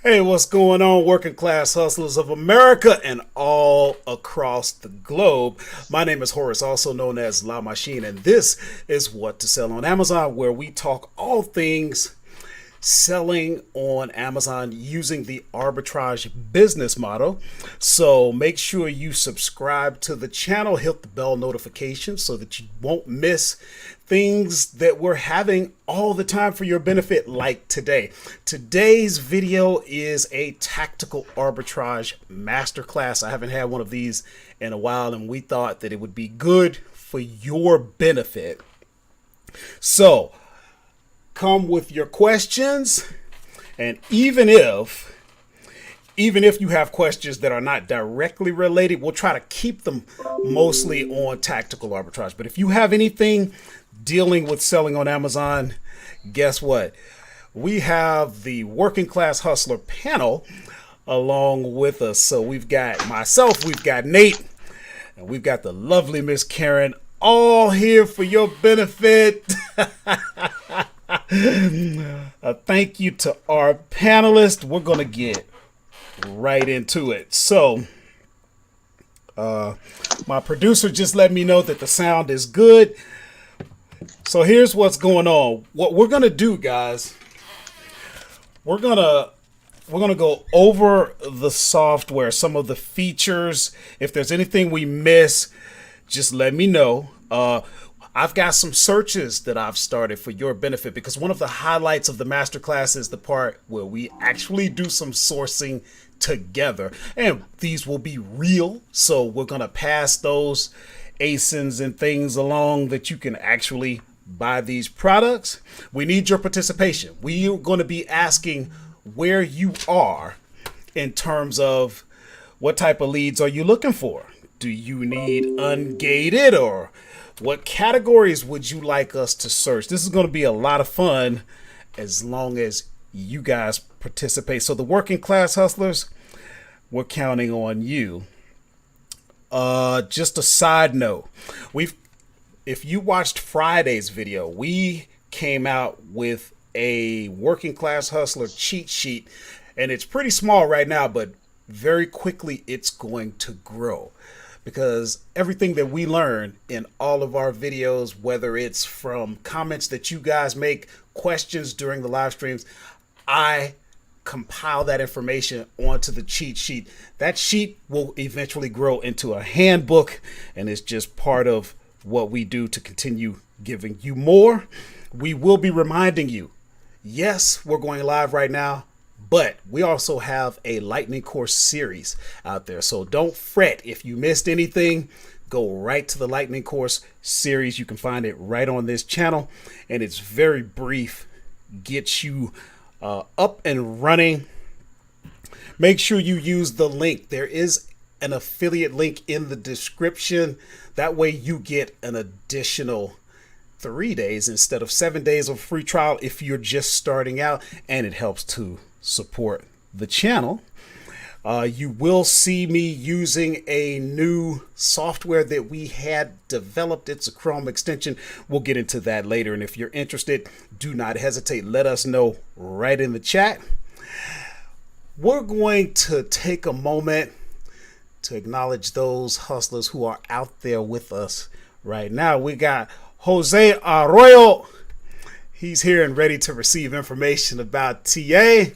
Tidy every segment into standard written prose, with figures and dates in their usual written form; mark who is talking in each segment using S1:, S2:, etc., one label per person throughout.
S1: Hey, what's going on, working class hustlers of America and all across the globe? My name is Horace, also known as La Machine, and this is What to Sell on Amazon, where we talk all things selling on Amazon using the arbitrage business model. So make sure you subscribe to the channel, hit the bell notification so that you won't miss things that we're having all the time for your benefit, like today. Today's video is a tactical arbitrage masterclass. I haven't had one of these in a while, and we thought that it would be good for your benefit. So come with your questions, and even if you have questions that are not directly related, we'll try to keep them mostly on tactical arbitrage. But if you have anything dealing with selling on Amazon, guess what? We have the Working Class Hustler panel along with us. So we've got myself, we've got Nate, and we've got the lovely Miss Karen, all here for your benefit. Thank you to our panelists. We're going to get right into it. So, my producer just let me know that the sound is good. So here's what's going on. What we're going to do, guys, we're going to go over the software, some of the features. If there's anything we miss, just let me know. I've got some searches that I've started for your benefit, because one of the highlights of the masterclass is the part where we actually do some sourcing together, and these will be real. So we're going to pass those ASINs and things along that you can actually buy these products. We need your participation. We are going to be asking where you are in terms of what type of leads are you looking for? Do you need ungated, or what categories would you like us to search? This is going to be a lot of fun as long as you guys participate. So the working class hustlers, we're counting on you. Just a side note, if you watched Friday's video, we came out with a working class hustler cheat sheet, and it's pretty small right now, but very quickly it's going to grow. Because everything that we learn in all of our videos, whether it's from comments that you guys make, questions during the live streams, I compile that information onto the cheat sheet. That sheet will eventually grow into a handbook, and it's just part of what we do to continue giving you more. We will be reminding you, yes, we're going live right now, but we also have a lightning course series out there. So don't fret if you missed anything. Go right to the lightning course series. You can find it right on this channel, and it's very brief. Gets you up and running. Make sure you use the link. There is an affiliate link in the description. That way you get an additional 3 days instead of 7 days of free trial if you're just starting out, and it helps to support the channel. You will see me using a new software that we had developed. It's a Chrome extension. We'll get into that later. And if you're interested, do not hesitate. Let us know right in the chat. We're going to take a moment to acknowledge those hustlers who are out there with us right now. We got Jose Arroyo. He's here and ready to receive information about TA.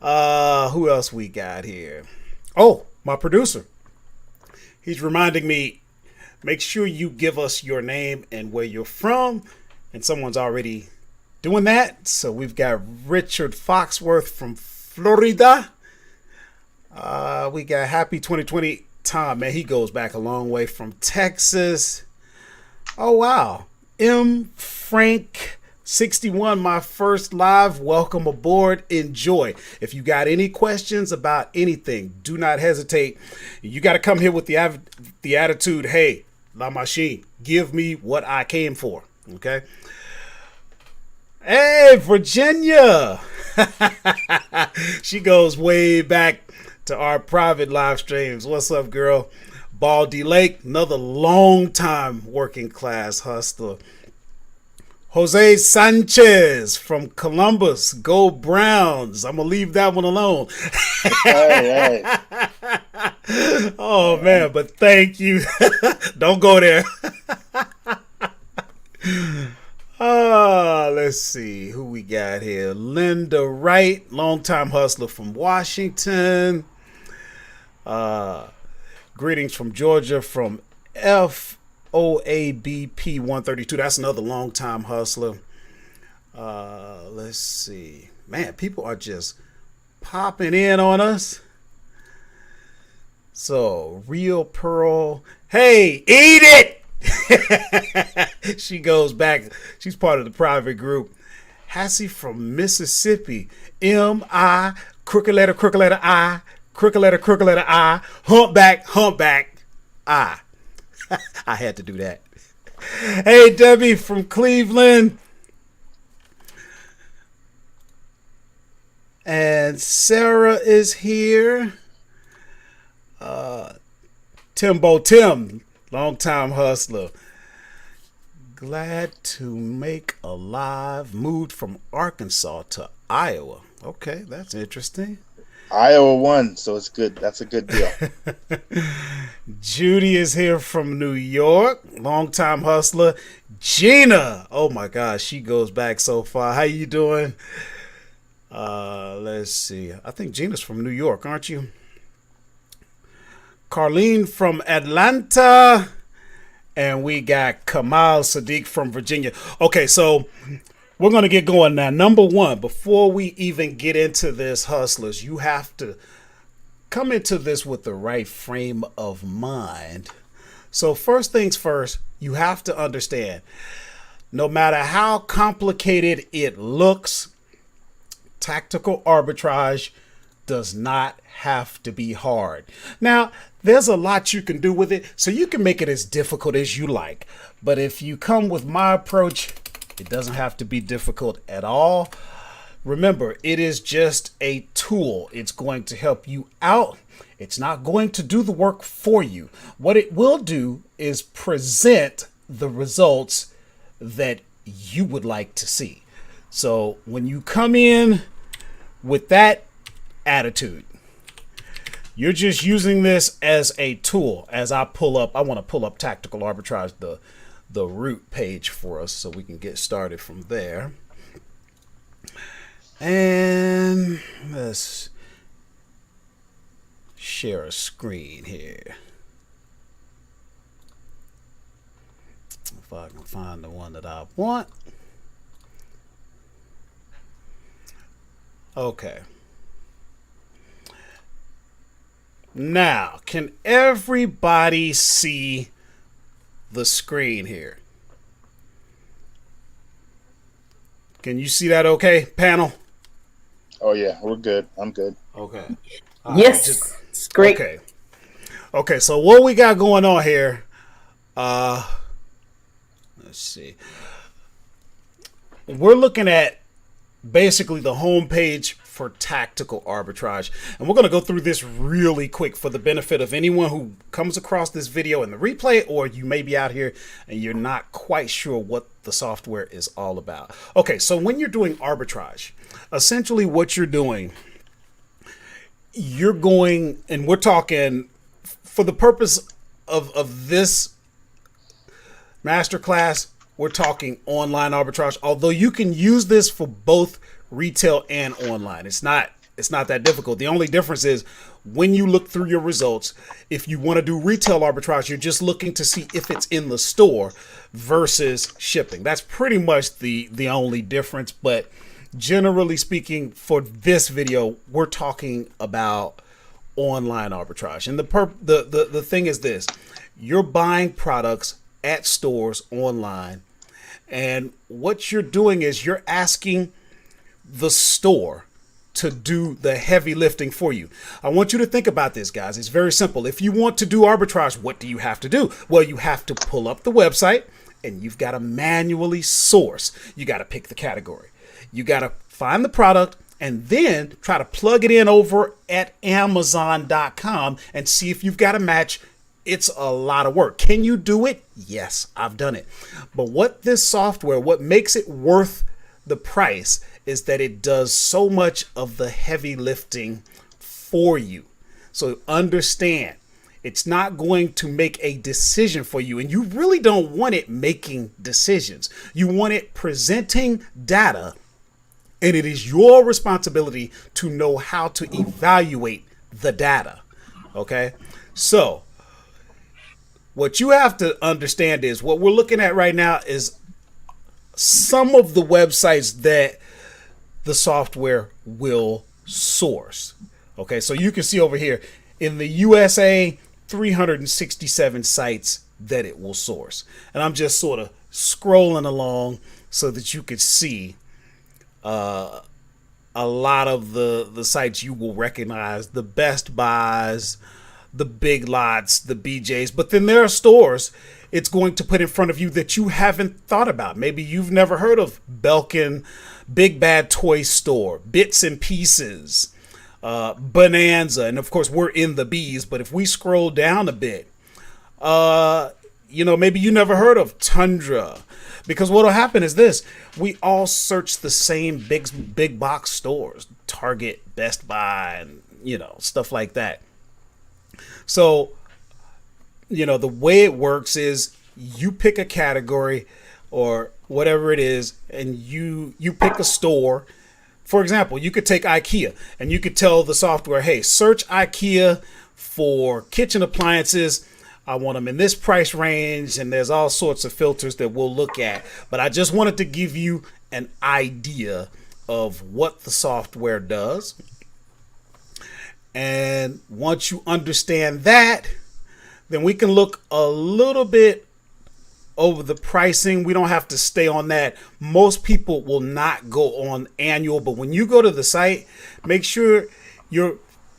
S1: Who else we got here? Oh, my producer. He's reminding me, make sure you give us your name and where you're from. And someone's already doing that. So we've got Richard Foxworth from Florida. We got Happy 2020 Tom. Man, he goes back a long way, from Texas. Oh, wow. M. Frank 61, my first live. Welcome aboard. Enjoy. If you got any questions about anything, do not hesitate. You got to come here with the attitude, hey, La Machine, give me what I came for. Okay. Hey, Virginia. She goes way back to our private live streams. What's up, girl? Baldy Lake, another long time working class hustler. Jose Sanchez from Columbus. Go Browns. I'm going to leave that one alone.
S2: Hey, hey.
S1: Oh, man, but thank you. Don't go there. Let's see who we got here. Linda Wright, longtime hustler from Washington. Greetings from Georgia from FOABP 132. That's another longtime hustler. Let's see. Man, people are just popping in on us. So, Real Pearl. Hey, eat it! She goes back. She's part of the private group. Hassie from Mississippi. M-I, crooked letter I, crooked letter I, humpback, I. I had to do that. Hey, Debbie from Cleveland. And Sarah is here. Timbo Tim, longtime hustler. Glad to make a live. Moved from Arkansas to Iowa. Okay, that's interesting.
S2: Iowa won, so it's good. That's a good deal.
S1: Judy is here from New York. Longtime hustler. Gina. Oh my gosh, she goes back so far. How you doing? Let's see. I think Gina's from New York, aren't you? Carlene from Atlanta. And we got Kamal Sadiq from Virginia. Okay, so we're going to get going now. Number one, before we even get into this, hustlers, you have to come into this with the right frame of mind. So first things first, you have to understand, no matter how complicated it looks, tactical arbitrage does not have to be hard. Now, there's a lot you can do with it, so you can make it as difficult as you like. But if you come with my approach, it doesn't have to be difficult at all. Remember, it is just a tool. It's going to help you out. It's not going to do the work for you. What it will do is present the results that you would like to see. So when you come in with that attitude, you're just using this as a tool. As I want to pull up Tactical Arbitrage, the root page for us, so we can get started from there. And let's share a screen here. If I can find the one that I want. Okay. Now, can everybody see the screen here? Can you see that okay, panel?
S2: Oh, yeah, we're good. I'm good.
S1: Okay.
S3: Yes, it's great.
S1: Okay. Okay, so what we got going on here, let's see. We're looking at basically the home page for Tactical Arbitrage. And we're going to go through this really quick for the benefit of anyone who comes across this video in the replay, or you may be out here and you're not quite sure what the software is all about. Okay, so when you're doing arbitrage, essentially what you're doing, you're going, and we're talking for the purpose of this masterclass, we're talking online arbitrage, although you can use this for both retail and online. It's not that difficult. The only difference is when you look through your results, if you want to do retail arbitrage, you're just looking to see if it's in the store versus shipping. That's pretty much the only difference. But generally speaking, for this video, we're talking about online arbitrage. And the thing is this: you're buying products at stores online, and what you're doing is you're asking the store to do the heavy lifting for you. I want you to think about this, guys. It's very simple. If you want to do arbitrage, what do you have to do? Well, you have to pull up the website and you've got to manually source. You got to pick the category. You got to find the product and then try to plug it in over at Amazon.com and see if you've got a match it's a lot of work. Can you do it? Yes, I've done it. But what this software, what makes it worth the price is that it does so much of the heavy lifting for you. So understand, it's not going to make a decision for you, and you really don't want it making decisions. You want it presenting data, and it is your responsibility to know how to evaluate the data. Okay? So what you have to understand is what we're looking at right now is some of the websites that the software will source. Okay, so you can see over here in the USA, 367 sites that it will source. And I'm just sort of scrolling along so that you could see a lot of the sites you will recognize, the Best Buys, the Big Lots, the BJs. But then there are stores it's going to put in front of you that you haven't thought about. Maybe you've never heard of Belkin, Big Bad Toy Store, Bits and Pieces, Bonanza, and of course we're in the B's. But if we scroll down a bit, maybe you never heard of Tundra, because what'll happen is this: we all search the same big box stores, Target, Best Buy, and stuff like that. So the way it works is you pick a category or whatever it is, and you pick a store. For example, you could take IKEA and you could tell the software, hey, search IKEA for kitchen appliances. I want them in this price range, and there's all sorts of filters that we'll look at. But I just wanted to give you an idea of what the software does. And once you understand that, then we can look a little bit over the pricing. We don't have to stay on that. Most people will not go on annual, but when you go to the site, make sure you're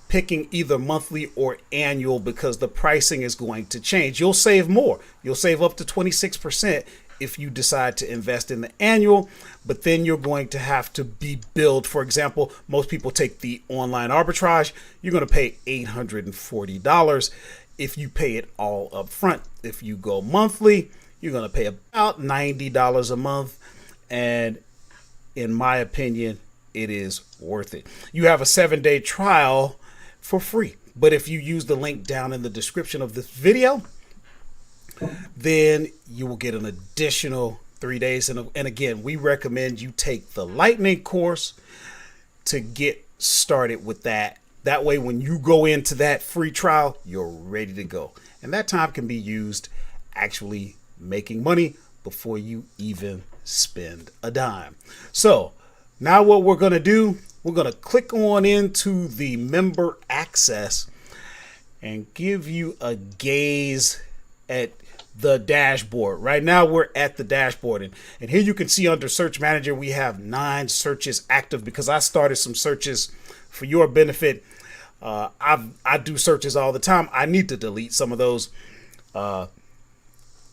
S1: picking either monthly or annual, because the pricing is going to change. You'll save more. You'll save up to 26% if you decide to invest in the annual, but then you're going to have to be billed. For example, most people take the online arbitrage. You're going to pay $840 if you pay it all up front. If you go monthly, you're going to pay about $90 a month. And in my opinion, it is worth it. You have a 7-day trial for free. But if you use the link down in the description of this video, then you will get an additional 3 days. And again, we recommend you take the Lightning course to get started with that. That way, when you go into that free trial, you're ready to go. And that time can be used actually making money before you even spend a dime. So now what we're going to do, we're going to click on into the member access and give you a gaze at the dashboard. Right now we're at the dashboard, and here you can see under Search Manager we have 9 searches active because I started some searches for your benefit. I do searches all the time. I need to delete some of those.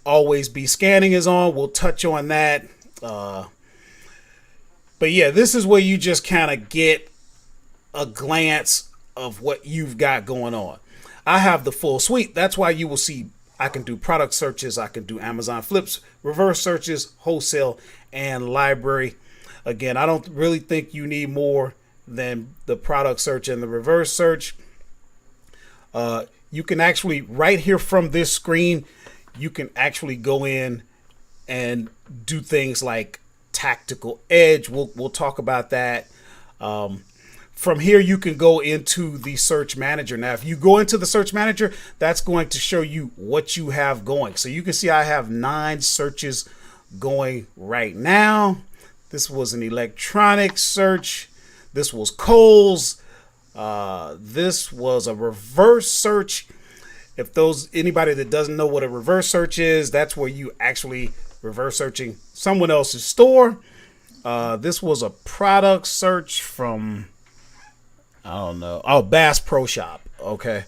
S1: Always Be Scanning is on. We'll touch on that. But yeah, this is where you just kind of get a glance of what you've got going on. I have the full suite. That's why you will see I can do product searches. I can do Amazon flips, reverse searches, wholesale, and library. Again, I don't really think you need more than the product search and the reverse search. You can actually, right here from this screen, you can actually go in and do things like tactical edge. We'll talk about that. From here, you can go into the search manager. Now, if you go into the search manager, that's going to show you what you have going. So you can see I have 9 searches going right now. This was an electronic search. This was Kohl's. This was a reverse search. If anybody that doesn't know what a reverse search is, that's where you actually reverse searching someone else's store. This was a product search from, I don't know. Oh, Bass Pro Shop. Okay.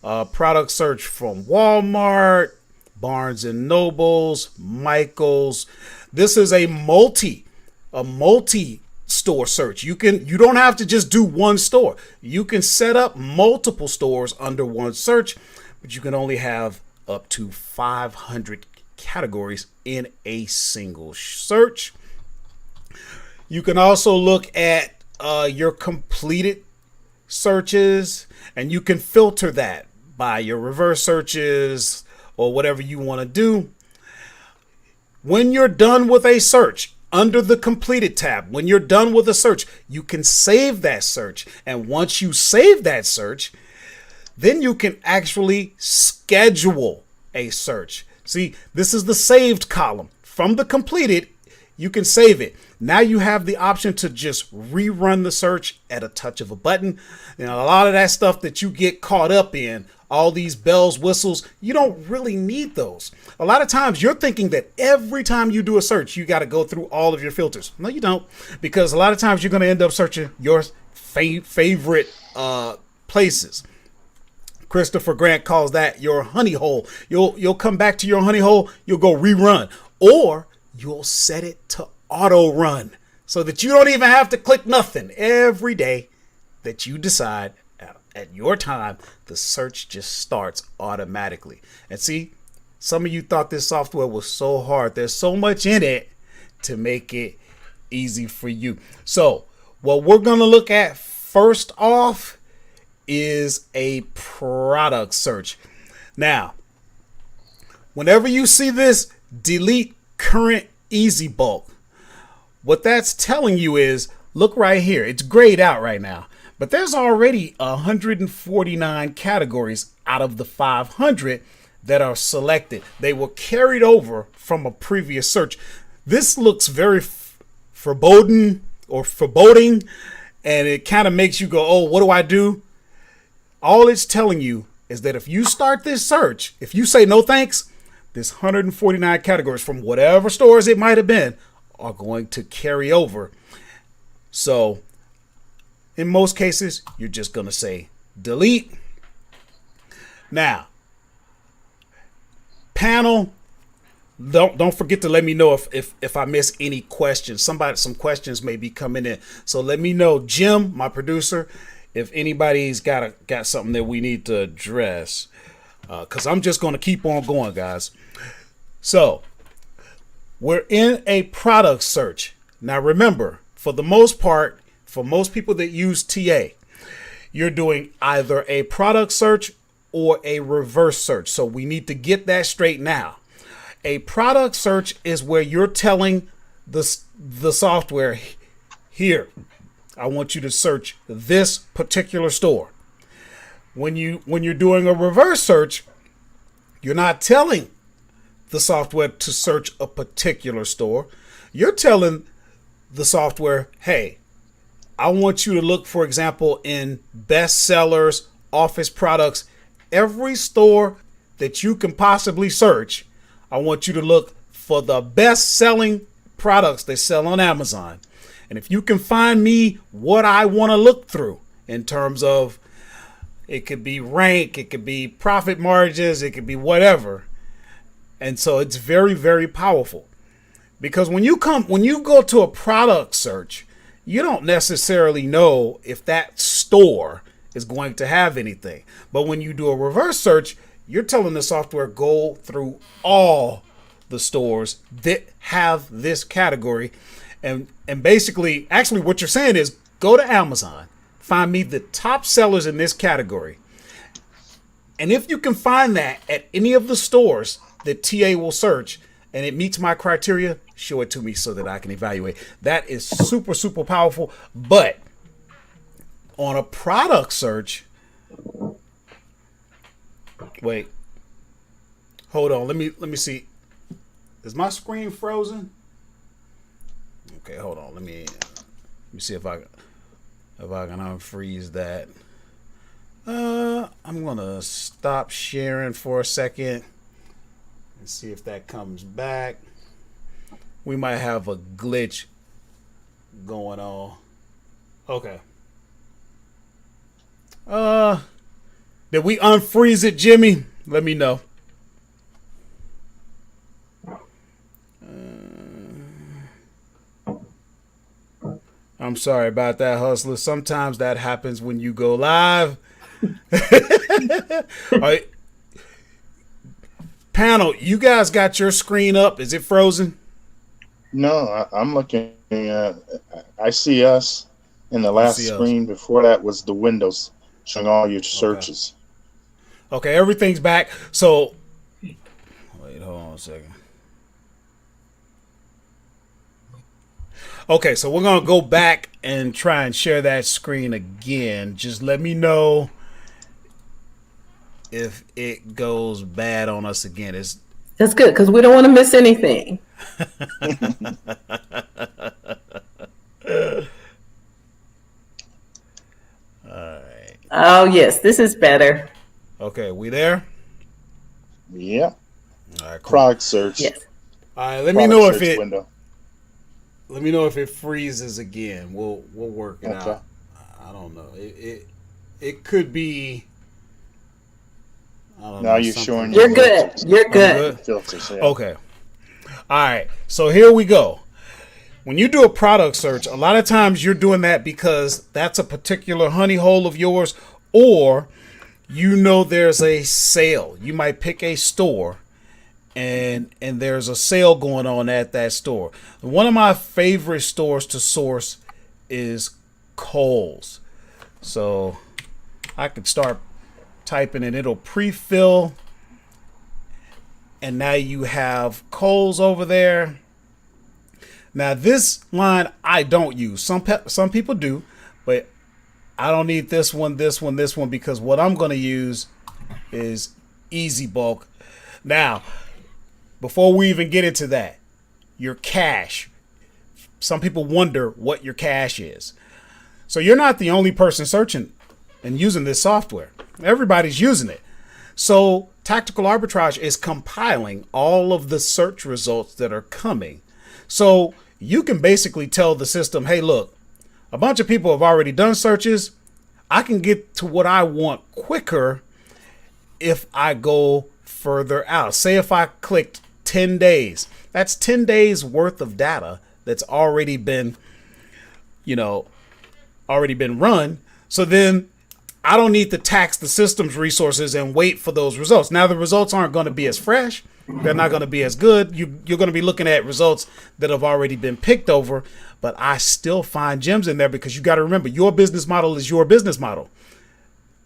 S1: Product search from Walmart, Barnes and Nobles, Michaels. This is a multi store search. You don't have to just do one store. You can set up multiple stores under one search, but you can only have up to 500 categories in a single search. You can also look at your completed searches, and you can filter that by your reverse searches or whatever you want to do. When you're done with a search, under the completed tab, when you're done with a search, you can save that search. And once you save that search, then you can actually schedule a search. See, this is the saved column. From the completed, you can save it. Now you have the option to just rerun the search at a touch of a button. A lot of that stuff that you get caught up in, all these bells, whistles, you don't really need those. A lot of times you're thinking that every time you do a search, you got to go through all of your filters. No, you don't, because a lot of times you're going to end up searching your favorite places. Christopher Grant calls that your honey hole. You'll come back to your honey hole, you'll go rerun, or you'll set it to auto run so that you don't even have to click nothing. Every day that you decide at your time, the search just starts automatically. And see, some of you thought this software was so hard. There's so much in it to make it easy for you. So what we're going to look at first off is a product search. Now, whenever you see this delete current easy bulk, what that's telling you is, look right here. It's grayed out right now, but there's already 149 categories out of the 500 that are selected. They were carried over from a previous search. This looks very foreboding, and it kind of makes you go, oh, what do I do? All it's telling you is that if you start this search, if you say no thanks, this 149 categories from whatever stores it might have been are going to carry over. So in most cases, you're just going to say delete. Now, panel, don't forget to let me know if I miss any questions. Some questions may be coming in. So let me know, Jim, my producer, if anybody's got something that we need to address. Because I'm just going to keep on going, guys. So we're in a product search. Now, remember, for the most part, for most people that use TA, you're doing either a product search or a reverse search. So we need to get that straight now. A product search is where you're telling the software, here, I want you to search this particular store. When you're doing a reverse search, you're not telling the software to search a particular store. You're telling the software, hey, I want you to look, for example, in bestsellers, office products, every store that you can possibly search. I want you to look for the best selling products they sell on Amazon. And if you can find me what I want to look through in terms of, it could be rank, it could be profit margins, it could be whatever. And so it's very, very powerful, because when you go to a product search, you don't necessarily know if that store is going to have anything. But when you do a reverse search, you're telling the software, go through all the stores that have this category. And basically, actually what you're saying is, go to Amazon, find me the top sellers in this category. And if you can find that at any of the stores that TA will search and it meets my criteria, show it to me so that I can evaluate. That is super, super powerful. But on a product search, wait, hold on. Let me see. Is my screen frozen? Okay, hold on. Let me see if I can unfreeze that. I'm gonna stop sharing for a second and see if that comes back. We might have a glitch going on. Okay. Did we unfreeze it, Jimmy? Let me know. All I'm sorry about that, hustler. Sometimes that happens when you go live. All right. Panel, you guys got your screen up. Is it frozen?
S2: No, I'm looking at. I see us. In the last screen before that was the windows showing all your searches.
S1: Okay, everything's back. So, wait, hold on a second. Okay, so we're going to go back and try and share that screen again. Just let me know if it goes bad on us again.
S3: That's good, because we don't want to miss anything.
S1: Alright.
S3: Oh, yes, this is better.
S1: Okay, we there?
S2: Yeah.
S1: Alright, cool.
S2: Product search.
S3: Yes.
S1: Alright, let me know if it
S2: window.
S1: Let me know if it freezes again. We'll work it out. I don't know. It could be. I don't know,
S2: you're showing.
S3: You're good. You're good.
S2: Filters, yeah.
S1: Okay. All right. So here we go. When you do a product search, a lot of times you're doing that because that's a particular honey hole of yours, or you know there's a sale. You might pick a store. And there's a sale going on at that store. One of my favorite stores to source is Kohl's. So I could start typing and it'll pre-fill. And now you have Kohl's over there. Now this line I don't use. Some people do, but I don't need this one, because what I'm going to use is Easy Bulk. Now, before we even get into that, your cache. Some people wonder what your cache is. So you're not the only person searching and using this software. Everybody's using it. So Tactical Arbitrage is compiling all of the search results that are coming. So you can basically tell the system, hey, look, a bunch of people have already done searches. I can get to what I want quicker if I go further out. Say if I clicked 10 days, that's 10 days worth of data that's already been run. So then I don't need to tax the system's resources and wait for those results. Now the results aren't going to be as fresh. They're not going to be as good. You're going to be looking at results that have already been picked over, but I still find gems in there because you got to remember your business model is your business model.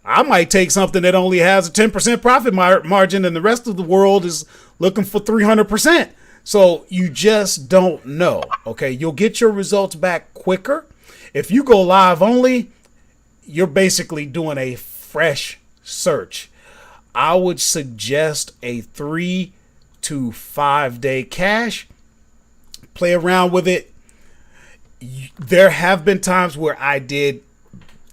S1: I might take something that only has a 10% profit margin and the rest of the world is looking for 300%. So you just don't know. Okay. You'll get your results back quicker. If you go live only, you're basically doing a fresh search. I would suggest a 3 to 5 day cache. Play around with it. There have been times where I did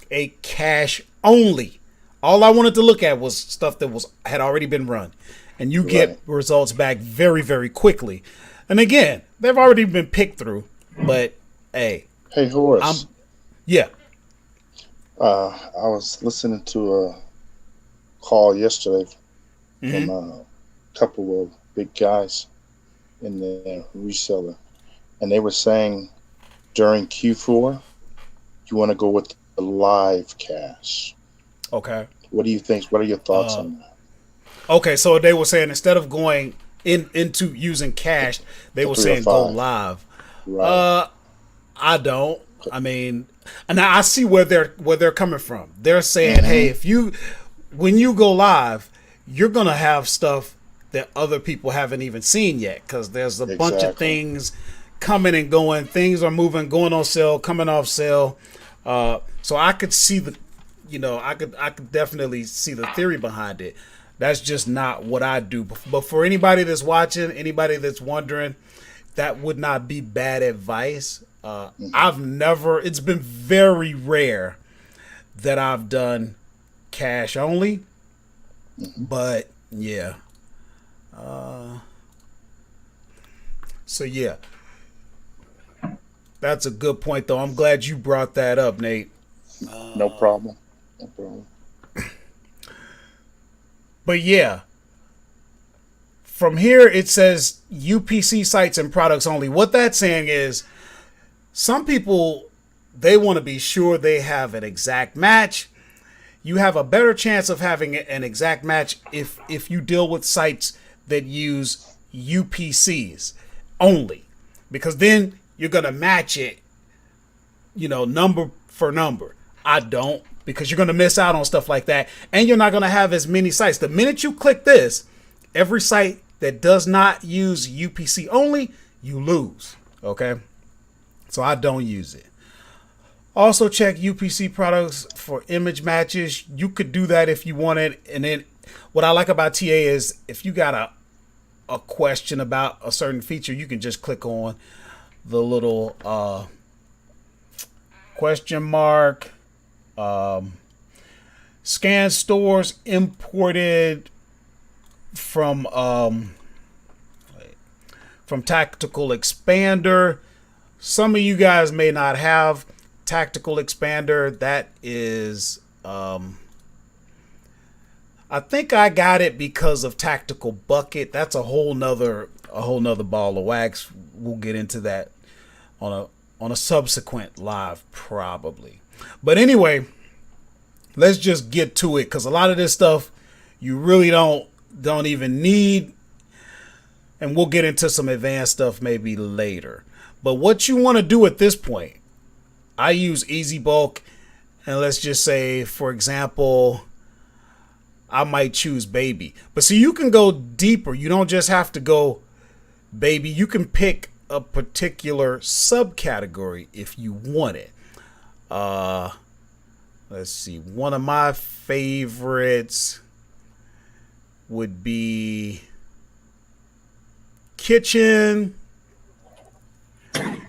S1: a cache only. All I wanted to look at was stuff that had already been run. And you get results back very, very quickly. And again, they've already been picked through. But, hey.
S2: Hey, Horace.
S1: Yeah.
S2: I was listening to a call yesterday from a couple of big guys in the reseller. And they were saying during Q4, you want to go with the live cache.
S1: Okay.
S2: What do you think? What are your thoughts on that?
S1: Okay, so they were saying instead of going into using cache, they were saying go live.
S2: Right.
S1: I don't. I mean, and I see where they're coming from. They're saying, hey, when you go live, you're gonna have stuff that other people haven't even seen yet because there's a bunch of things coming and going. Things are moving, going on sale, coming off sale. So I could see I could definitely see the theory behind it. That's just not what I do. But for anybody that's watching, anybody that's wondering, that would not be bad advice. It's been very rare that I've done cash only, but yeah. So yeah, that's a good point though. I'm glad you brought that up, Nate.
S2: No problem. No problem.
S1: But yeah, from here it says UPC sites and products only. What that's saying is some people they want to be sure they have an exact match. You have a better chance of having an exact match if you deal with sites that use UPCs only, because then you're going to match it, number for number. I don't, because you're going to miss out on stuff like that, and you're not going to have as many sites. The minute you click this, every site that does not use UPC only, you lose. Okay? So I don't use it. Also check UPC products for image matches. You could do that if you wanted. And then what I like about TA is if you got a question about a certain feature, you can just click on the little question mark. Scan stores imported from Tactical Expander. Some of you guys may not have Tactical Expander. That is, I think I got it because of Tactical Bucket. That's a whole nother ball of wax. We'll get into that on a subsequent live probably. But anyway, let's just get to it, because a lot of this stuff you really don't even need, and we'll get into some advanced stuff maybe later. But what you want to do at this point, I use Easy Bulk, and let's just say, for example, I might choose baby. But see, you can go deeper. You don't just have to go baby. You can pick a particular subcategory if you want it. Let's see. One of my favorites would be kitchen.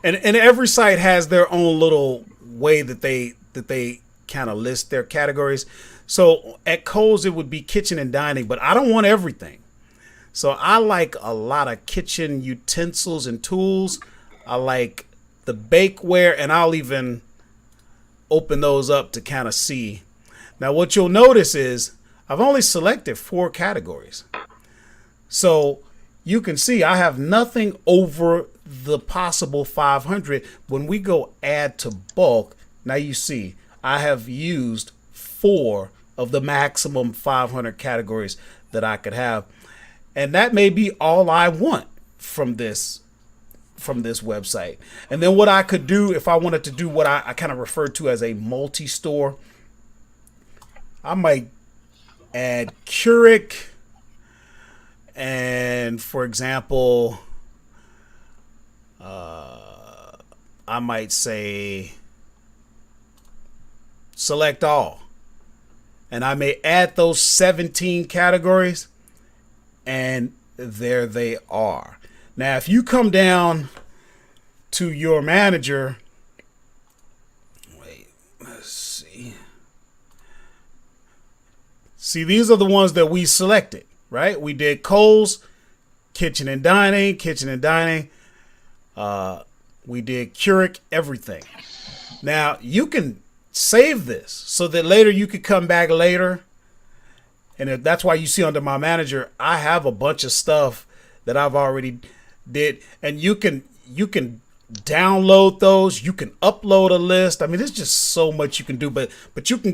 S1: And every site has their own little way that they kind of list their categories. So at Kohl's, it would be kitchen and dining, but I don't want everything. So I like a lot of kitchen utensils and tools. I like the bakeware, and I'll even open those up to kind of see. Now what you'll notice is I've only selected 4 categories. So you can see I have nothing over the possible 500. When we go add to bulk, now you see I have used 4 of the maximum 500 categories that I could have. And that may be all I want from this website. And then what I could do if I wanted to do what I kind of refer to as a multi-store, I might add Keurig, and for example, I might say select all, and I may add those 17 categories, and there they are. Now, if you come down to your manager, wait, let's see. See, these are the ones that we selected, right? We did Kohl's, kitchen and dining. We did Keurig, everything. Now, you can save this so that later you could come back later. And that's why you see under my manager, I have a bunch of stuff that I've already did. And you can download those. You can upload a list. I mean, there's just so much you can do. But you can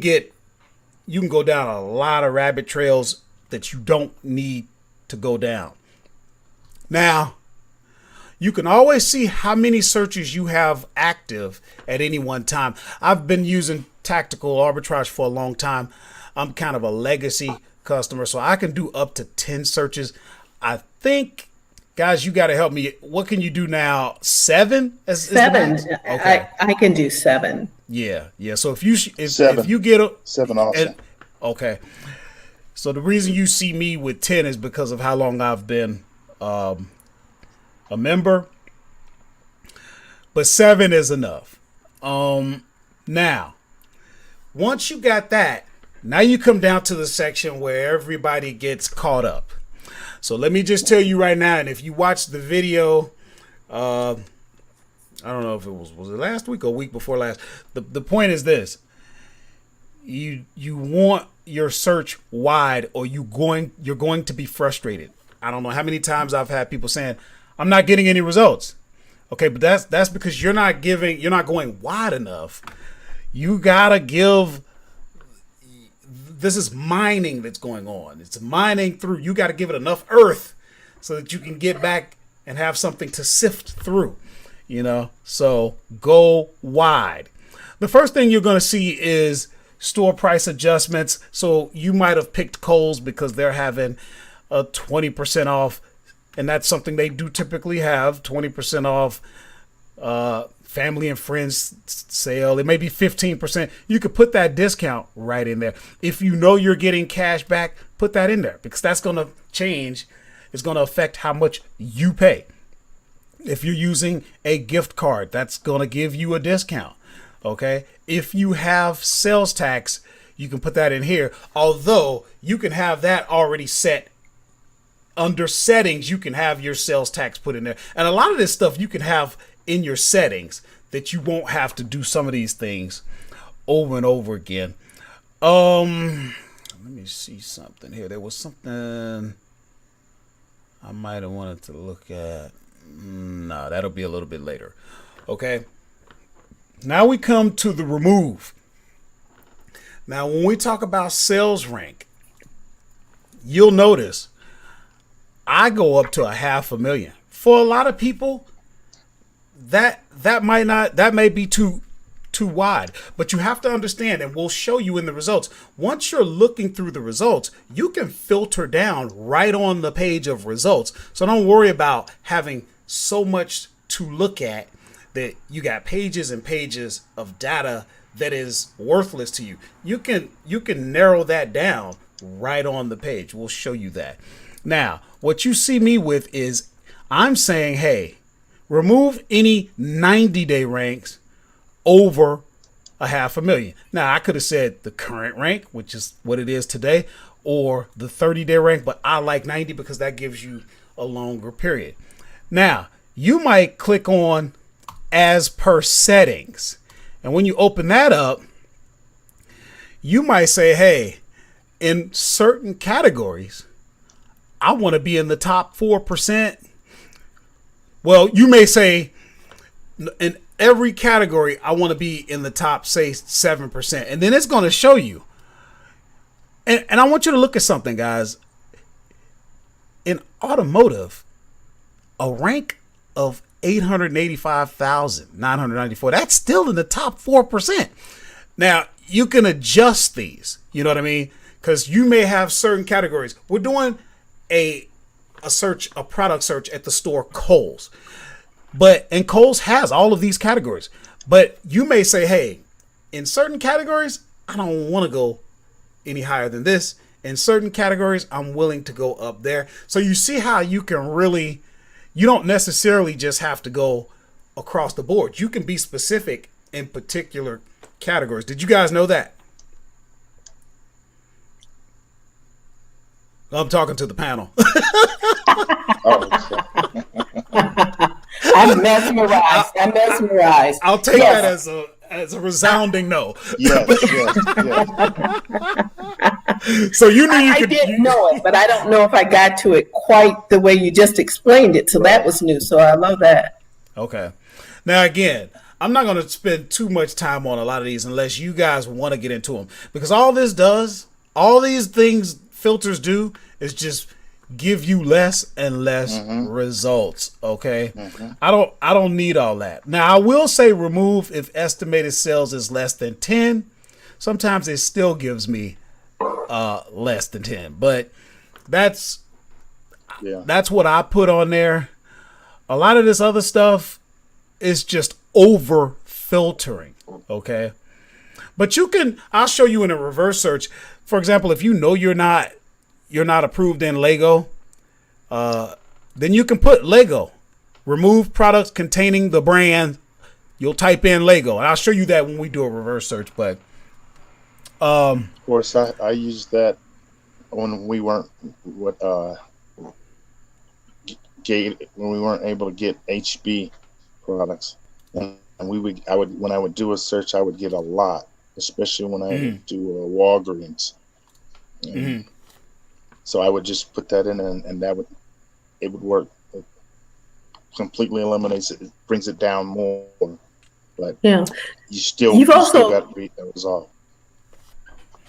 S1: go down a lot of rabbit trails that you don't need to go down. Now, you can always see how many searches you have active at any one time. I've been using Tactical Arbitrage for a long time. I'm kind of a legacy customer, so I can do up to 10 searches. I think, guys, you got to help me. What can you do now? 7?
S3: 7.
S1: Okay.
S3: I can do 7.
S1: Yeah. So if you get a
S2: 7 also.
S1: Okay. So the reason you see me with 10 is because of how long I've been a member, but 7 is enough. Now, once you got that, now you come down to the section where everybody gets caught up. So let me just tell you right now, and if you watched the video, I don't know if it was it last week or week before last. The point is this: you want your search wide, or you're going to be frustrated. I don't know how many times I've had people saying, I'm not getting any results. Okay, but that's because you're not going wide enough. You gotta give. This is mining that's going on. It's mining through. You got to give it enough earth so that you can get back and have something to sift through. So go wide. The first thing you're going to see is store price adjustments. So you might have picked Kohl's because they're having a 20% off, and that's something they do typically have, 20% off family and friends sale. It may be 15%. You could put that discount right in there. If you know you're getting cash back, put that in there because that's going to change. It's going to affect how much you pay. If you're using a gift card, that's going to give you a discount. Okay. If you have sales tax, you can put that in here. Although you can have that already set under settings. You can have your sales tax put in there. And a lot of this stuff you can have in your settings that you won't have to do some of these things over and over again. Let me see something here. There was something I might have wanted to look at. No, that'll be a little bit later. Okay. Now we come to the remove. Now, when we talk about sales rank, you'll notice I go up to 500,000. For a lot of people, that may be too wide, but you have to understand, and we'll show you in the results. Once you're looking through the results, you can filter down right on the page of results. So don't worry about having so much to look at that you got pages and pages of data that is worthless to you. You can narrow that down right on the page. We'll show you that. Now, what you see me with is I'm saying, hey, remove any 90-day ranks over 500,000. Now, I could have said the current rank, which is what it is today, or the 30-day rank, but I like 90 because that gives you a longer period. Now, you might click on as per settings. And when you open that up, you might say, hey, in certain categories, I want to be in the top 4%. Well, you may say in every category, I want to be in the top, say, 7%. And then it's going to show you. And I want you to look at something, guys. In automotive, a rank of 885,994, that's still in the top 4%. Now, you can adjust these. You know what I mean? Because you may have certain categories. We're doing a product search at the store Kohl's. And Kohl's has all of these categories. But you may say, hey, in certain categories, I don't want to go any higher than this. In certain categories, I'm willing to go up there. So you see how you can really, you don't necessarily just have to go across the board. You can be specific in particular categories. Did you guys know that? I'm talking to the panel.
S3: I'm mesmerized.
S1: I'll take that as a resounding no.
S2: Yes.
S1: So you knew
S3: I didn't know it, but I don't know if I got to it quite the way you just explained it. So that was new. So I love that.
S1: Okay. Now, again, I'm not going to spend too much time on a lot of these unless you guys want to get into them. Because all these things filters do is just give you less and less results. Okay. I don't need all that. Now, I will say remove if estimated sales is less than 10. Sometimes it still gives me less than 10, but that's what I put on there. A lot of this other stuff is just over filtering. Okay. But I'll show you in a reverse search. For example, if you know you're not approved in Lego, then you can put Lego. Remove products containing the brand. You'll type in Lego. And I'll show you that when we do a reverse search. But
S2: of course, I used that when we weren't when we weren't able to get HB products, and when I would do a search, I would get a lot, especially when I would do Walgreens. So I would just put that in, and it would work completely eliminates it. It brings it down more, but
S3: Yeah.
S2: you still
S3: You've also
S2: got to resolve.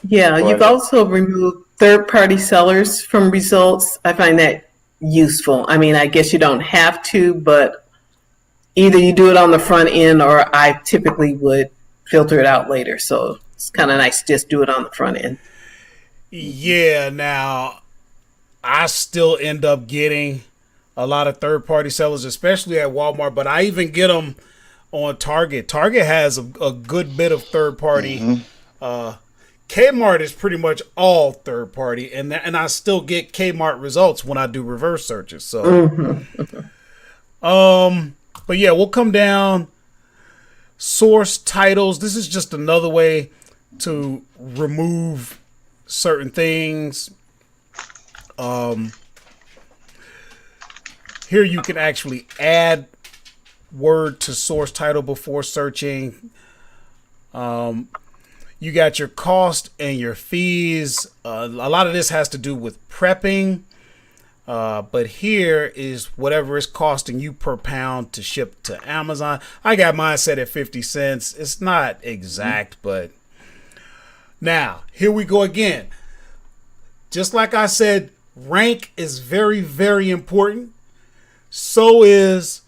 S3: Yeah,
S2: Go
S3: you've
S2: ahead.
S3: also removed third-party sellers from results. I find that useful. I mean, I guess you don't have to, but either you do it on the front end or I typically would filter it out later. So it's kind of nice to just do it on the front end.
S1: Yeah, now I still end up getting a lot of third party sellers, especially at Walmart, but I even get them on Target. Target has a good bit of third party. Kmart is pretty much all third party, and I still get Kmart results when I do reverse searches. So, but yeah, we'll come down. Source titles. This is just another way to remove certain things. Here you can actually add word to source title before searching. You got your cost and your fees. A lot of this has to do with prepping. But here is whatever it's costing you per pound to ship to Amazon. I got mine set at 50 cents. It's not exact, but now here we go again. Just like I said, rank is very, very important. So is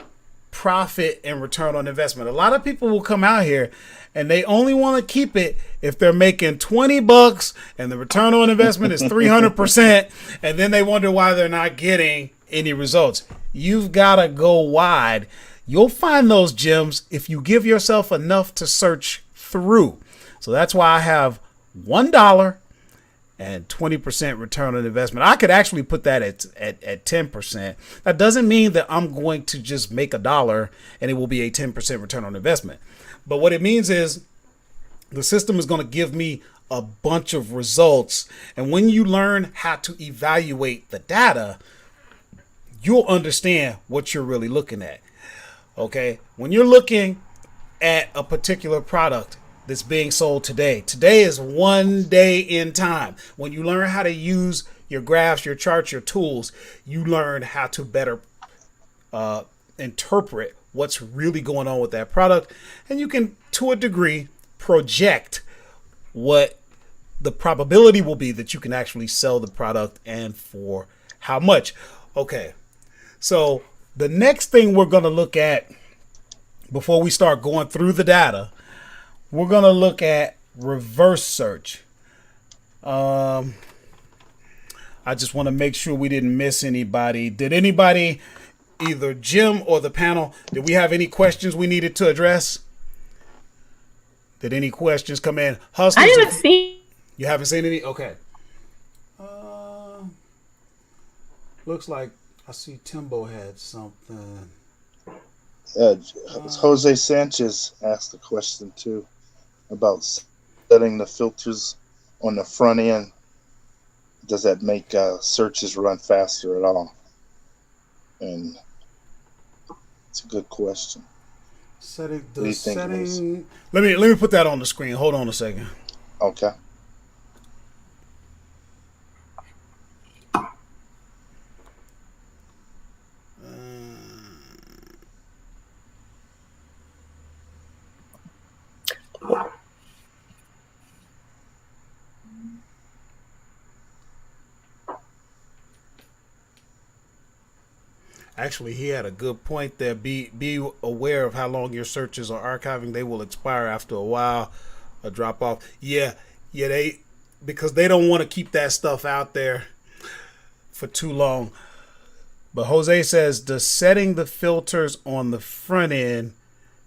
S1: profit and return on investment. A lot of people will come out here and they only want to keep it if they're making $20 and the return on investment is 300%. And then they wonder why they're not getting any results. You've got to go wide. You'll find those gems if you give yourself enough to search through. So that's why I have $1 and 20% return on investment. I could actually put that at 10%. That doesn't mean that I'm going to just make $1 and it will be a 10% return on investment. But what it means is the system is going to give me a bunch of results. And when you learn how to evaluate the data, you'll understand what you're really looking at. Okay? When you're looking at a particular product that's being sold today is one day in time. When you learn how to use your graphs, your charts, your tools, you learn how to better interpret what's really going on with that product. And you can, to a degree, project what the probability will be that you can actually sell the product and for how much. Okay, so the next thing we're going to look at before we start going through the data, we're going to look at reverse search. I just want to make sure we didn't miss anybody. Did anybody, either Jim or the panel, did we have any questions we needed to address? Did any questions come in? Hustlers,
S3: I haven't seen.
S1: You haven't seen any? Okay. Looks like I see Timbo had something.
S2: Jose Sanchez asked a question too about setting the filters on the front end. Does that make searches run faster at all? And it's a good question.
S1: Setting
S2: What do you think it is?
S1: Let me put that on the screen. Hold on a second.
S2: Okay.
S1: Actually, he had a good point there. Be aware of how long your searches are archiving. They will expire after a while, a drop off. Yeah, because they don't want to keep that stuff out there for too long. But Jose says, does setting the filters on the front end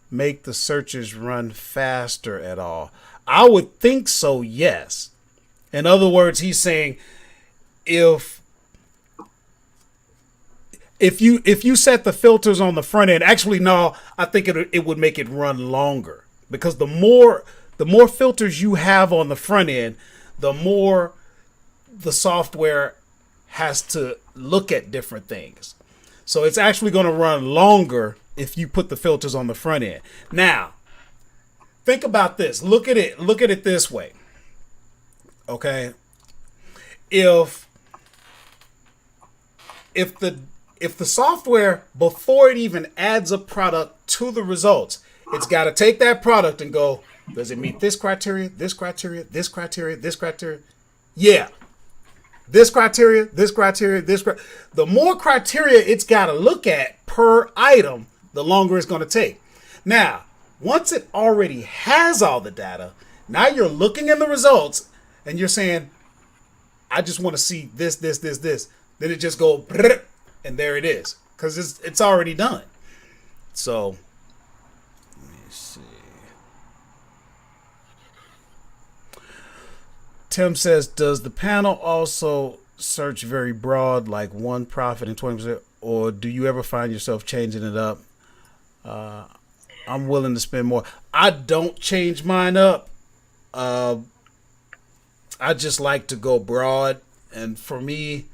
S1: make the searches run faster at all? I would think so, yes. In other words, he's saying if you set the filters on the front end, actually no, I think it would make it run longer, because the more filters you have on the front end, the more the software has to look at different things. So it's actually going to run longer if you put the filters on the front end. Now, think about this. Look at it this way. If if the software, before it even adds a product to the results, it's got to take that product and go, does it meet this criteria, this criteria, this criteria, this criteria? Yeah. This criteria, this criteria, this criteria. The more criteria it's got to look at per item, the longer it's going to take. Now, once it already has all the data, now you're looking in the results and you're saying, I just want to see this, this, this, this. Then it just go, and there it is, because it's already done. So, let me see. Tim says, does the panel also search very broad, like one profit and 20%, or do you ever find yourself changing it up? I'm willing to spend more. I don't change mine up. I just like to go broad, and for me,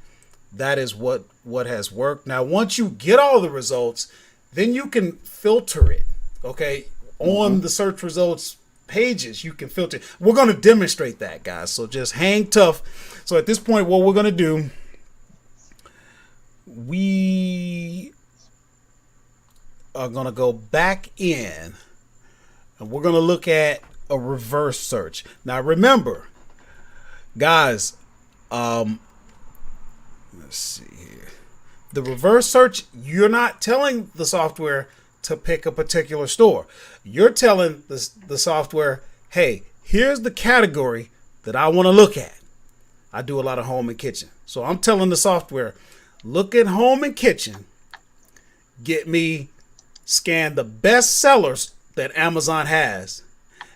S1: that is what has worked. Now, once you get all the results, then you can filter it. Okay, on the search results pages, you can filter. We're going to demonstrate that, guys. So just hang tough. So at this point, what we're going to do, we are going to go back in and we're going to look at a reverse search. Now, remember, guys, let's see here. The reverse search, you're not telling the software to pick a particular store. You're telling the software, hey, here's the category that I want to look at. I do a lot of home and kitchen. So I'm telling the software, look at home and kitchen. Get me, scan the best sellers that Amazon has.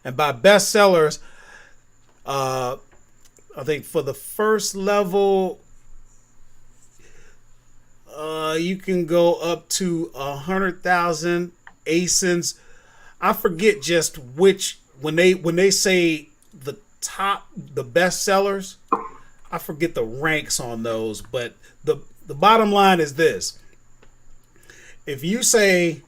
S1: And by best sellers, I think for the first level, you can go up to 100,000 ASINs. I forget just which, when they say the top, the best sellers, I forget the ranks on those, but the bottom line is this. If you say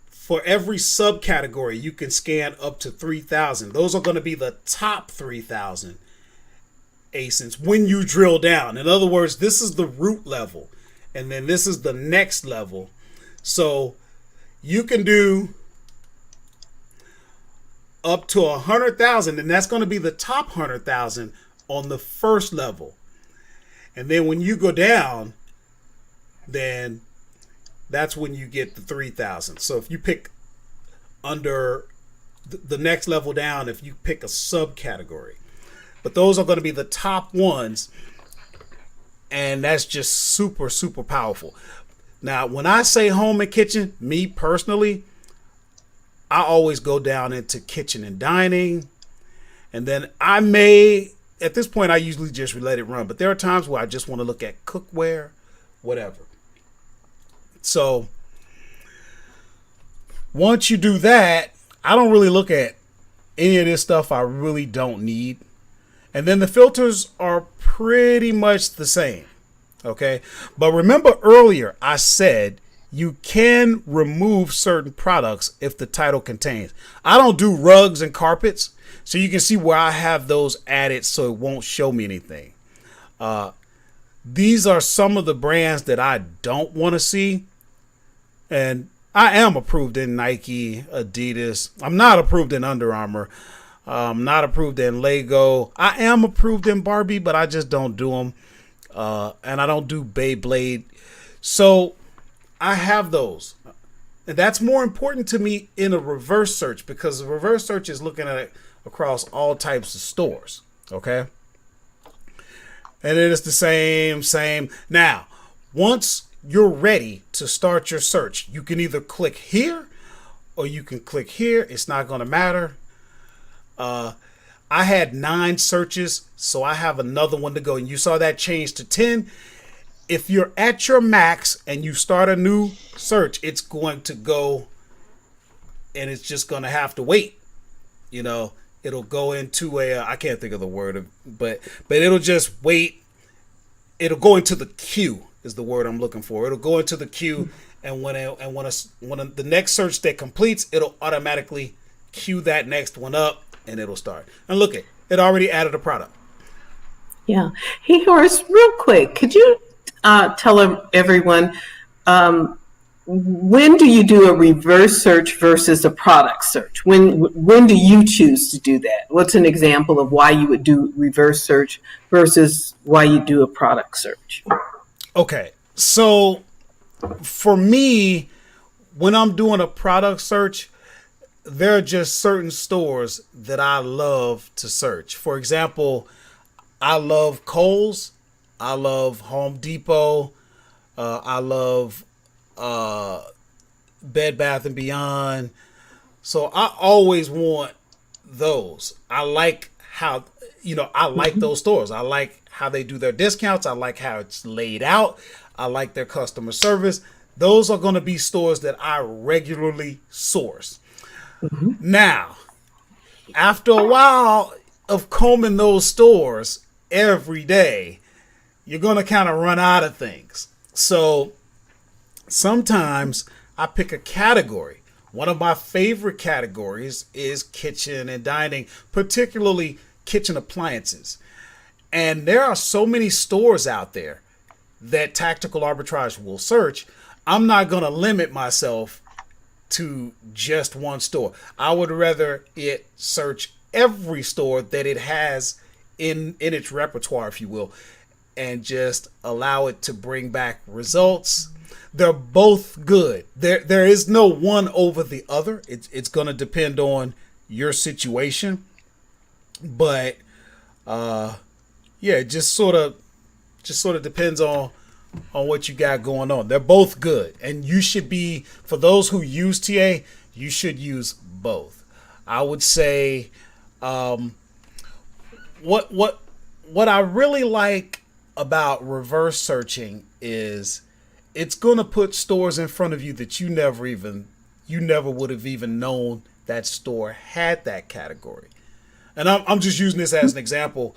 S1: for every subcategory, you can scan up to 3,000, those are going to be the top 3,000 ASINs when you drill down. In other words, this is the root level, and then this is the next level. So you can do up to 100,000, and that's going to be the top 100,000 on the first level. And then when you go down, then that's when you get the 3,000. So if you pick under the next level down, if you pick a subcategory, but those are going to be the top ones. And that's just super, super powerful. Now, when I say home and kitchen, me personally, I always go down into kitchen and dining. And then I may, at this point, I usually just let it run. But there are times where I just want to look at cookware, whatever. So once you do that, I don't really look at any of this stuff I really don't need. And then the filters are pretty much the same. Okay. But remember earlier, I said you can remove certain products if the title contains. I don't do rugs and carpets. So you can see where I have those added so it won't show me anything. These are some of the brands that I don't want to see. And I am approved in Nike, Adidas. I'm not approved in Under Armour. I'm not approved in Lego. I am approved in Barbie, but I just don't do them. And I don't do Beyblade. So I have those. And that's more important to me in a reverse search, because the reverse search is looking at it across all types of stores. Okay. And it is the same. Now, once you're ready to start your search, you can either click here or you can click here. It's not going to matter. I had 9 searches, so I have another one to go. And you saw that change to 10. If you're at your max and you start a new search, it's going to go and it's just going to have to wait. You know, it'll go into I can't think of the word, but it'll just wait. It'll go into the queue is the word I'm looking for. It'll go into the queue, and when the next search that completes, it'll automatically queue that next one up, and it'll start. And look, it already added a product.
S3: Yeah. Hey, Horace, real quick, could you tell everyone, when do you do a reverse search versus a product search? When do you choose to do that? What's an example of why you would do reverse search versus why you do a product search?
S1: Okay, so for me, when I'm doing a product search, there are just certain stores that I love to search. For example, I love Kohl's, I love Home Depot, I love Bed Bath and Beyond. So I always want those. I like how, I like those stores. I like how they do their discounts. I like how it's laid out. I like their customer service. Those are going to be stores that I regularly source. Now, after a while of combing those stores every day, you're going to kind of run out of things. So sometimes I pick a category. One of my favorite categories is kitchen and dining, particularly kitchen appliances. And there are so many stores out there that Tactical Arbitrage will search. I'm not going to limit myself to just one store. I would rather it search every store that it has in its repertoire, if you will, and just allow it to bring back results. They're both good. There is no one over the other. It's going to depend on your situation. But it just sort of depends on what you got going on. They're both good, and you should be, for those who use TA, you should use both. I would say what I really like about reverse searching is it's going to put stores in front of you that you never would have even known that store had that category. And I'm just using this as an example.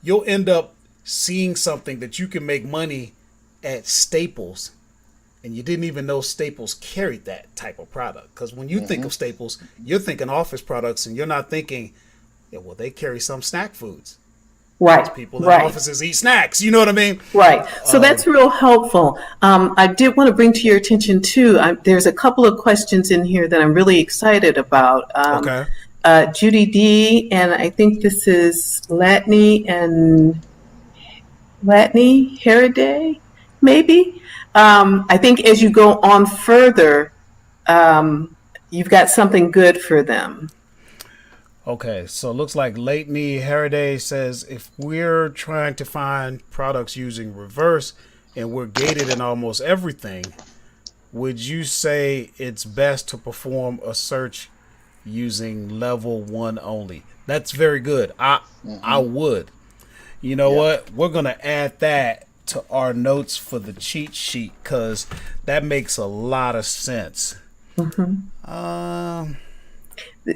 S1: You'll end up seeing something that you can make money at Staples, and you didn't even know Staples carried that type of product. Because when you think of Staples, you're thinking office products, and you're not thinking, they carry some snack foods.
S3: Right.
S1: People in offices eat snacks. You know what I mean?
S3: Right. So that's real helpful. I did want to bring to your attention, too, there's a couple of questions in here that I'm really excited about.
S1: Okay.
S3: Judy D, and I think this is Latney Heriday, maybe. I think as you go on further, you've got something good for them.
S1: Okay, so it looks like Latney Heriday says, if we're trying to find products using reverse and we're gated in almost everything, would you say it's best to perform a search using level 1 only? That's very good. I would. You know what? We're going to add that to our notes for the cheat sheet because that makes a lot of sense.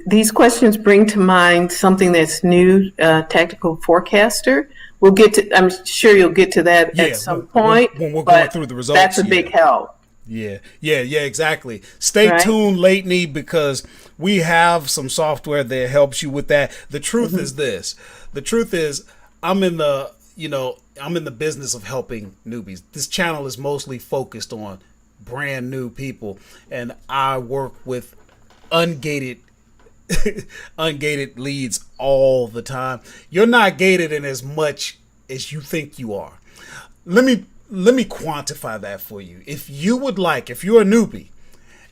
S3: These questions bring to mind something that's new, Tactical Forecaster. We'll get to. I'm sure you'll get to that at some point.
S1: When we're going through the results.
S3: That's a big help.
S1: Yeah, exactly. Stay tuned, Latney, because we have some software that helps you with that. The truth is this. The truth is, I'm in the business of helping newbies. This channel is mostly focused on brand new people, and I work with ungated leads all the time. You're not gated in as much as you think you are. Let me quantify that for you. If you're a newbie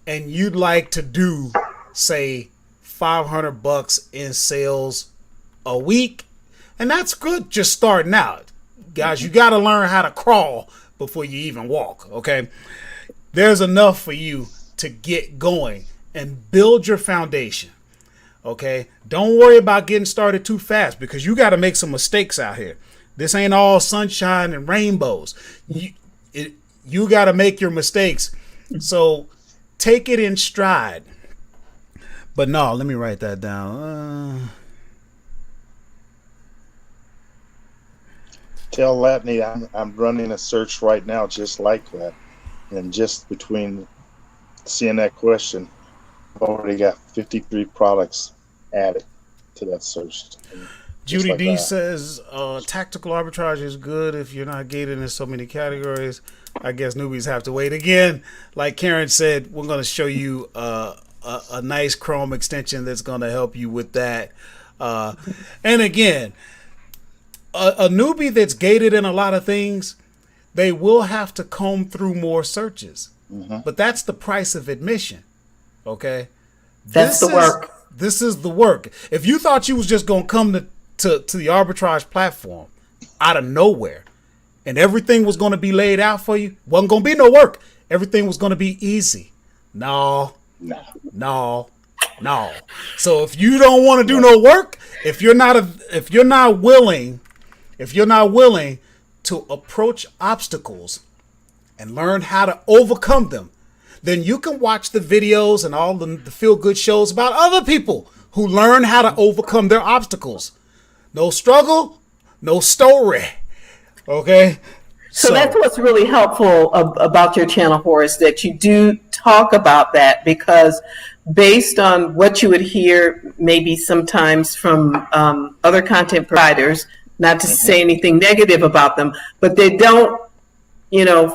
S1: and you'd like to do, say, $500 in sales a week, and that's good just starting out. Guys, you got to learn how to crawl before you even walk, okay? There's enough for you to get going and build your foundation. Okay, don't worry about getting started too fast because you got to make some mistakes out here. This ain't all sunshine and rainbows. You got to make your mistakes. So take it in stride. But no, let me write that down.
S2: Tell Latney I'm running a search right now just like that. And just between seeing that question, I've already got 53 products added to that search. Just
S1: Judy
S2: like
S1: D
S2: that.
S1: says tactical arbitrage is good if you're not gated in so many categories. I guess newbies have to wait. Again, like Karen said, we're going to show you a nice Chrome extension that's going to help you with that. And again, a newbie that's gated in a lot of things, they will have to comb through more searches. But that's the price of admission. Okay?
S3: That's the work.
S1: This is the work. If you thought you was just going to come to the arbitrage platform out of nowhere and everything was going to be laid out for you, wasn't going to be no work. Everything was going to be easy. No. So if you don't want to do no work, if you're not willing to approach obstacles and learn how to overcome them, then you can watch the videos and all the feel-good shows about other people who learn how to overcome their obstacles. No struggle, no story. Okay?
S3: So that's what's really helpful about your channel, Horace, that you do talk about that, because based on what you would hear maybe sometimes from other content providers, not to say anything negative about them, but they don't,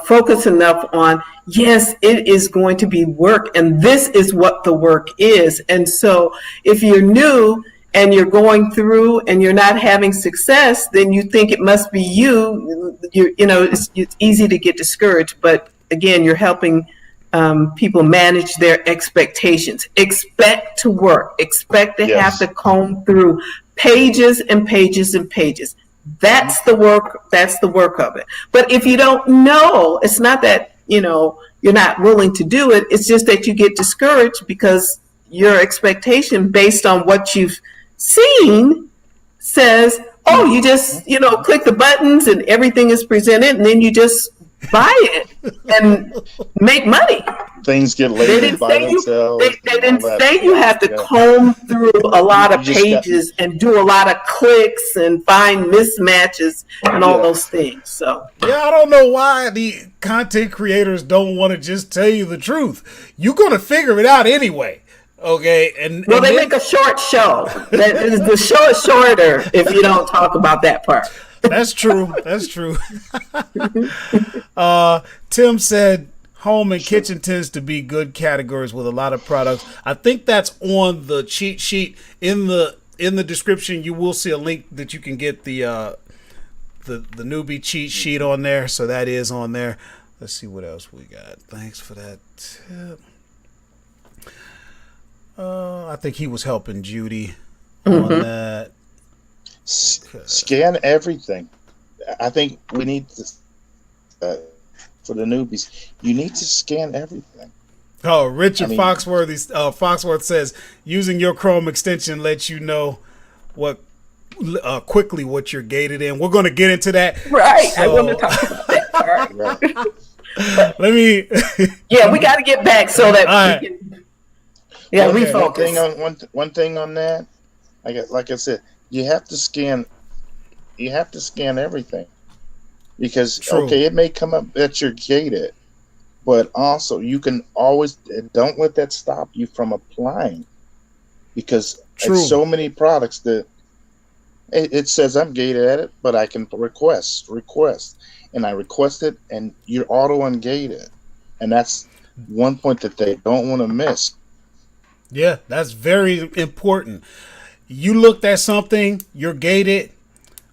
S3: focus enough on, yes, it is going to be work, and this is what the work is. And so if you're new and you're going through and you're not having success, then you think it must be you. It's easy to get discouraged. But again, you're helping people manage their expectations. Expect to work. Expect to have to comb through pages and pages and pages. That's the work. That's the work of it. But if you don't know, it's not that, you're not willing to do it. It's just that you get discouraged because your expectation based on what you've seen says, oh, you just, click the buttons and everything is presented, and then you just buy it and make money.
S2: Things get labeled by themselves.
S3: They didn't say you have to comb through a lot of pages and do a lot of clicks and find mismatches and all those things. So
S1: I don't know why the content creators don't want to just tell you the truth. You're going to figure it out anyway. Okay,
S3: they make a short show. The show is shorter if you don't talk about that part.
S1: That's true. Tim said home and kitchen tends to be good categories with a lot of products. I think that's on the cheat sheet in the description. You will see a link that you can get the newbie cheat sheet on there. So that is on there. Let's see what else we got. Thanks for that tip. I think he was helping Judy on that.
S2: Scan everything. I think we need to, for the newbies, you need to scan everything.
S1: Oh, Richard Foxworth says using your Chrome extension lets you know quickly what you're gated in. We're going to get into that.
S3: Right. So, I want to talk about that part.
S1: Right. Let me.
S3: We got to get back so that we can. Refocus.
S2: One thing on that, like I said, you have to scan everything, because it may come up that you're gated, but also you can always, don't let that stop you from applying, because there's so many products that it says I'm gated at it, but I can request, and I request it, and you're auto ungated, and that's one point that they don't want to miss.
S1: Yeah, that's very important. You looked at something, you're gated,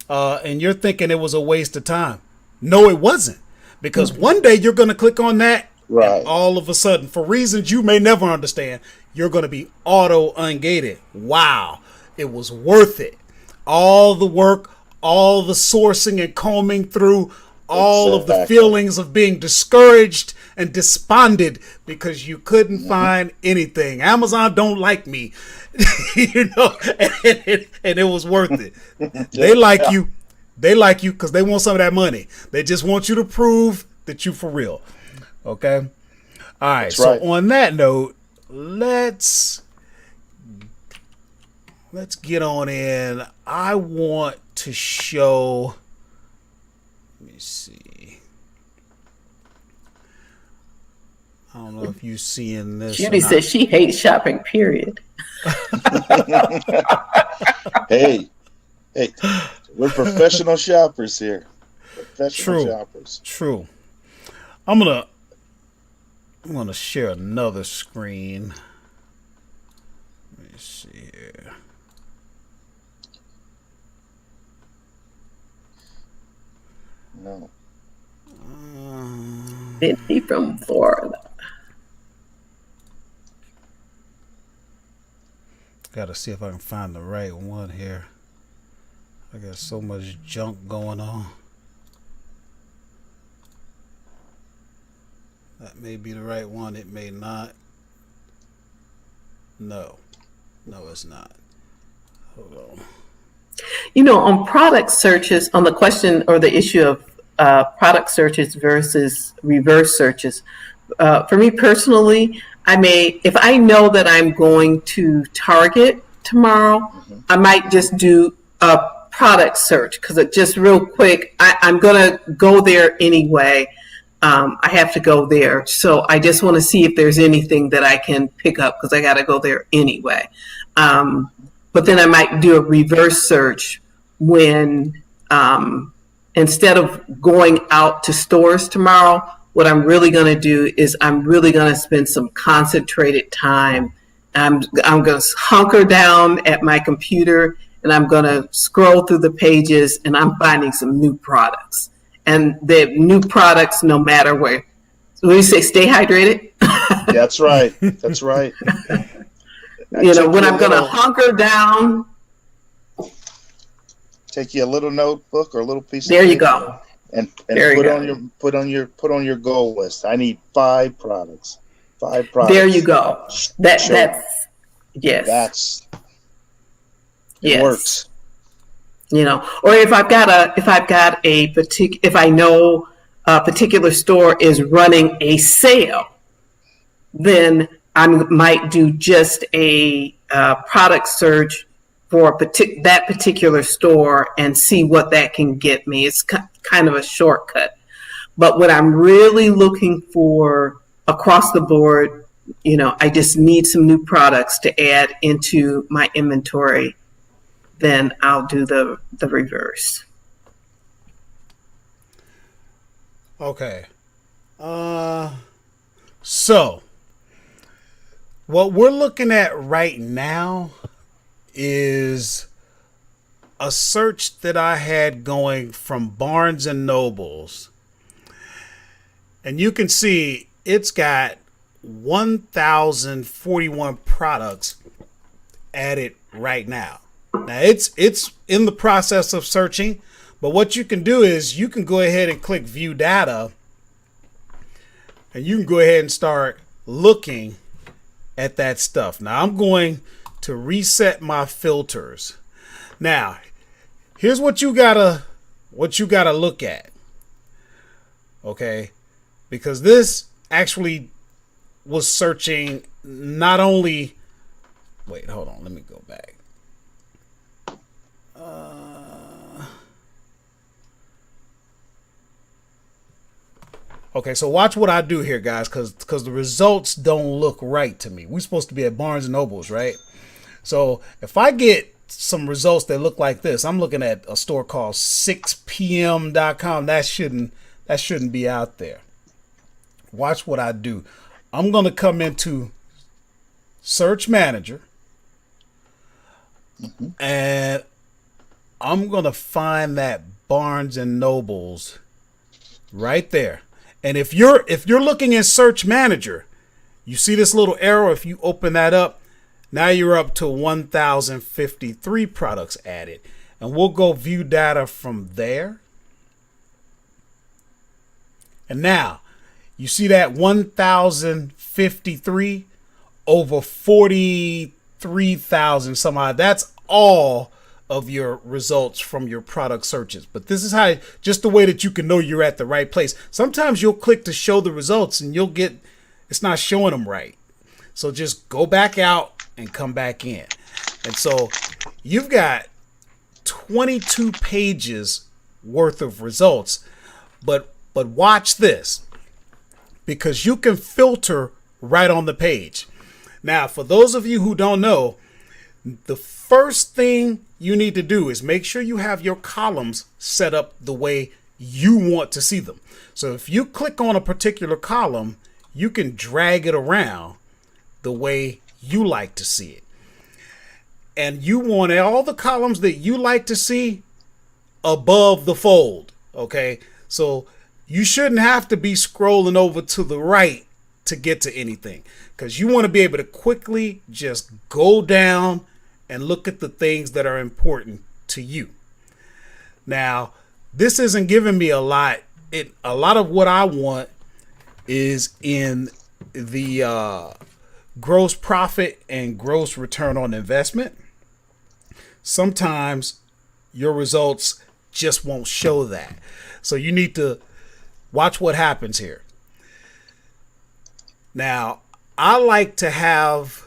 S1: and you're thinking it was a waste of time. No, it wasn't. Because one day you're going to click on that, and all of a sudden, for reasons you may never understand, you're going to be auto ungated. Wow, it was worth it. All the work, all the sourcing and combing through, all of the feelings of being discouraged and despondent because you couldn't find anything. Amazon don't like me, and it was worth it. They like you. They like you because they want some of that money. They just want you to prove that you for real. Okay. All right. On that note, let's get on in. I want to show. Let me see. I don't know if you're seeing this.
S3: Judy says she hates shopping, period.
S2: Hey, Hey, we're professional shoppers here. Professional shoppers.
S1: True. I'm gonna share another screen. Let me see here.
S2: No.
S3: Isn't he from Florida?
S1: Gotta see if I can find the right one here. I got so much junk going on. That may be the right one. It may not. No, it's not. Hold on.
S3: On product searches, on the question or the issue of product searches versus reverse searches, for me personally, if I know that I'm going to Target tomorrow, I might just do a product search because it just real quick, I'm going to go there anyway. I have to go there. So I just want to see if there's anything that I can pick up because I got to go there anyway. But then I might do a reverse search when, instead of going out to stores tomorrow, what I'm really going to do is I'm really going to spend some concentrated time. I'm going to hunker down at my computer and I'm going to scroll through the pages and I'm finding some new products. And the new products, no matter where. So when you say stay hydrated.
S2: That's right. That's right.
S3: When I'm going to hunker down.
S2: Take you a little notebook or a little piece.
S3: There you go.
S2: And put on your goal list. I need 5 products. 5 products.
S3: There you go. That's yes.
S2: It works.
S3: Or if I know a particular store is running a sale, then I might do just a product search for that particular store and see what that can get me. It's kind of a shortcut. But when I'm really looking for across the board, I just need some new products to add into my inventory, then I'll do the reverse.
S1: Okay. So what we're looking at right now is a search that I had going from Barnes and Nobles. And you can see it's got 1,041 products added right now. Now it's in the process of searching, but what you can do is you can go ahead and click view data and you can go ahead and start looking at that stuff. Now I'm going to reset my filters. Now, here's what you gotta look at. Okay? Because this actually was searching not only, wait, hold on, let me go back. Okay, so watch what I do here, guys, because the results don't look right to me. We're supposed to be at Barnes & Nobles, right? So if I get some results that look like this, I'm looking at a store called 6pm.com. That shouldn't be out there. Watch what I do. I'm going to come into Search Manager, and I'm going to find that Barnes & Nobles right there. And if you're looking in Search Manager, you see this little arrow. If you open that up, now you're up to 1,053 products added. And we'll go view data from there. And now you see that 1,053 over 43,000 some odd. That's all of your results from your product searches. But this is how, just the way that you can know you're at the right place. Sometimes you'll click to show the results and it's not showing them right. So just go back out and come back in. And so you've got 22 pages worth of results, but watch this, because you can filter right on the page. Now, for those of you who don't know, the first thing you need to do is make sure you have your columns set up the way you want to see them. So if you click on a particular column, you can drag it around the way you like to see it. And you want all the columns that you like to see above the fold. Okay, so you shouldn't have to be scrolling over to the right to get to anything, because you want to be able to quickly just go down and look at the things that are important to you. Now, this isn't giving me a lot. A lot of what I want is in the gross profit and gross return on investment. Sometimes your results just won't show that. So you need to watch what happens here. Now, I like to have,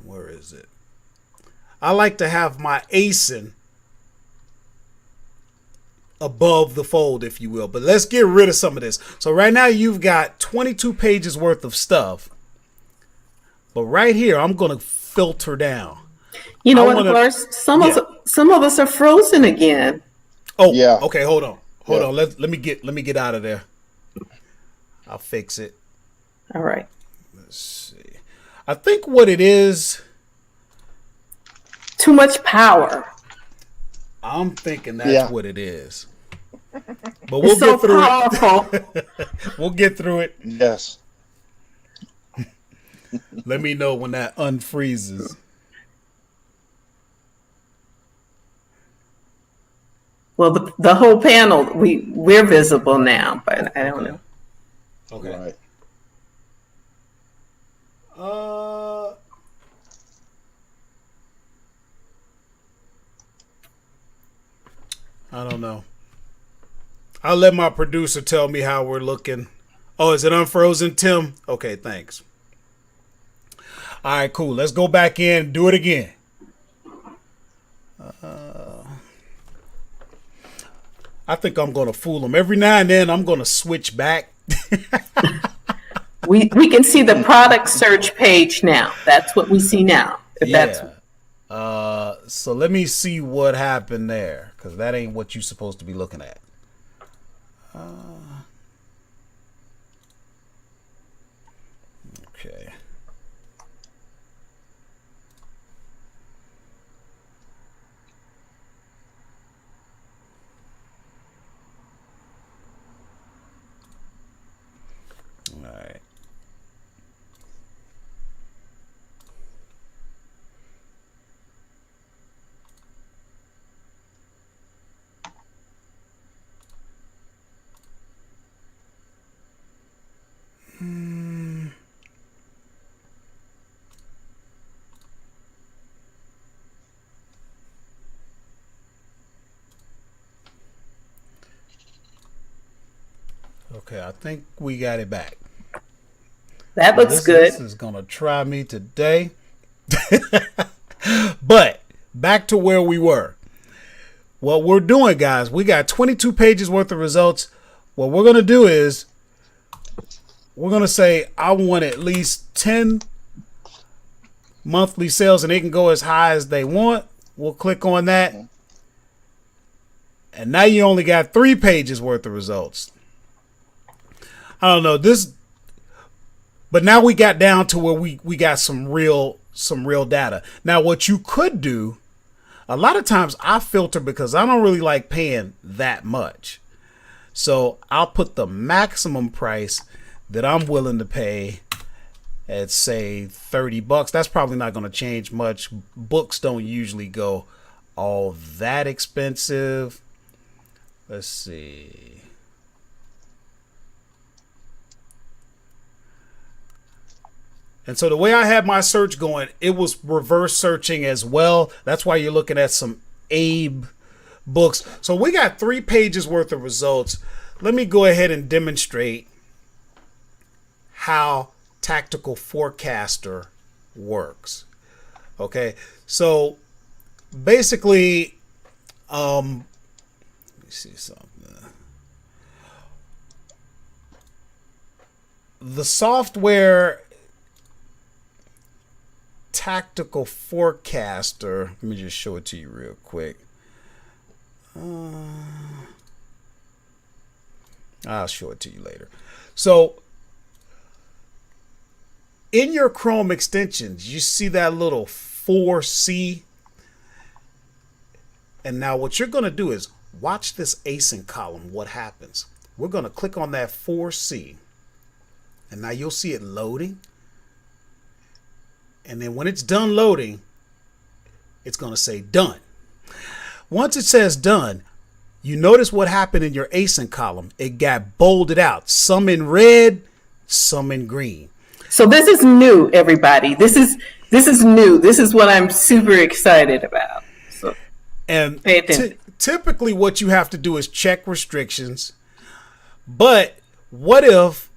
S1: where is it? I like to have my ASIN above the fold, if you will. But let's get rid of some of this. So right now you've got 22 pages worth of stuff. But right here, I'm going to filter down.
S3: You know what, Horace? Some of us are frozen again.
S1: Oh, yeah. Okay, hold on. Hold on. Let me get out of there. I'll fix it.
S3: All right.
S1: Let's see. I think what it is,
S3: too much power.
S1: I'm thinking that's what it is. But we'll get through it. We'll get through it.
S2: Yes.
S1: Let me know when that unfreezes.
S3: Well, the whole panel, we're visible now, but I don't know.
S1: Okay.
S2: Right.
S1: I don't know. I'll let my producer tell me how we're looking. Oh, is it unfrozen, Tim? Okay, thanks. All right, cool. Let's go back in and do it again. I think I'm going to fool them. Every now and then I'm going to switch back.
S3: We can see the product search page now. That's what we see now.
S1: So let me see what happened there, because that ain't what you're supposed to be looking at. Okay. All right. Okay, I think we got it back.
S3: That looks good.
S1: This is going to try me today. But back to where we were. What we're doing, guys, we got 22 pages worth of results. What we're going to do is we're going to say I want at least 10 monthly sales, and they can go as high as they want. We'll click on that. And now you only got 3 pages worth of results. I don't know this, but now we got down to where we got some real data. Now, what you could do, a lot of times I filter because I don't really like paying that much. So I'll put the maximum price that I'm willing to pay at, say, $30. That's probably not going to change much. Books don't usually go all that expensive. Let's see. And so the way I had my search going, it was reverse searching as well. That's why you're looking at some Abe books. So we got 3 pages worth of results. Let me go ahead and demonstrate how Tactical Forecaster works. Okay, so basically, let me see something. The software tactical forecaster. Let me just show it to you real quick. I'll show it to you later. So in your Chrome extensions, you see that little 4C. And now what you're going to do is watch this ASIN column. What happens? We're going to click on that 4C. And now you'll see it loading. And then when it's done loading, it's going to say done. Once it says done, you notice what happened in your ASIN column. It got bolded out. Some in red, some in green.
S3: So this is new, everybody. This is new. This is what I'm super excited about. So
S1: and
S3: pay attention.
S1: Typically what you have to do is check restrictions. But what if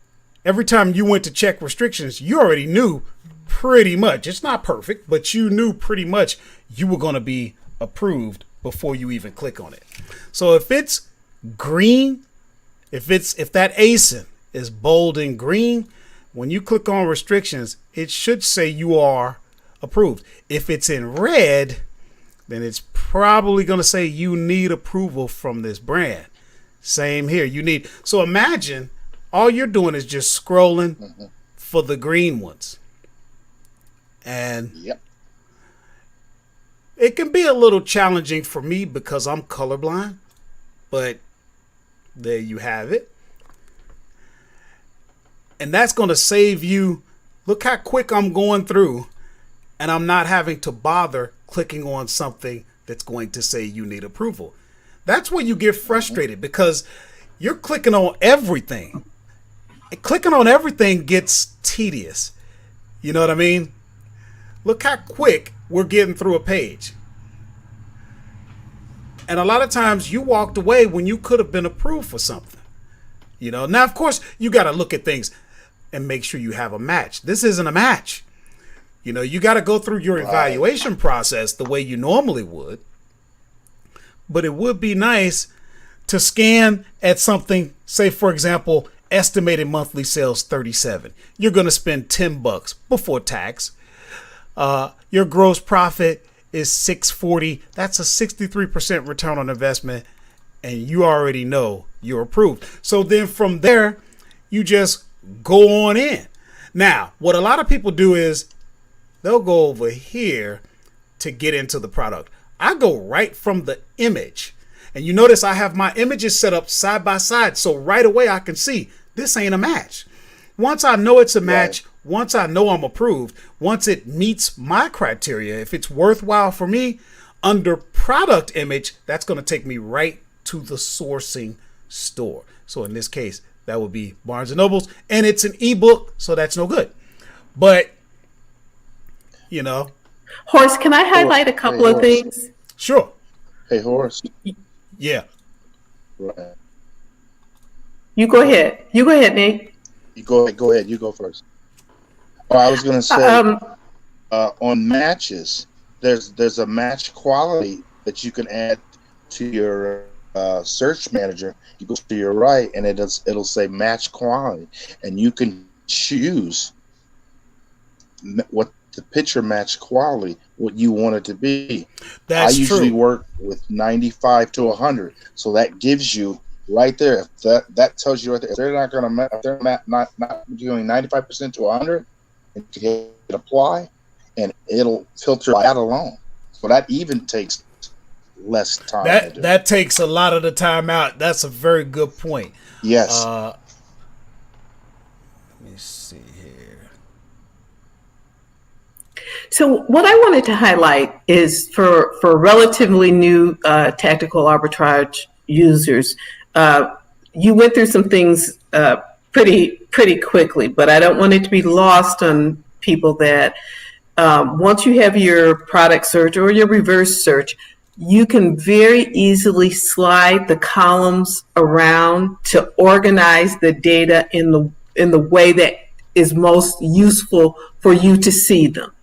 S1: every time you went to check restrictions, you already knew pretty much, it's not perfect, but you knew pretty much you were going to be approved before you even click on it. So if it's green, if that ASIN is bold and green, when you click on restrictions, it should say you are approved. If it's in red, then it's probably going to say you need approval from this brand. Same here. So imagine all you're doing is just scrolling for the green ones. And it can be a little challenging for me because I'm colorblind, but there you have it. And that's going to save you. Look how quick I'm going through, and I'm not having to bother clicking on something that's going to say you need approval. That's where you get frustrated because you're clicking on everything. And clicking on everything gets tedious. You know what I mean? Look how quick we're getting through a page. And a lot of times you walked away when you could have been approved for something. Now, of course, you got to look at things and make sure you have a match. This isn't a match. You got to go through your evaluation process the way you normally would. But it would be nice to scan at something, say, for example, estimated monthly sales 37. You're going to spend $10 before tax. Your gross profit is $640. That's a 63% return on investment. And you already know you're approved. So then from there, you just go on in. Now, what a lot of people do is they'll go over here to get into the product. I go right from the image. And you notice I have my images set up side by side. So right away I can see this ain't a match. Once I know it's a match, once I know I'm approved, once it meets my criteria, if it's worthwhile for me, under product image, that's going to take me right to the sourcing store. So in this case, that would be Barnes & Noble's, and it's an ebook, so that's no good. But,
S3: Horace, can I highlight a couple of things?
S1: Sure.
S2: Hey, Horace.
S1: Yeah.
S2: Right.
S3: You go ahead. Nate.
S2: You go ahead. You go first. I was going to say, on matches, there's a match quality that you can add to your search manager. You go to your right, and it'll say match quality, and you can choose what the picture match quality, what you want it to be.
S1: That's
S2: I usually
S1: true.
S2: work with 95 to 100, so that gives you right there. If that tells you right there, if they're not going to, if they're not doing 95% to 100, and you can hit apply, and it'll filter that alone. So that even takes less time.
S1: That takes a lot of the time out. That's a very good point.
S2: Yes.
S1: Let me see here.
S3: So what I wanted to highlight is for relatively new tactical arbitrage users, you went through some things pretty quickly, but I don't want it to be lost on people that once you have your product search or your reverse search, you can very easily slide the columns around to organize the data in the way that is most useful for you to see them.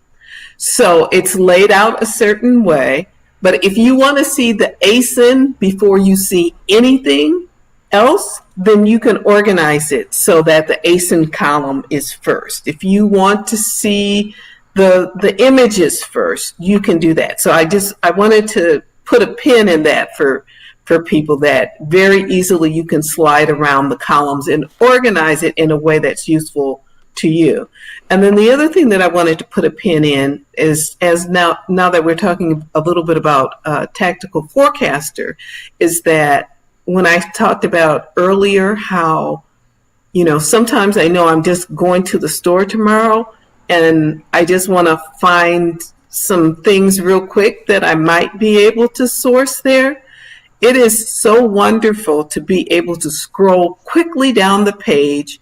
S3: So it's laid out a certain way, but if you want to see the ASIN before you see anything else, then you can organize it so that the ASIN column is first. If you want to see the images first, you can do that. So I wanted to put a pin in that for people, that very easily you can slide around the columns and organize it in a way that's useful to you. And then the other thing that I wanted to put a pin in is, as now that we're talking a little bit about Tactical Forecaster, is that when I talked about earlier how, sometimes I know I'm just going to the store tomorrow and I just want to find some things real quick that I might be able to source there. It is so wonderful to be able to scroll quickly down the page,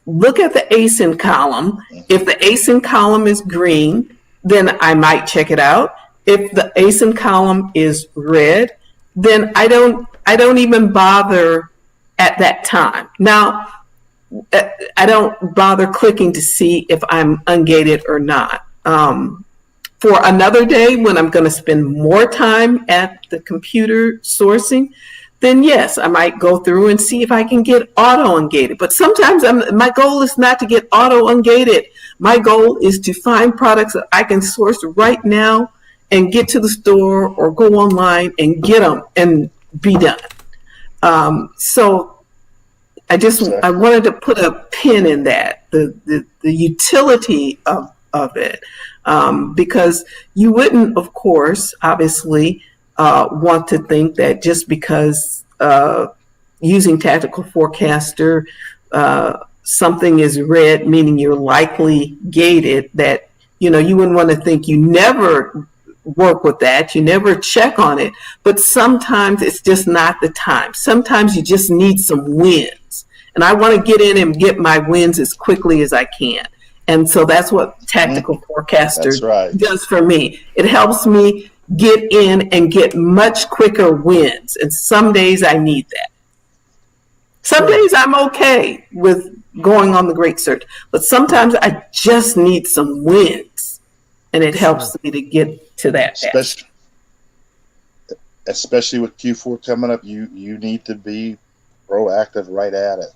S3: look at the ASIN column. If the ASIN column is green, then I might check it out. If the ASIN column is red, then I don't even bother at that time. Now, I don't bother clicking to see if I'm ungated or not. For another day when I'm going to spend more time at the computer sourcing, then yes, I might go through and see if I can get auto ungated. But sometimes my goal is not to get auto ungated. My goal is to find products that I can source right now and get to the store or go online and get them and be done. So I wanted to put a pin in that, the utility of it, because you wouldn't, of course, obviously, want to think that just because using Tactical Forecaster, something is red, meaning you're likely gated, that, you wouldn't want to think you never work with that, you never check on it. But sometimes it's just not the time. Sometimes you just need some wins. And I want to get in and get my wins as quickly as I can. And so that's what Tactical Forecaster does for me. It helps me get in and get much quicker wins. And some days I need that. Some days I'm okay with going on the Great Search, but sometimes I just need some wins. And it helps me to get to that.
S2: Especially with Q4 coming up, you need to be proactive right at it,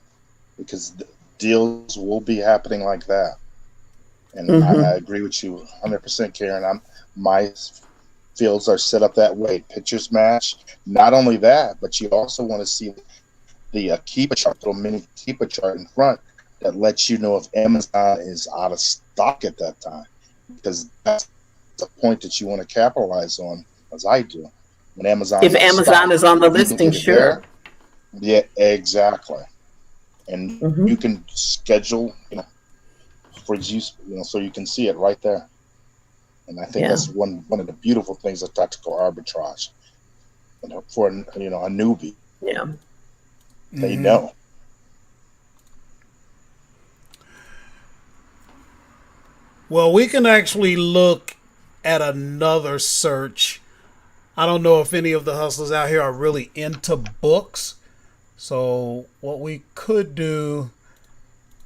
S2: because deals will be happening like that. And I agree with you 100%, Karen. My fields are set up that way. Pictures match. Not only that, but you also want to see the Keepa chart, little mini Keepa chart in front that lets you know if Amazon is out of stock at that time, because that's the point that you want to capitalize on, as I do. When Amazon,
S3: if Amazon is on the listing, sure.
S2: Yeah, exactly. And you can schedule, for use, so you can see it right there. And I think that's one of the beautiful things of tactical arbitrage. For a newbie, they know.
S1: Well, we can actually look at another search. I don't know if any of the hustlers out here are really into books. So what we could do,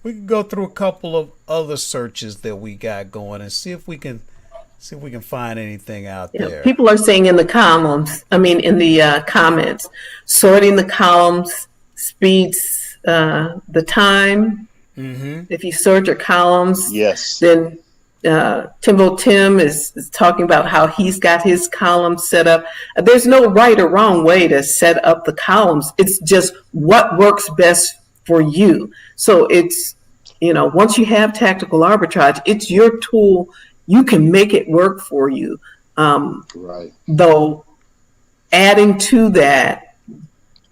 S1: we could go through a couple of other searches that we got going and see if we can find anything out there.
S3: People are saying in the comments, sorting the columns speeds the time. If you sort your columns, then Timbo Tim is talking about how he's got his columns set up. There's no right or wrong way to set up the columns. It's just what works best for you. So it's, once you have tactical arbitrage, it's your tool. You can make it work for you. Though adding to that,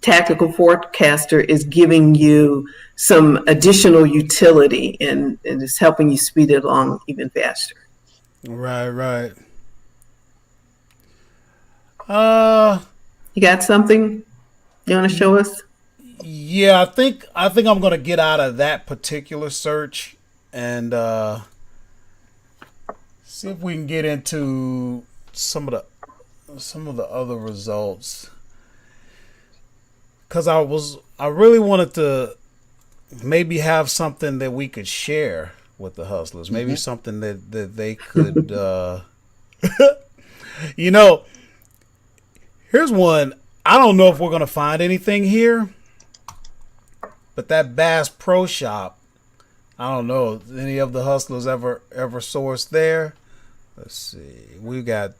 S3: Tactical Forecaster is giving you some additional utility and it's helping you speed it along even faster.
S1: Right.
S3: You got something you want to show us?
S1: Yeah, I think I'm gonna get out of that particular search and see if we can get into some of the other results. Because I really wanted to maybe have something that we could share with the hustlers. Maybe something that they could, here's one. I don't know if we're going to find anything here, but that Bass Pro Shop, I don't know. Any of the hustlers ever sourced there? Let's see. We got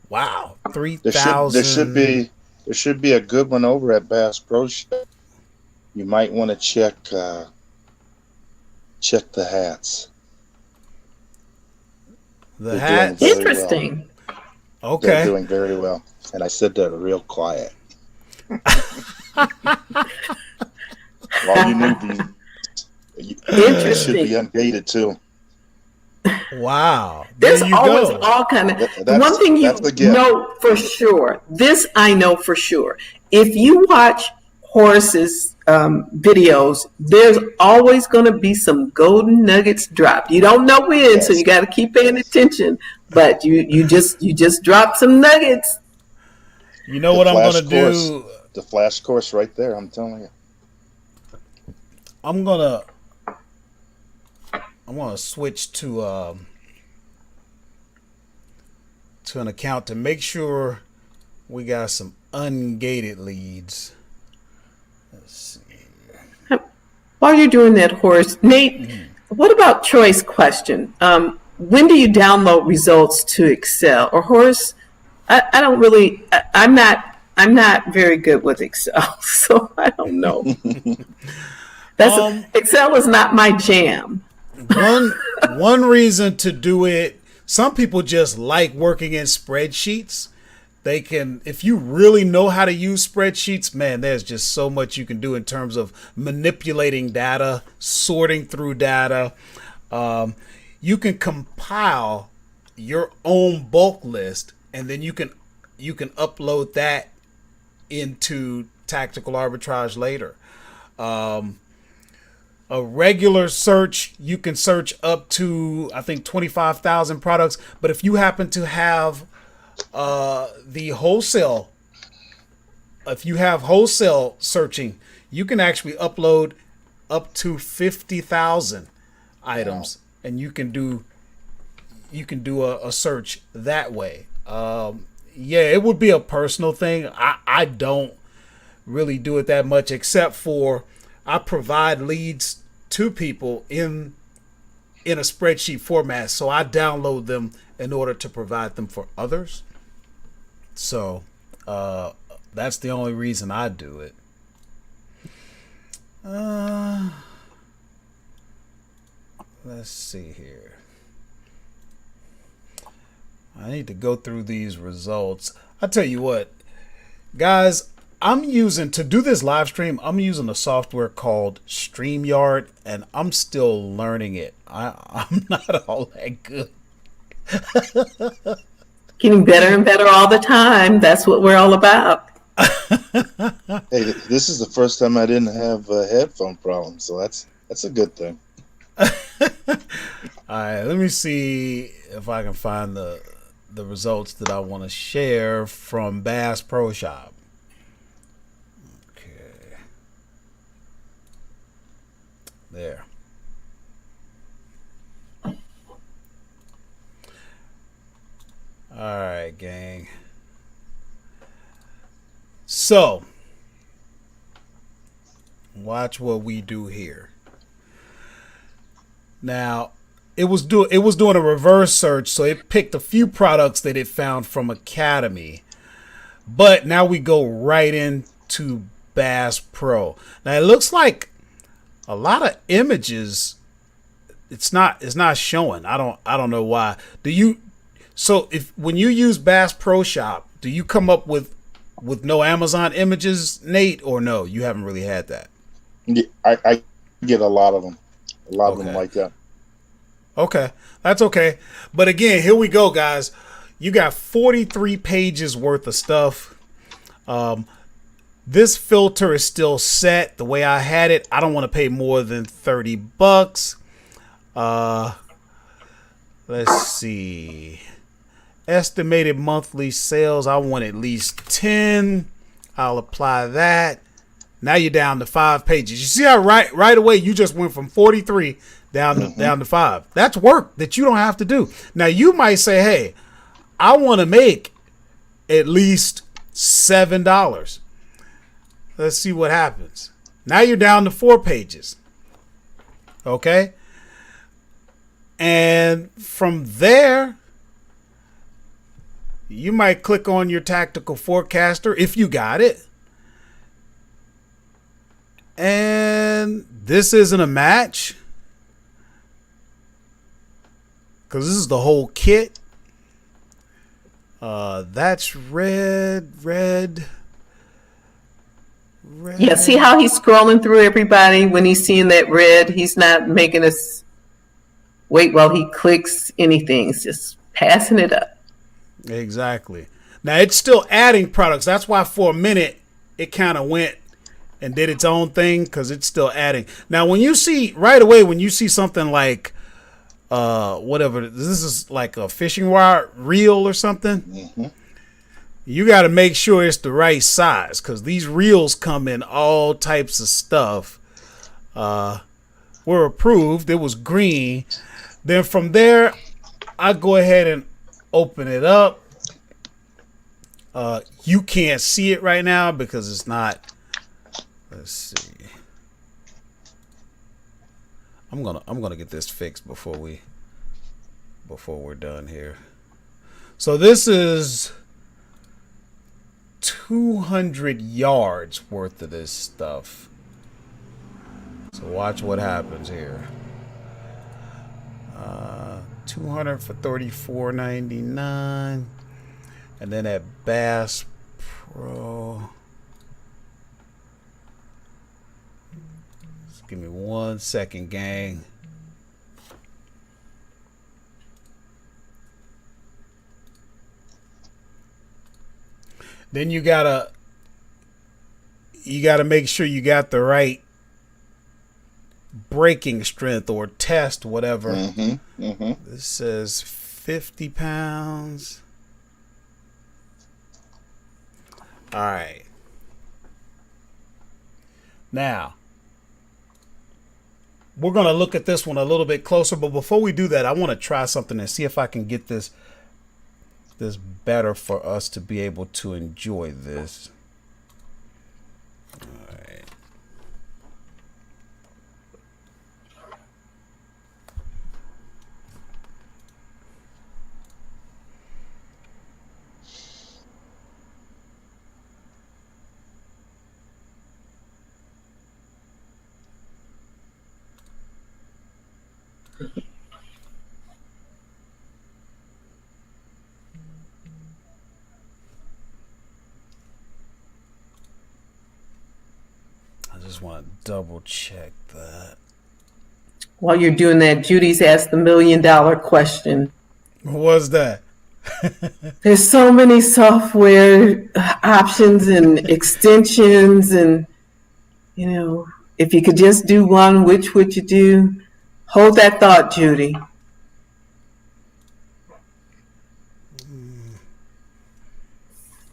S1: 3,000.
S2: There should be a good one over at Bass Pro Shop. You might want to check the hats.
S1: The hats?
S3: Interesting.
S2: Well.
S1: Okay.
S2: They're doing very well. And I said that real quiet. All you newbies, you should be undated too.
S1: Wow.
S3: There's
S1: There you
S3: always
S1: go.
S3: all kind of. One thing you know for sure. This I know for sure. If you watch Horace's videos, there's always going to be some golden nuggets dropped. You don't know when, so you got to keep paying attention. But you just dropped some nuggets.
S1: You know what I'm going to do?
S2: The flash course right there, I'm telling you.
S1: I'm going to switch to an account to make sure we got some ungated leads. Let's see.
S3: While you're doing that, Horace, Nate, what about choice question? When do you download results to Excel? Or Horace, I don't really. I'm not very good with Excel, so I don't know. Excel is not my jam.
S1: One reason to do it. Some people just like working in spreadsheets. They can, if you really know how to use spreadsheets, man, there's just so much you can do in terms of manipulating data, sorting through data. You can compile your own bulk list, and then you can upload that into tactical arbitrage later. A regular search, you can search up to, I think, 25,000 products. But if you happen to have the wholesale, if you have wholesale searching, you can actually upload up to 50,000 items, and you can do a search that way. Yeah, it would be a personal thing. I don't really do it that much, except for I provide leads to people in a spreadsheet format, so I download them in order to provide them for others. So that's the only reason I do it. Let's see here. I need to go through these results. I tell you what, guys, I'm using, to do this live stream, I'm using a software called StreamYard, and I'm still learning it. I'm not all that good.
S3: Getting better and better all the time. That's what we're all about.
S2: Hey, this is the first time I didn't have a headphone problem, so that's a good thing.
S1: All right, let me see if I can find the results that I want to share from Bass Pro Shop. Okay. There. All right, gang. So, watch what we do here. Now, it was doing a reverse search, so it picked a few products that it found from Academy. But now we go right into Bass Pro. Now it looks like a lot of images. It's not showing. I don't know why. So when you use Bass Pro Shop, do you come up with no Amazon images, Nate, or no? You haven't really had that.
S2: Yeah, I get a lot of them. A lot of them like that.
S1: Okay, that's okay. But again, here we go, guys. You got 43 pages worth of stuff. This filter is still set the way I had it. I don't want to pay more than $30. Let's see. Estimated monthly sales, I want at least 10. I'll apply that. Now you're down to 5 pages. You see how right away you just went from 43 down to 5. That's work that you don't have to do. Now you might say, hey, I want to make at least $7. Let's see what happens. Now you're down to 4 pages. Okay. And from there, you might click on your tactical forecaster if you got it. And this isn't a match, because this is the whole kit. That's red.
S3: Yeah, see how he's scrolling through everybody when he's seeing that red? He's not making us wait while he clicks anything. He's just passing it up.
S1: Exactly. Now, it's still adding products. That's why for a minute it kind of went and did its own thing, because it's still adding. Now, when you see right away, when you see something like whatever, this is like a fishing wire reel or something, you got to make sure it's the right size, because these reels come in all types of stuff. Were approved. It was green. Then from there, I go ahead and open it up. You can't see it right now because it's not. Let's see. I'm gonna get this fixed before we're done here. So this is 200 yards worth of this stuff. So watch what happens here. 200 for $34.99, and then at Bass Pro. Just give me 1 second, gang. Then you gotta make sure you got the right breaking strength or test, whatever. This says 50 pounds. All right. Now, we're going to look at this one a little bit closer, but before we do that, I want to try something and see if I can get this better for us to be able to enjoy this. All right. I just want to double check that.
S3: While you're doing that, Judy's asked the $1 million question.
S1: What was that?
S3: There's so many software options and extensions, and if you could just do one, which would you do? Hold that thought, Judy.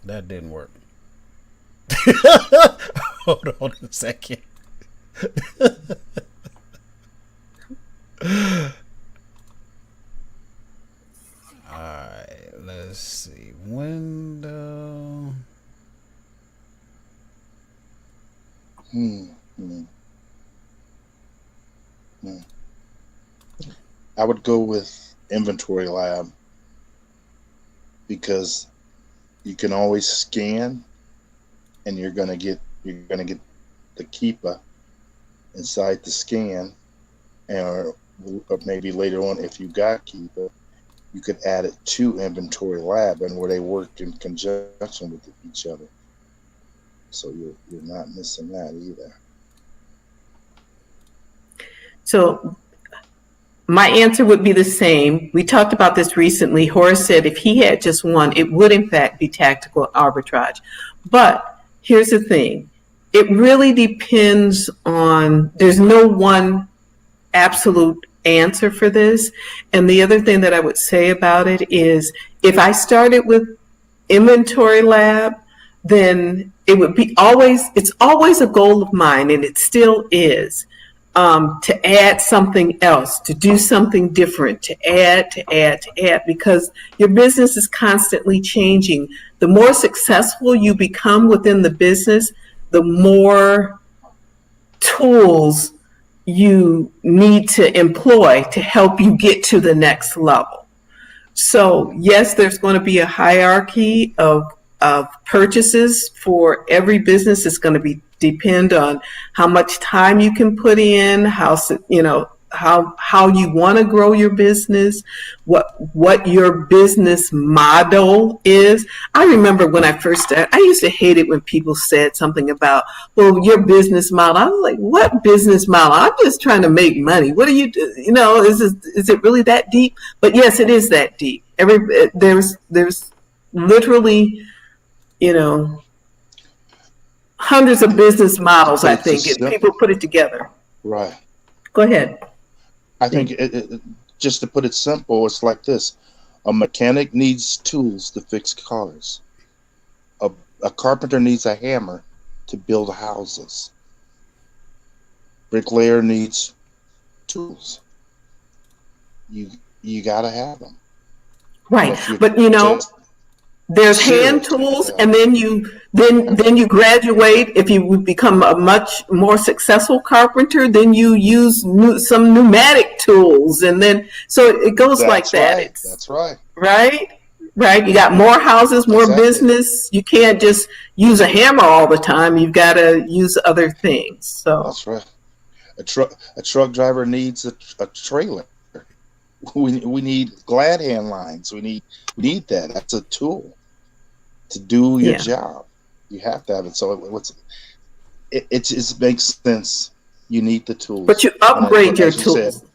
S1: That didn't work. Hold on a second. Alright, let's see. Window.
S2: I would go with Inventory Lab, because you can always scan, and you're gonna get the keeper inside the scan, or maybe later on, if you got keeper, you could add it to Inventory Lab, and where they work in conjunction with each other. So you're not missing that either.
S3: So my answer would be the same. We talked about this recently. Horace said if he had just one, it would in fact be tactical arbitrage. But here's the thing. It really depends on, there's no one absolute answer for this. And the other thing that I would say about it is, if I started with Inventory Lab, then it would be it's always a goal of mine, and it still is, to add something else, to do something different, to add, because your business is constantly changing. The more successful you become within the business, the more tools you need to employ to help you get to the next level. So yes, there's going to be a hierarchy of purchases for every business. It's going to depend on how much time you can put in, how you want to grow your business, what your business model is. I remember when I first started, I used to hate it when people said something about, well, your business model. I was like, what business model? I'm just trying to make money. What do you do? Is it really that deep? But yes, it is that deep. There's literally, hundreds of business models, I think, if people put it together.
S2: Right.
S3: Go ahead.
S2: I think just to put it simple, it's like this. A mechanic needs tools to fix cars. A carpenter needs a hammer to build houses. Bricklayer needs tools. You got to have them.
S3: Right. But there's hand tools, and then you graduate. If you become a much more successful carpenter, then you use some pneumatic tools, and then so it goes like that.
S2: Right. That's right.
S3: Right. You got more houses, more business. You can't just use a hammer all the time. You've got to use other things. So
S2: that's right. A truck driver needs a trailer. We need glad hand lines. We need that. That's a tool to do your job. You have to have it. So it makes sense. You need the tools,
S3: but you upgrade your tools.
S2: Said,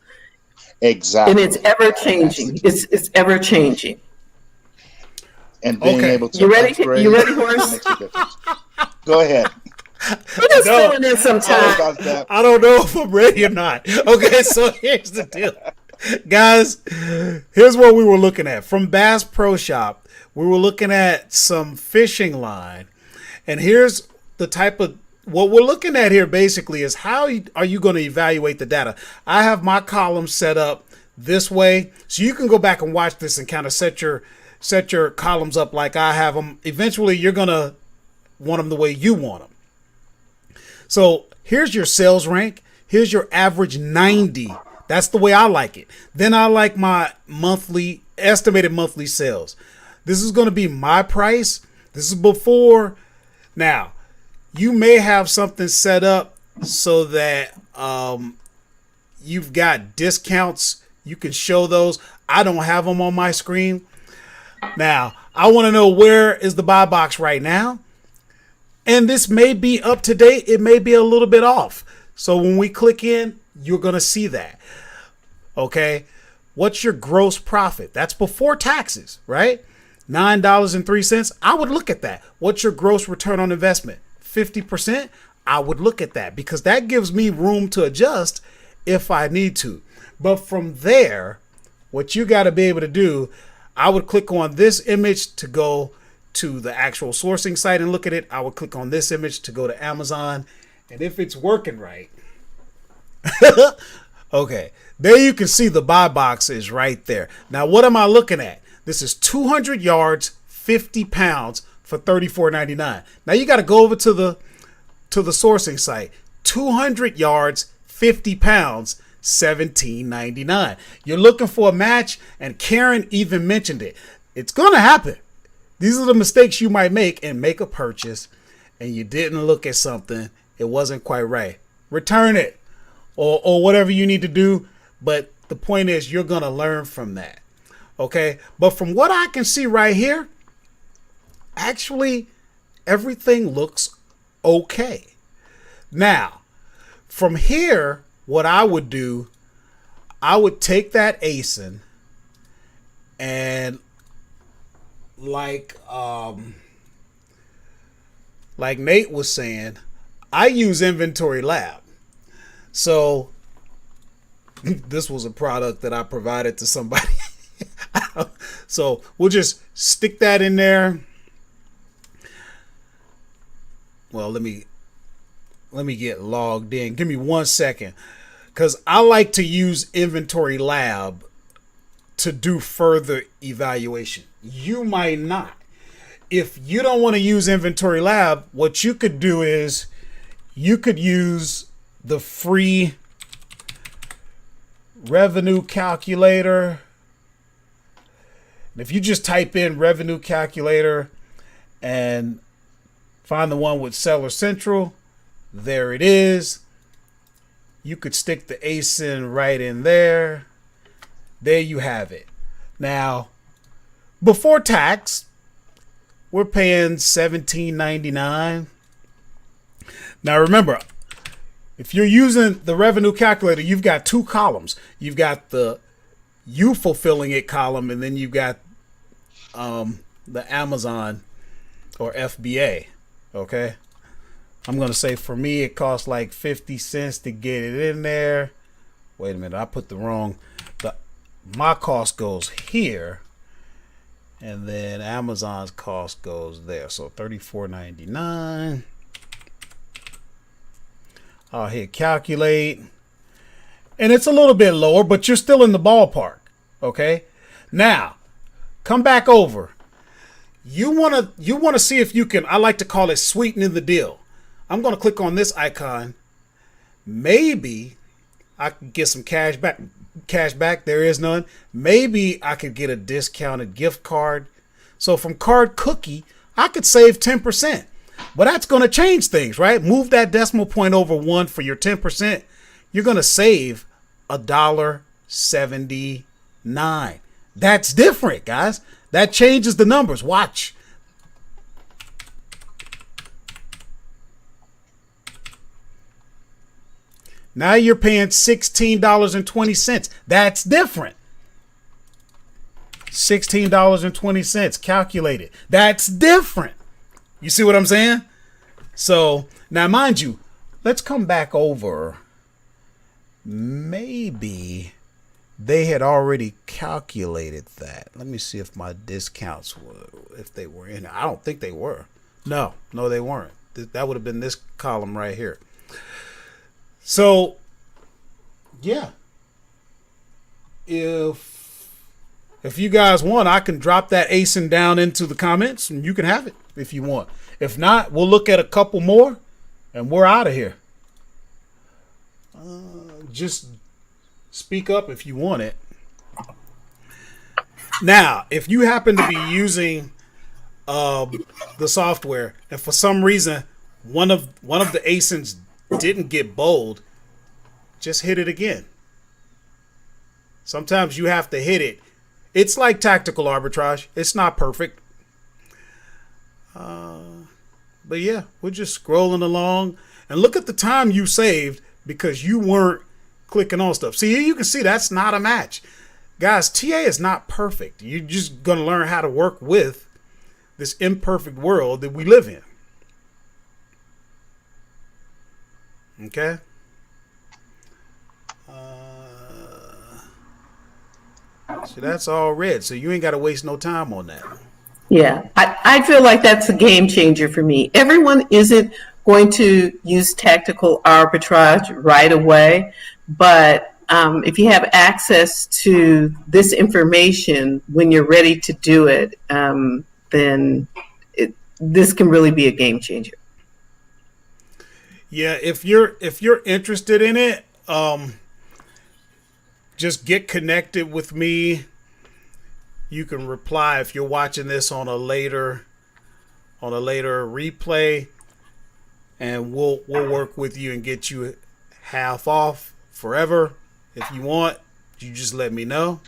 S2: exactly,
S3: and it's ever changing. It's ever changing.
S2: And being able to
S3: you ready,
S2: Horace? Makes a difference. Go ahead.
S3: We're just filling in some time.
S1: I don't know if I'm ready or not. Okay, so here's the deal. Guys, here's what we were looking at. From Bass Pro Shop, we were looking at some fishing line. And here's the type of, what we're looking at here basically is how are you going to evaluate the data? I have my columns set up this way. So you can go back and watch this and kind of set your columns up like I have them. Eventually, you're going to want them the way you want them. So here's your sales rank. Here's your average 90. That's the way I like it. Then I like my estimated monthly sales. This is going to be my price. This is before. Now, you may have something set up so that you've got discounts. You can show those. I don't have them on my screen. Now, I want to know, where is the buy box right now? And this may be up to date. It may be a little bit off. So when we click in, you're going to see that. Okay. What's your gross profit? That's before taxes, right? $9.03. I would look at that. What's your gross return on investment? 50%. I would look at that because that gives me room to adjust if I need to. But from there, what you got to be able to do, I would click on this image to go to the actual sourcing site and look at it. I would click on this image to go to Amazon. And if it's working right, okay, there you can see the buy box is right there. Now, what am I looking at? This is 200 yards, 50 pounds for $34.99. Now you got to go over to the sourcing site. 200 yards, 50 pounds, $17.99. You're looking for a match, and Karen even mentioned it. It's going to happen. These are the mistakes you might make and make a purchase, and you didn't look at something. It wasn't quite right. Return it or whatever you need to do. But the point is, you're going to learn from that. Okay. But from what I can see right here, actually, everything looks okay. Now, from here, what I would do, I would take that ASIN and like Nate was saying, I use Inventory Lab. So this was a product that I provided to somebody. So we'll just stick that in there. Well, let me get logged in. Give me 1 second, because I like to use Inventory Lab to do further evaluation. You might not. If you don't want to use Inventory Lab, what you could do is you could use the free revenue calculator. And if you just type in revenue calculator and find the one with Seller Central, there it is. You could stick the ASIN right in there. There you have it. Now, before tax, we're paying $17.99. Now remember, if you're using the revenue calculator, you've got two columns. You've got the you fulfilling it column, and then you've got the Amazon or FBA. Okay. I'm going to say for me, it costs like 50 cents to get it in there. Wait a minute. I put the wrong. My cost goes here. And then Amazon's cost goes there. So $34.99. I'll hit calculate. And it's a little bit lower, but you're still in the ballpark. Okay. Now, come back over. You want to see if you can, I like to call it sweetening the deal. I'm going to click on this icon. Maybe I can get some cash back. There is none. Maybe I could get a discounted gift card. So from Card Cookie, I could save 10%. But that's going to change things, right? Move that decimal point over 1 for your 10%. You're going to save $1.79. That's different, guys. That changes the numbers. Watch. Now you're paying $16.20. That's different. $16.20 calculated. That's different. You see what I'm saying? So now, mind you, let's come back over. Maybe they had already calculated that. Let me see if my discounts were, if they were in. I don't think they were. No, they weren't. That would have been this column right here. So, yeah, if you guys want, I can drop that ASIN down into the comments and you can have it if you want. If not, we'll look at a couple more and we're out of here. Just speak up if you want it. Now, if you happen to be using the software and for some reason one of the ASINs didn't get bold, just hit it again. Sometimes you have to hit it. It's like tactical arbitrage. It's not perfect. But yeah, we're just scrolling along and look at the time you saved because you weren't clicking on stuff. See, you can see that's not a match. Guys, TA is not perfect. You're just going to learn how to work with this imperfect world that we live in. Okay. So that's all red. So you ain't got to waste no time on that.
S3: Yeah, I feel like that's a game changer for me. Everyone isn't going to use tactical arbitrage right away, but if you have access to this information when you're ready to do it, then this can really be a game changer.
S1: Yeah, if you're interested in it, just get connected with me. You can reply if you're watching this on a later replay, and we'll work with you and get you half off forever. If you want, you just let me know.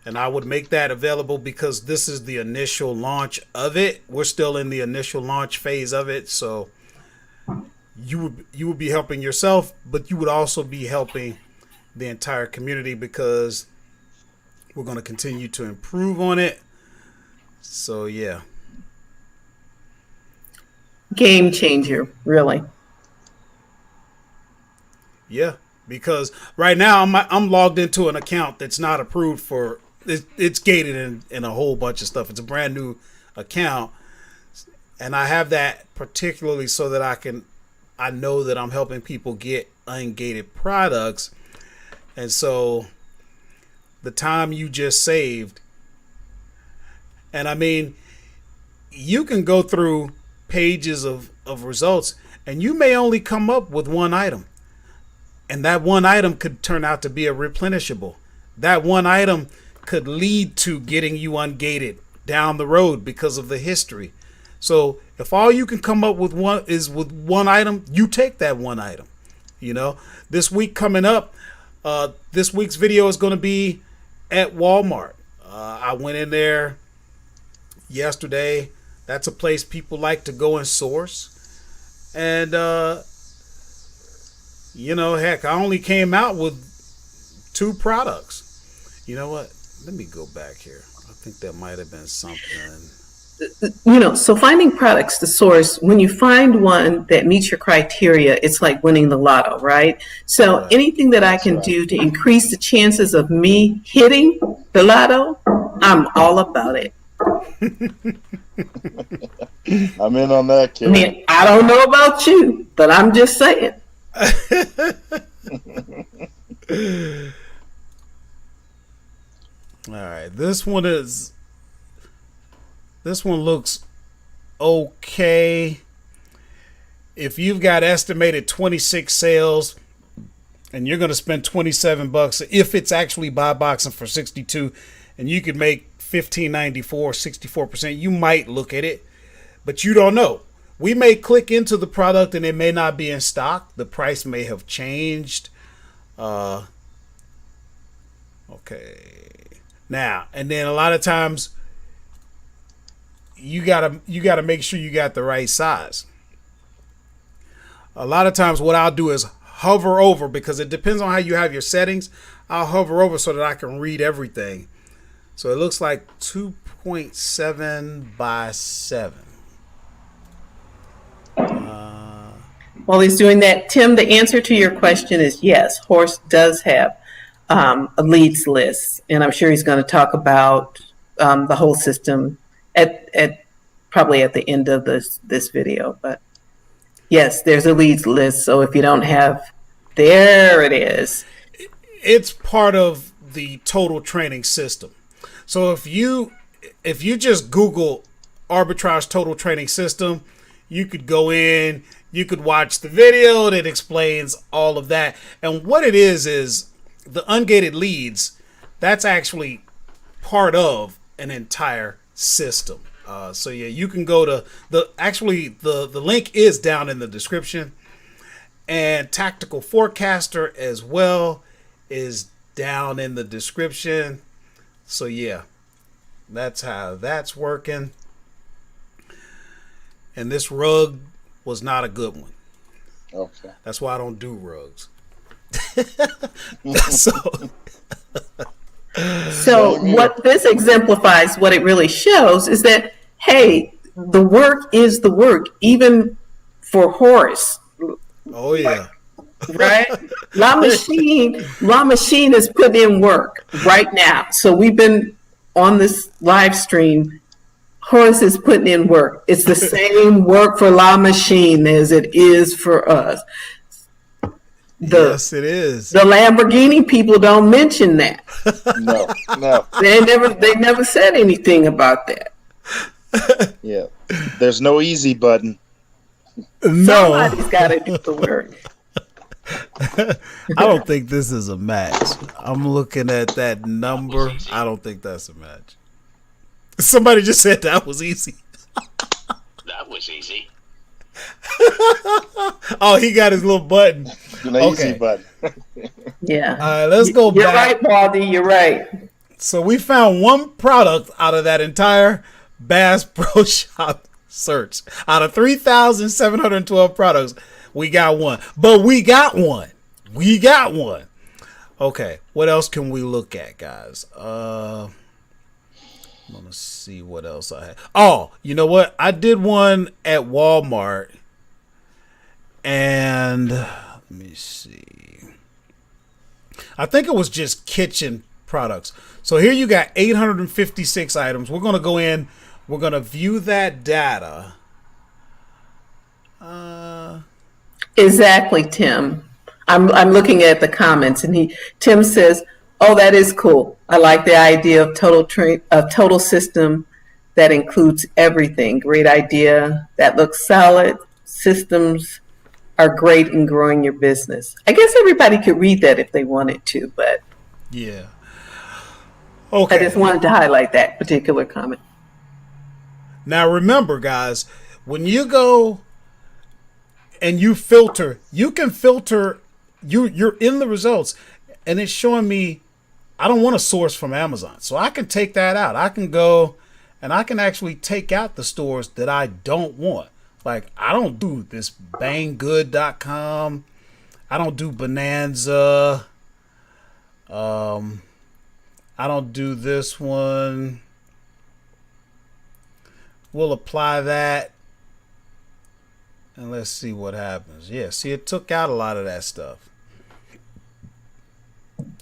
S1: And I would make that available because this is the initial launch of it. We're still in the initial launch phase of it, so you would be helping yourself, but you would also be helping the entire community because we're going to continue to improve on it. So yeah,
S3: game changer, really.
S1: Yeah, because right now I'm logged into an account that's not approved for. It's gated in a whole bunch of stuff. It's a brand new account, and I have that particularly so that I know that I'm helping people get ungated products. And so the time you just saved, and I mean, you can go through pages of results and you may only come up with one item. And that one item could turn out to be a replenishable. That one item could lead to getting you ungated down the road because of the history. So if all you can come up with one item, you take that one item. This week coming up, this week's video is going to be at Walmart. I went in there yesterday. That's a place people like to go and source. And, heck, I only came out with 2 products. You know what? Let me go back here. I think that might have been something.
S3: So finding products to source, when you find one that meets your criteria, it's like winning the lotto, right? So anything that I can do to increase the chances of me hitting the lotto, I'm all about it.
S2: I'm in on that, Karen.
S3: I mean, I don't know about you, but I'm just saying.
S1: All right, this one looks okay. If you've got estimated 26 sales and you're going to spend $27, if it's actually buy boxing for 62 and you could make $15.94, 64%, you might look at it, but you don't know. We may click into the product and it may not be in stock. The price may have changed. Okay. Now, and then a lot of times you gotta make sure you got the right size. A lot of times what I'll do is hover over, because it depends on how you have your settings. I'll hover over so that I can read everything. So it looks like 2.7 by 7.
S3: While he's doing that, Tim, the answer to your question is yes. Horace does have a leads list, and I'm sure he's going to talk about the whole system at probably at the end of this video. But yes, there's a leads list. So if you don't have, there it is.
S1: It's part of the total training system. So if you just Google Arbitrage Total Training System, you could go in, you could watch the video that explains all of that. And what it is the ungated leads, that's actually part of an entire system. So yeah, you can go to the link is down in the description, and Tactical Forecaster as well is down in the description. So yeah, that's how that's working. And this rug was not a good one.
S2: Okay.
S1: That's why I don't do rugs.
S3: So what this exemplifies, what it really shows is that, hey, the work is the work, even for Horace.
S1: Oh yeah.
S3: Right? La Machine is putting in work right now. So we've been on this live stream. Horace is putting in work. It's the same work for La Machine as it is for us.
S1: Yes, it is.
S3: The Lamborghini people don't mention that.
S2: No.
S3: They never said anything about that.
S2: Yeah. There's no easy button.
S1: No.
S3: Somebody's got to do the work.
S1: I don't think this is a match. I'm looking at that number. I don't think that's a match. Somebody just said that was easy.
S4: That was easy.
S1: Oh, he got his little button.
S2: Easy button.
S3: Yeah.
S1: All right, let's go
S3: You're
S1: back.
S3: right, Baldy. You're right.
S1: So we found one product out of that entire Bass Pro Shop search. Out of 3,712 products, we got one. But we got one. Okay, what else can we look at, guys? I'm gonna see what else I had. Oh, you know what? I did one at Walmart, and let me see. I think it was just kitchen products. So here you got 856 items. We're gonna go in. We're gonna view that data.
S3: Exactly, Tim. I'm looking at the comments, and Tim says, "Oh, that is cool. I like the idea of total system that includes everything. Great idea. That looks solid. Systems are great in growing your business. I guess everybody could read that if they wanted to, but
S1: Yeah. Okay.
S3: I just wanted to highlight that particular comment.
S1: Now remember, guys, when you go and you filter, you can filter. You're in the results, and it's showing me. I don't want to source from Amazon, so I can take that out. I can go and I can actually take out the stores that I don't want. Like, I don't do this banggood.com. I don't do Bonanza. I don't do this one. We'll apply that. And let's see what happens. Yeah, see, it took out a lot of that stuff.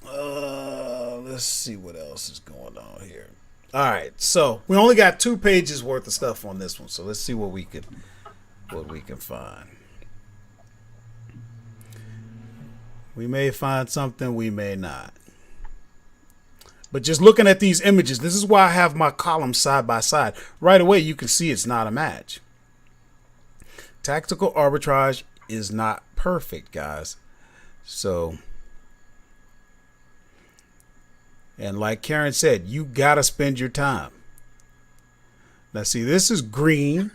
S1: Let's see what else is going on here. All right, so we only got 2 pages worth of stuff on this one. So let's see what we can find. We may find something, we may not. But just looking at these images, this is why I have my columns side by side. Right away, you can see it's not a match. Tactical arbitrage is not perfect, guys. So, and like Karen said, you got to spend your time. Now, see, this is green.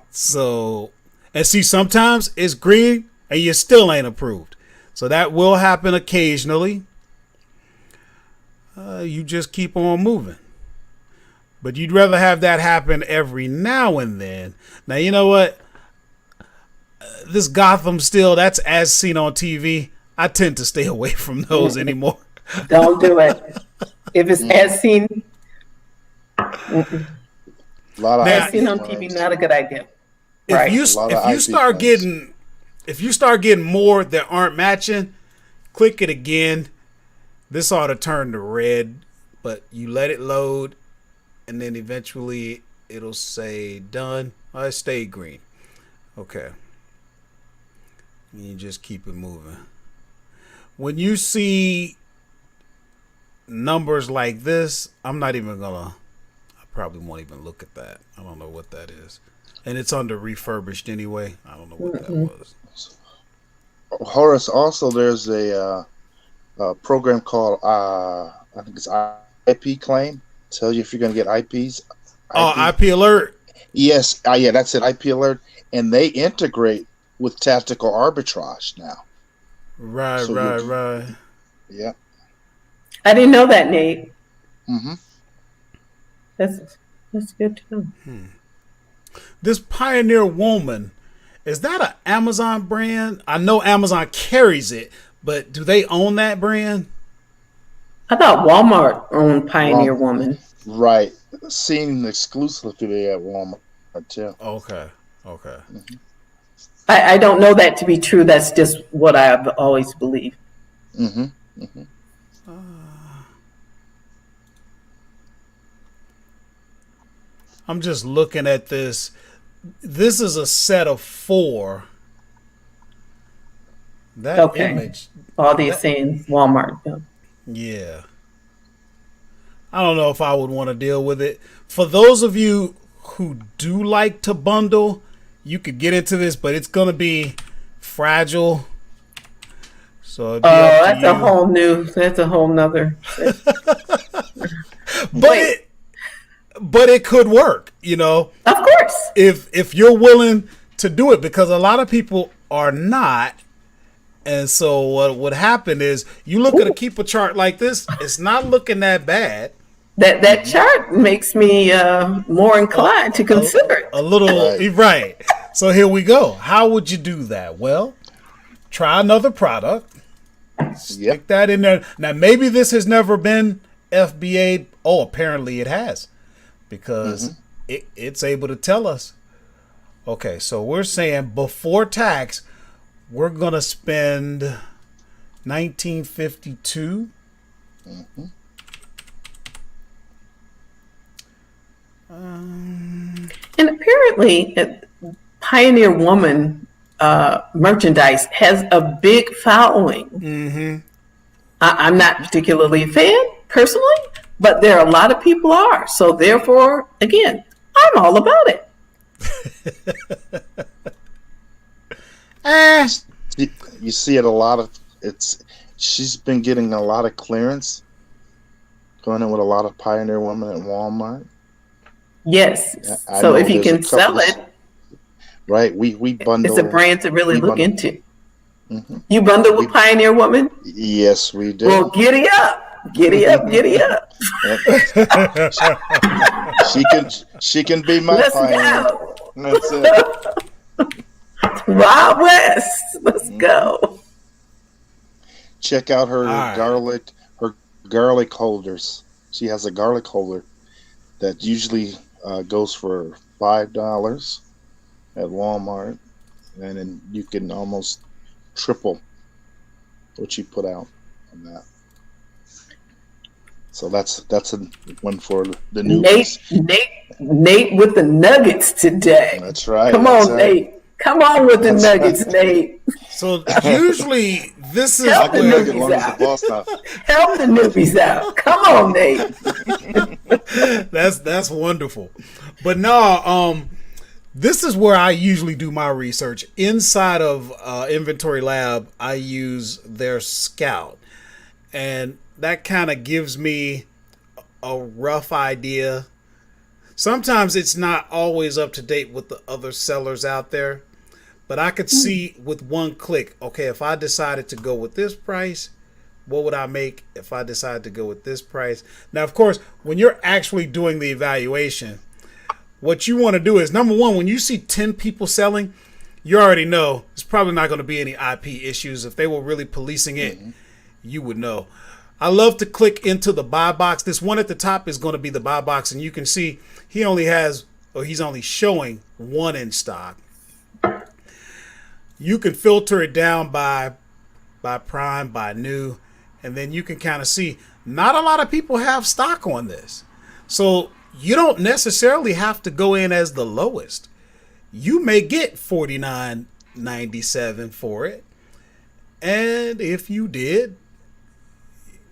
S1: So, and see, sometimes it's green and you still ain't approved. So that will happen occasionally. You just keep on moving. But you'd rather have that happen every now and then. Now, you know what? This Gotham still, that's as seen on TV. I tend to stay away from those anymore.
S3: Don't do it. If it's as seen,
S2: A lot of
S3: as
S2: IP
S3: seen on
S2: ones.
S3: TV, not a good idea.
S1: If
S3: Right.
S1: you
S2: lot of IP
S1: start
S2: ones.
S1: getting, if you start getting more that aren't matching, click it again. This ought to turn to red, but you let it load, and then eventually it'll say done. Oh, it stayed green. Okay. You just keep it moving. When you see numbers like this, I'm not even gonna. I probably won't even look at that. I don't know what that is, and it's under refurbished anyway. I don't know what that was.
S2: Horace, also there's a program called I think it's IP Claim. Tells you if you're going to get IPs.
S1: Oh, IP alert.
S2: Yes, yeah, that's it. IP Alert, and they integrate with tactical arbitrage now.
S1: Right,
S2: So
S1: right,
S2: you-
S1: right.
S2: Yeah.
S3: I didn't know that, Nate.
S2: Mm-hmm.
S3: That's good to know.
S1: This Pioneer Woman, is that an Amazon brand? I know Amazon carries it, but do they own that brand?
S3: I thought Walmart owned Pioneer Woman.
S2: Right. Seen exclusively at Walmart too.
S1: Okay, okay.
S3: I don't know that to be true. That's just what I've always believed.
S2: Mm-hmm. Mm-hmm.
S1: I'm just looking at this. This is a set of 4. That
S3: Okay.
S1: image,
S3: All these saying Walmart. Yeah.
S1: yeah. I don't know if I would want to deal with it. For those of you who do like to bundle, you could get into this, but it's going to be fragile. So it'd be
S3: Oh,
S1: up to
S3: that's
S1: you.
S3: that's a whole nother.
S1: But it could work, you know,
S3: Of course.
S1: if you're willing to do it, because a lot of people are not. And so what would happen is you look at a keeper chart like this, it's not looking that bad.
S3: That chart makes me more inclined to consider it.
S1: A little right. So here we go. How would you do that? Well, try another product. Stick that in there. Now maybe this has never been FBA. Oh, apparently it has, because it's able to tell us. Okay, so we're saying before tax, we're gonna spend $19.52.
S3: And apparently, Pioneer Woman merchandise has a big following.
S1: Mm-hmm.
S3: I'm not particularly a fan personally, but there are a lot of people are. So therefore, again, I'm all about it.
S2: You see it a lot of. She's been getting a lot of clearance, going in with a lot of Pioneer women at Walmart.
S3: Yes.
S2: I
S3: So
S2: know
S3: if you
S2: there's a
S3: can sell
S2: couple
S3: it,
S2: right? We bundle.
S3: it's a brand to really
S2: we
S3: look
S2: bundle.
S3: into.
S2: hmm
S3: You bundle with
S2: We
S3: Pioneer Woman?
S2: yes, we do.
S3: Well, giddy up. Giddy up, giddy up.
S2: She can be my
S3: Let's
S2: pioneer.
S3: go.
S2: That's it.
S3: Wild West. Let's
S2: Mm-hmm.
S3: go.
S2: Check out her
S1: right.
S2: garlic holders. She has a garlic holder that usually goes for $5 at Walmart, and then you can almost triple what you put out on that. So that's a one for the newbies.
S3: Nate with the nuggets today.
S2: That's right.
S3: Come
S2: That's
S3: on,
S2: right.
S3: Nate. Come on with the
S2: That's
S3: nuggets,
S2: right.
S3: Nate.
S1: So usually this is
S3: Help
S2: I
S3: the
S2: can make it
S3: newbies
S2: long as the
S3: out.
S2: boss now.
S3: Help the newbies out. Come on, Nate.
S1: that's wonderful. But no, this is where I usually do my research. Inside of Inventory Lab, I use their Scout. And that kind of gives me a rough idea. Sometimes it's not always up to date with the other sellers out there. But I could see with one click, okay, if I decided to go with this price, what would I make if I decided to go with this price? Now, of course, when you're actually doing the evaluation, what you want to do is, number one, when you see 10 people selling, you already know it's probably not going to be any IP issues. If they were really policing it, you would know. I love to click into the buy box. This one at the top is going to be the buy box, and you can see he's only showing one in stock. You can filter it down by prime, by new, and then you can kind of see not a lot of people have stock on this. So you don't necessarily have to go in as the lowest. You may get $49.97 for it. And if you did,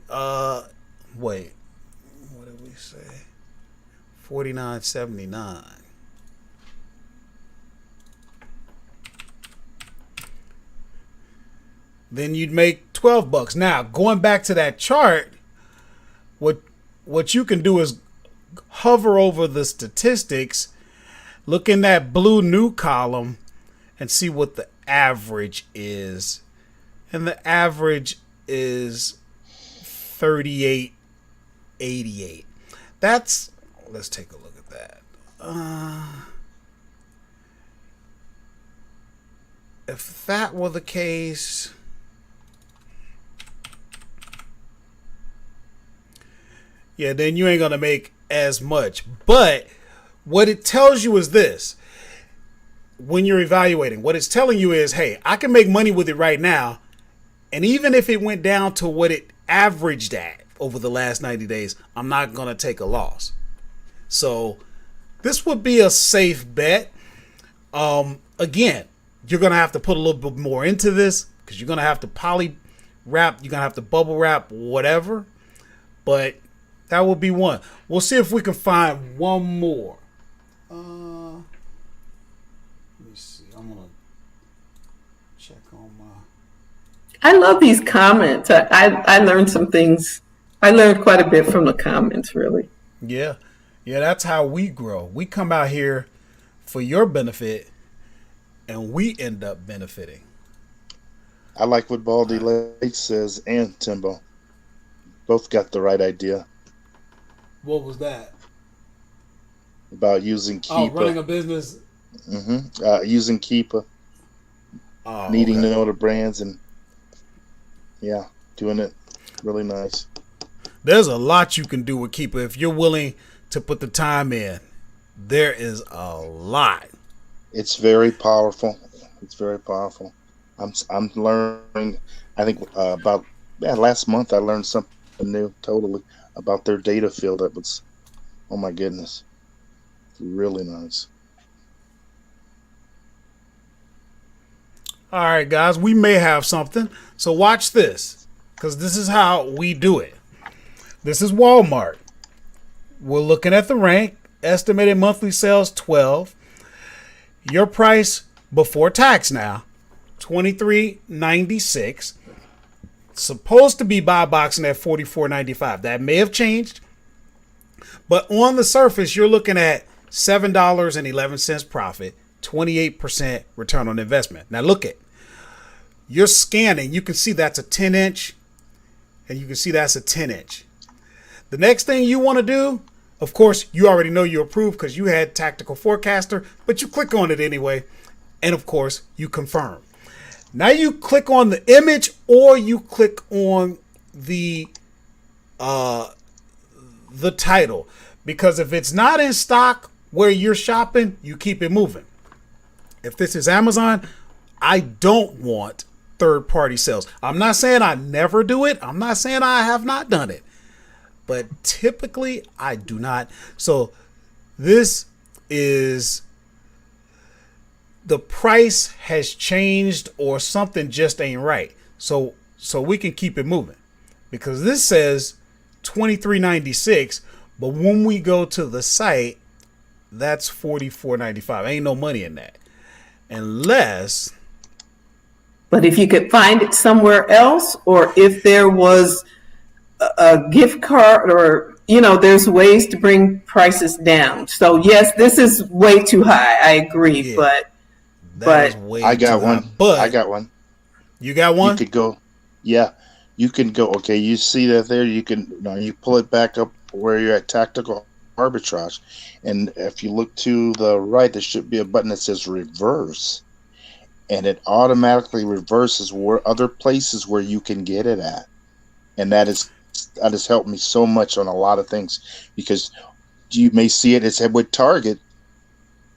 S1: what did we say? $49.79. Then you'd make $12. Now, going back to that chart, what you can do is hover over the statistics, look in that blue new column, and see what the average is. And the average is 38.88. Let's take a look at that. If that were the case, yeah, then you ain't gonna make as much. But what it tells you is this: when you're evaluating, what it's telling you is, hey, I can make money with it right now, and even if it went down to what it averaged at over the last 90 days, I'm not gonna take a loss. So this would be a safe bet. Again, you're gonna have to put a little bit more into this because you're gonna have to poly wrap, you're gonna have to bubble wrap, whatever. But that would be one. We'll see if we can find one more. Let me see. I'm gonna check on my.
S3: I love these comments. I learned some things. I learned quite a bit from the comments, really.
S1: Yeah, that's how we grow. We come out here for your benefit, and we end up benefiting.
S2: I like what Baldy Lake says and Timbo. Both got the right idea
S1: What was that?
S2: about using Keepa.
S1: Running a business.
S2: Using Keepa, needing to know the brands, and doing it really nice.
S1: There's a lot you can do with Keepa if you're willing to put the time in. There is a lot.
S2: It's very powerful. I'm learning. I think about last month I learned something new totally about their data field. That was, oh my goodness, really nice.
S1: All right, guys, we may have something. So watch this, because this is how we do it. This is Walmart. We're looking at the rank. Estimated monthly sales, 12. Your price before tax now, $23.96. Supposed to be buy boxing at $44.95. That may have changed. But on the surface, you're looking at $7.11 profit, 28% return on investment. Now look at, you're scanning. You can see that's a 10-inch, and you can see that's a 10-inch. The next thing you want to do, of course, you already know you approved because you had Tactical Forecaster, but you click on it anyway, and of course, you confirm. Now you click on the image, or you click on the title, because if it's not in stock where you're shopping, you keep it moving. If this is Amazon, I don't want third-party sales. I'm not saying I never do it. I'm not saying I have not done it, but typically I do not. So this is, the price has changed, or something just ain't right. So we can keep it moving, because this says $23.96, but when we go to the site, that's $44.95. Ain't no money in that, unless.
S3: But if you could find it somewhere else, or if there was a gift card, or, there's ways to bring prices down. So yes, this is way too high. I agree,
S1: Yeah.
S3: But
S2: I got one.
S1: But
S2: I got one.
S1: You got one?
S2: You could go. Yeah, you can go. Okay, you see that there. You can. You pull it back up where you're at Tactical Arbitrage, and if you look to the right, there should be a button that says Reverse, and it automatically reverses where other places where you can get it at, and that has helped me so much on a lot of things, because you may see it as with Target,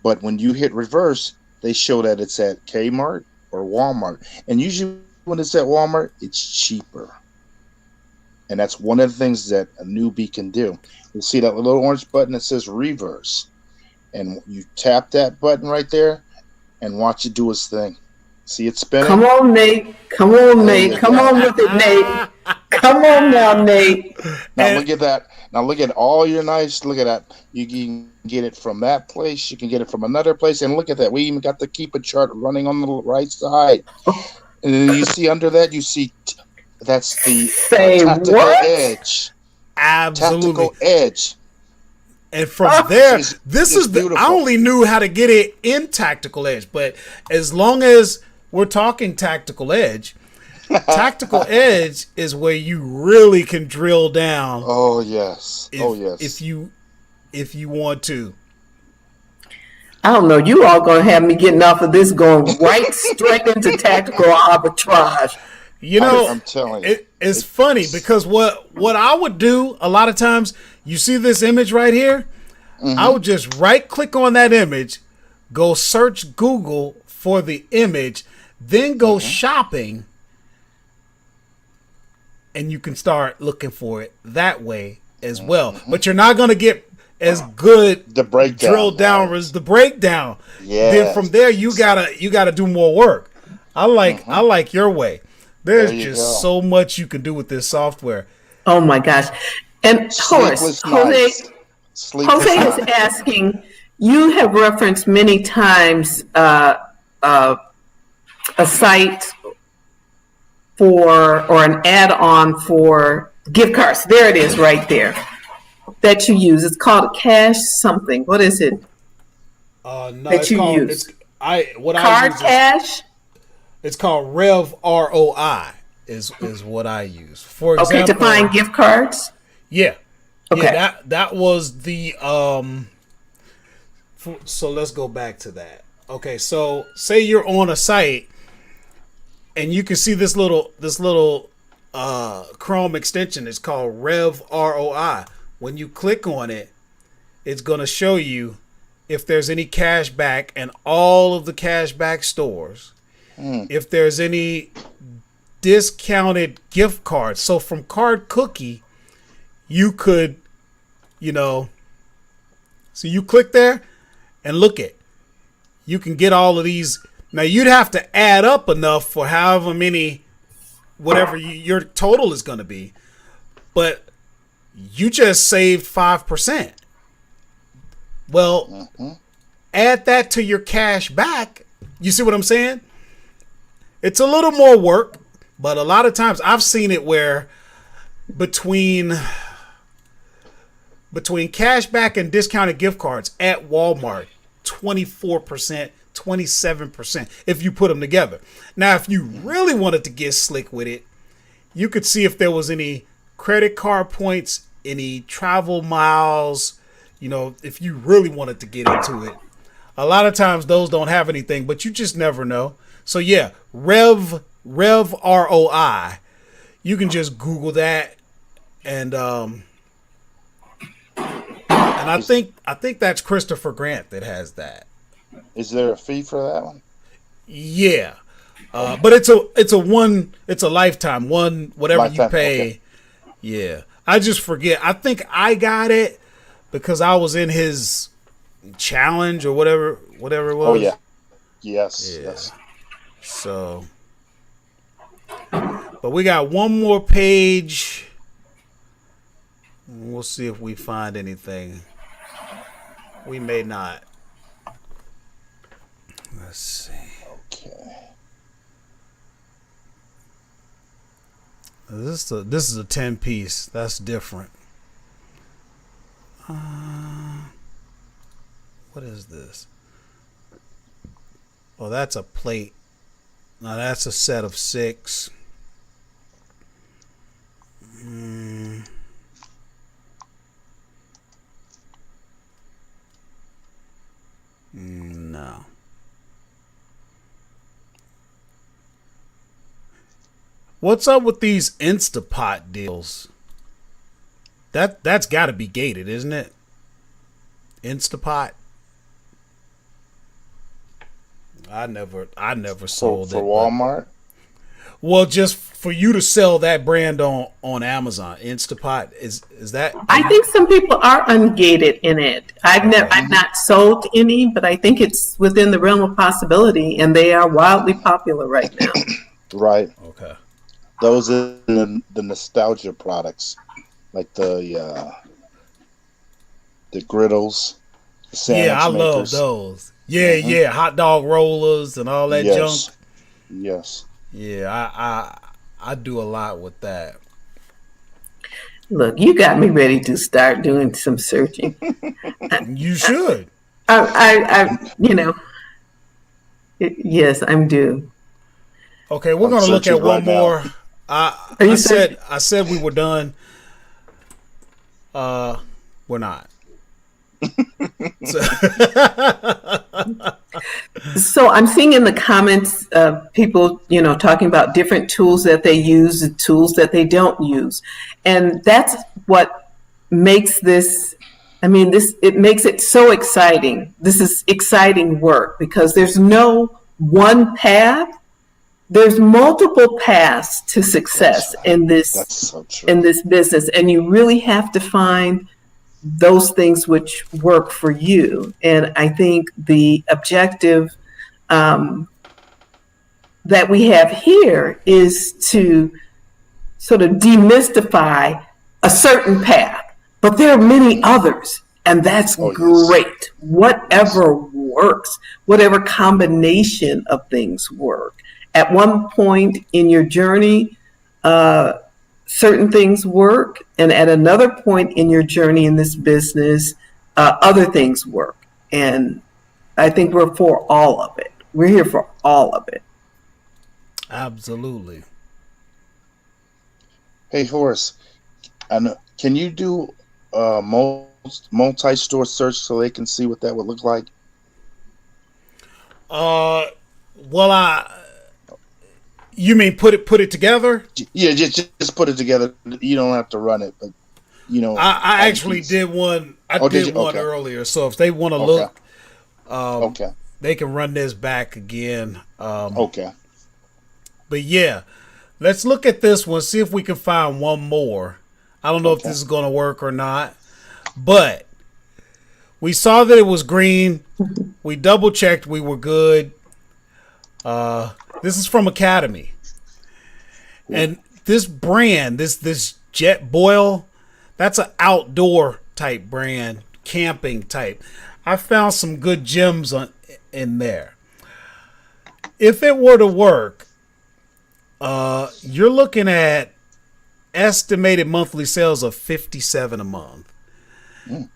S2: but when you hit reverse, they show that it's at Kmart or Walmart. And usually when it's at Walmart, it's cheaper. And that's one of the things that a newbie can do. You'll see that little orange button that says reverse. And you tap that button right there and watch it do its thing. See it spinning?
S3: come on, Nate. Come on, Nate. Come on with it, Nate. Come on now, Nate.
S2: Now look at that. Now look at all your nice. Look at that. You can get it from that place. You can get it from another place. And look at that. We even got the keep a chart running on the right side. And then you see under that, you see that's the tactical edge.
S1: Absolutely.
S2: Tactical edge.
S1: And from there,
S2: It's
S1: I only knew how to get it in Tactical Edge, but as long as we're talking Tactical Edge, Tactical Edge is where you really can drill down.
S2: Oh yes.
S1: If you want to.
S3: I don't know. You all gonna have me getting off of this, going right straight into Tactical Arbitrage.
S2: I'm telling you,
S1: it's funny, because what I would do a lot of times, you see this image right here, I would just right click on that image, go search Google for the image, then go shopping, and you can start looking for it that way as well. But you're not going to get as good
S2: the breakdown,
S1: drill down as the breakdown.
S2: Yeah.
S1: Then from there you gotta do more work. I like your way. There's just so much you can do with this software.
S3: Oh my gosh! And Horace, Jose is asking. You have referenced many times a site for, or an add-on for gift cards. There it is, right there, that you use. It's called Cash something. What is it?
S1: No,
S3: that you use?
S1: Card
S3: Cash.
S1: It's called Rev Roi is what I use. For example,
S3: to find gift cards.
S1: Yeah.
S3: Okay.
S1: Yeah, that was the so let's go back to that. Okay, so say you're on a site and you can see this little Chrome extension. It's called Rev Roi. When you click on it, it's going to show you if there's any cash back in all of the cash back stores. If there's any discounted gift cards. So from Card Cookie, you could, so you click there and look at, you can get all of these. Now you'd have to add up enough for however many, whatever your total is going to be. But you just saved 5%. Well, add that to your cash back. You see what I'm saying? It's a little more work, but a lot of times I've seen it where between cashback and discounted gift cards at Walmart, 24%, 27% if you put them together. Now, if you really wanted to get slick with it, you could see if there was any credit card points, any travel miles, if you really wanted to get into it. A lot of times those don't have anything, but you just never know. So yeah, Rev Roi. You can just Google that, and I think that's Christopher Grant that has that.
S2: Is there a fee for that one?
S1: Yeah, but it's a lifetime one. Whatever you pay.
S2: Okay.
S1: Yeah, I just forget. I think I got it because I was in his challenge or whatever it was.
S2: Oh yeah, yes,
S1: Yeah.
S2: yes.
S1: So, but we got one more page. We'll see if we find anything. We may not. Let's see.
S2: Okay.
S1: This is a 10-piece. That's different. What is this? Oh, that's a plate. Now that's a set of 6. No. What's up with these Instapot deals? That's got to be gated, isn't it? Instapot. I never sold
S2: for
S1: it.
S2: Walmart.
S1: Well, just for you to sell that brand on Amazon, Instapot is that?
S3: I think some people are ungated in it. I've not sold any, but I think it's within the realm of possibility, and they are wildly popular right now.
S2: Right.
S1: Okay.
S2: Those are the nostalgia products, like the griddles, the sandwich
S1: Yeah, I love
S2: makers.
S1: those. Yeah, yeah, hot dog rollers and all that
S2: Yes.
S1: junk.
S2: Yes.
S1: Yeah, I do a lot with that.
S3: Look, you got me ready to start doing some searching.
S1: You should.
S3: Yes, I'm due.
S1: Okay, we're
S2: I'm
S1: gonna look at
S2: searching
S1: one
S2: right now.
S1: more.
S3: you searching?
S1: I said we were done. We're not.
S3: So I'm seeing in the comments people, talking about different tools that they use, the tools that they don't use. And that's what makes this, it makes it so exciting. This is exciting work because there's no one path. There's multiple paths to success in this
S2: That's so true.
S3: in this business, and you really have to find those things which work for you. And I think the objective that we have here is to sort of demystify a certain path, but there are many others, and that's great. Whatever works, whatever combination of things work. At one point in your journey, certain things work, and at another point in your journey in this business, other things work. And I think we're for all of it. We're here for all of it.
S1: Absolutely.
S2: Hey, Horace, can you do multi-store search so they can see what that would look like?
S1: You mean put it together?
S2: Yeah, just put it together. You don't have to run it, but
S1: I actually did one. I did one earlier. So if they want to look, they can run this back again.
S2: Okay.
S1: But yeah, let's look at this one. See if we can find one more. I don't know if this is going to work or not, but we saw that it was green. We double checked. We were good. This is from Academy. And this brand, this Jet Boil, that's an outdoor type brand, camping type. I found some good gems in there. If it were to work, You're looking at estimated monthly sales of $57 a month.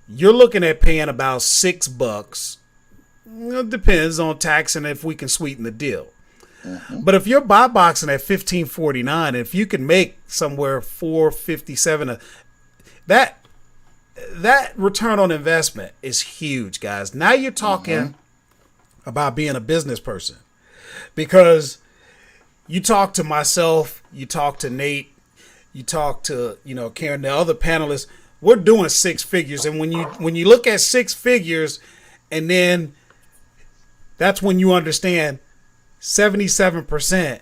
S1: You're looking at paying about $6. It depends on tax and if we can sweeten the deal. But if you're buy boxing at $15.49, if you can make somewhere $4.57, that return on investment is huge, guys. Now you're talking about being a business person, because you talk to myself, you talk to Nate, you talk to Karen, the other panelists. We're doing six figures, and when you look at six figures, and then that's when you understand 77%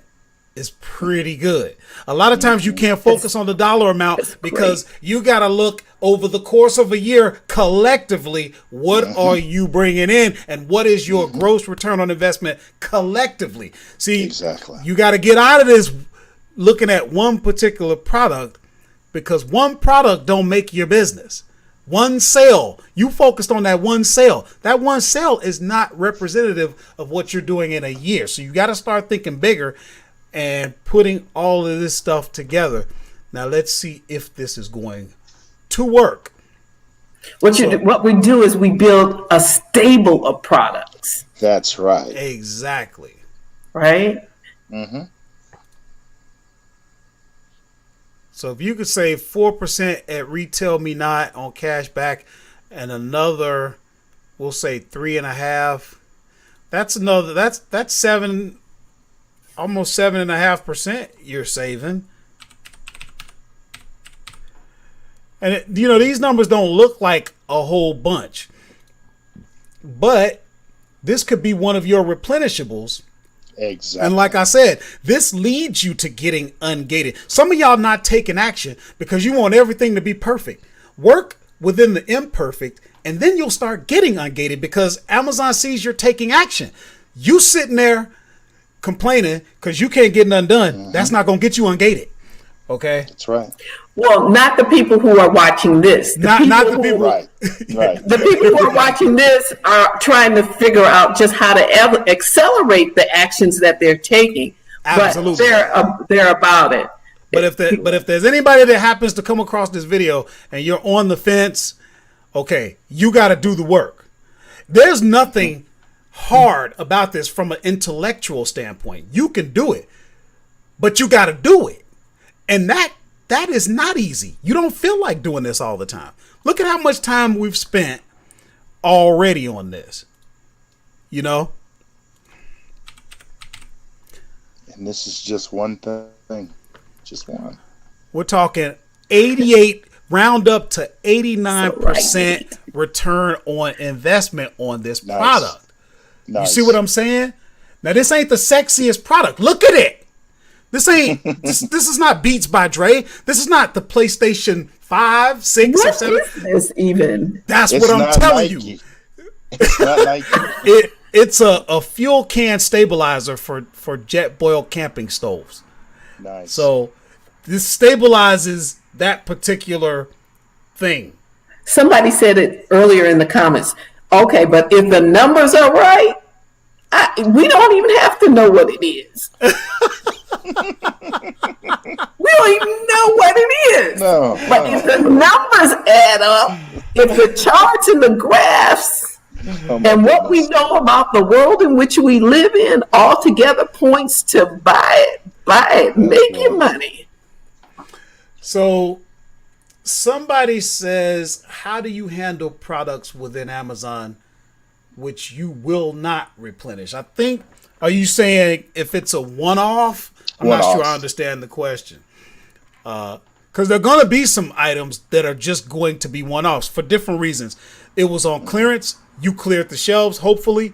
S1: is pretty good. A lot of times you can't focus on the dollar amount because you got to look over the course of a year collectively. What are you bringing in, and what is your gross return on investment collectively? See, exactly. You got to get out of this looking at one particular product, because one product don't make your business. One sale, you focused on that one sale. That one sale is not representative of what you're doing in a year. So you got to start thinking bigger and putting all of this stuff together. Now let's see if this is going to work.
S3: What we do is we build a stable of products.
S2: That's right.
S1: Exactly.
S3: Right?
S1: So if you could save 4% at Retail Me Not on cash back, and another, we'll say 3.5%, that's almost 7.5% you're saving. And these numbers don't look like a whole bunch, but this could be one of your replenishables.
S2: Exactly.
S1: And like I said, this leads you to getting ungated. Some of y'all not taking action because you want everything to be perfect. Work within the imperfect, and then you'll start getting ungated because Amazon sees you're taking action. You sitting there complaining because you can't get none done. That's not going to get you ungated. Okay?
S2: That's right.
S3: Well, not the people who are watching this.
S1: Not the people.
S2: Right.
S3: The people who are watching this are trying to figure out just how to accelerate the actions that they're taking.
S1: Absolutely.
S3: But they're about it.
S1: But if there's anybody that happens to come across this video and you're on the fence, okay, you got to do the work. There's nothing hard about this from an intellectual standpoint. You can do it, but you got to do it. And that is not easy. You don't feel like doing this all the time. Look at how much time we've spent already on this. And
S2: this is just one thing. Just one. We're
S1: talking 88, round up to 89% return on investment on this product. Nice. You see what I'm saying? Now, this ain't the sexiest product. Look at it. This ain't. this is not Beats by Dre. This is not the PlayStation 5, 6,
S3: what
S1: or 7.
S3: What is this even?
S1: That's what I'm telling
S2: Nike.
S1: you.
S2: It's not Nike.
S1: It's a fuel can stabilizer for jet boil camping stoves.
S2: Nice.
S1: So this stabilizes that particular thing.
S3: Somebody said it earlier in the comments. Okay, but if the numbers are right, we don't even have to know what it is. We don't even know what it is.
S2: No.
S3: But if the numbers add up, if the charts and the graphs and what we know about the world in which we live in all together points to buy it, make your money.
S1: So somebody says, how do you handle products within Amazon which you will not replenish? I think, are you saying if it's a one-off? I'm not sure I understand the question. Because there are going to be some items that are just going to be one-offs for different reasons. It was on clearance. You cleared the shelves, hopefully.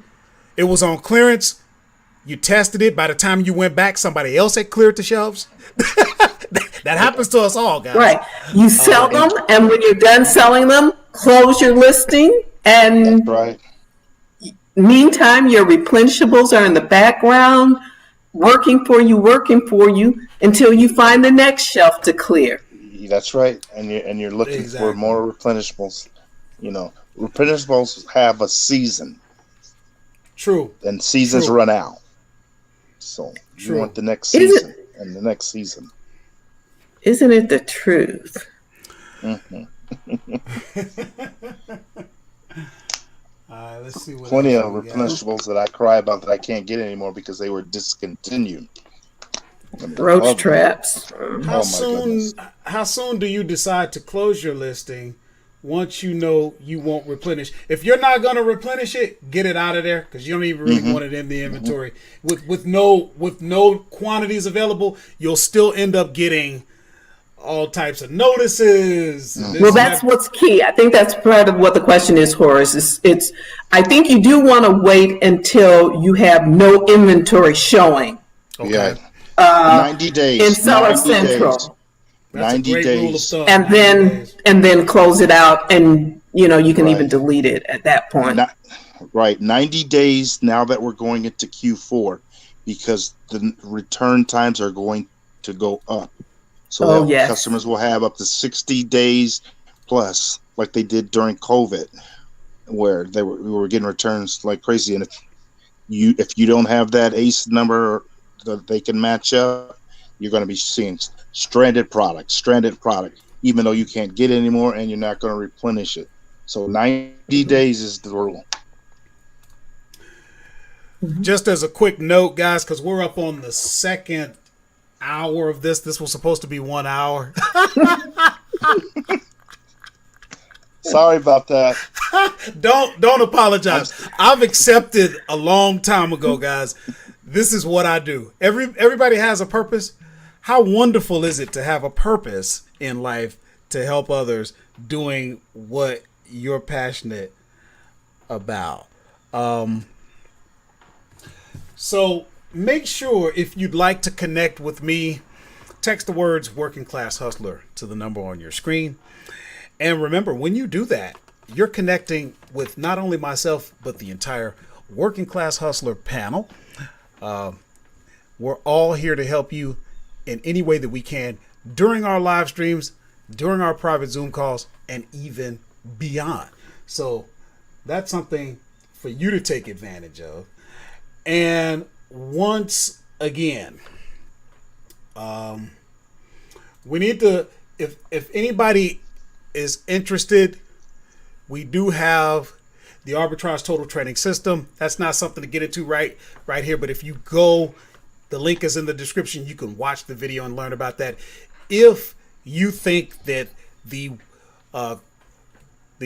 S1: It was on clearance. You tested it. By the time you went back, somebody else had cleared the shelves. That happens to us all, guys.
S3: Right. You sell them, and when you're done selling them, close your listing. And meantime, your replenishables are in the background, working for you until you find the next shelf to clear.
S2: That's right. And you're looking for more replenishables. Replenishables have a season.
S1: True.
S2: And seasons run out. So you want the next season. in the next season.
S3: Isn't it the truth?
S2: Mm-hmm.
S1: Let's see what
S2: Plenty
S1: else
S2: of
S1: we got.
S2: replenishables that I cry about that I can't get anymore because they were discontinued.
S3: Roach traps.
S1: How
S2: goodness.
S1: how soon do you decide to close your listing once you know you won't replenish? If you're not going to replenish it, get it out of there because you don't even really want it in the inventory. With no quantities available, you'll still end up getting all types of notices.
S3: Well, that's what's key. I think that's part of what the question is, Horace. It's I think you do want to wait until you have no inventory showing.
S1: Okay.
S2: Yeah. 90 days.
S3: In Seller
S2: 90
S3: Central.
S2: Days.
S1: That's
S2: 90
S1: a great
S2: days.
S1: rule of thumb.
S3: And
S1: 90
S3: then
S1: days.
S3: and then close it out, and you can
S2: Right.
S3: even delete it at that point.
S2: Right. 90 days now that we're going into Q4 because the return times are going to go up. So that customers will have up to 60 days plus, like they did during COVID, where we were getting returns like crazy. And if you don't have that ACE number that they can match up, you're going to be seeing stranded product, even though you can't get it anymore and you're not going to replenish it. So 90 days is the rule.
S1: Just as a quick note, guys, because we're up on the second hour of this. This was supposed to be 1 hour.
S2: Sorry about that.
S1: Don't apologize. I've accepted a long time ago, guys. This is what I do. Everybody has a purpose. How wonderful is it to have a purpose in life to help others doing what you're passionate about? So make sure if you'd like to connect with me, text the words Working Class Hustler to the number on your screen. And remember, when you do that, you're connecting with not only myself, but the entire Working Class Hustler panel. We're all here to help you in any way that we can during our live streams, during our private Zoom calls, and even beyond. So that's something for you to take advantage of. And once again, we need to, if anybody is interested, we do have the Arbitrage Total Training System. That's not something to get into right here, but if you go, the link is in the description. You can watch the video and learn about that. If you think that the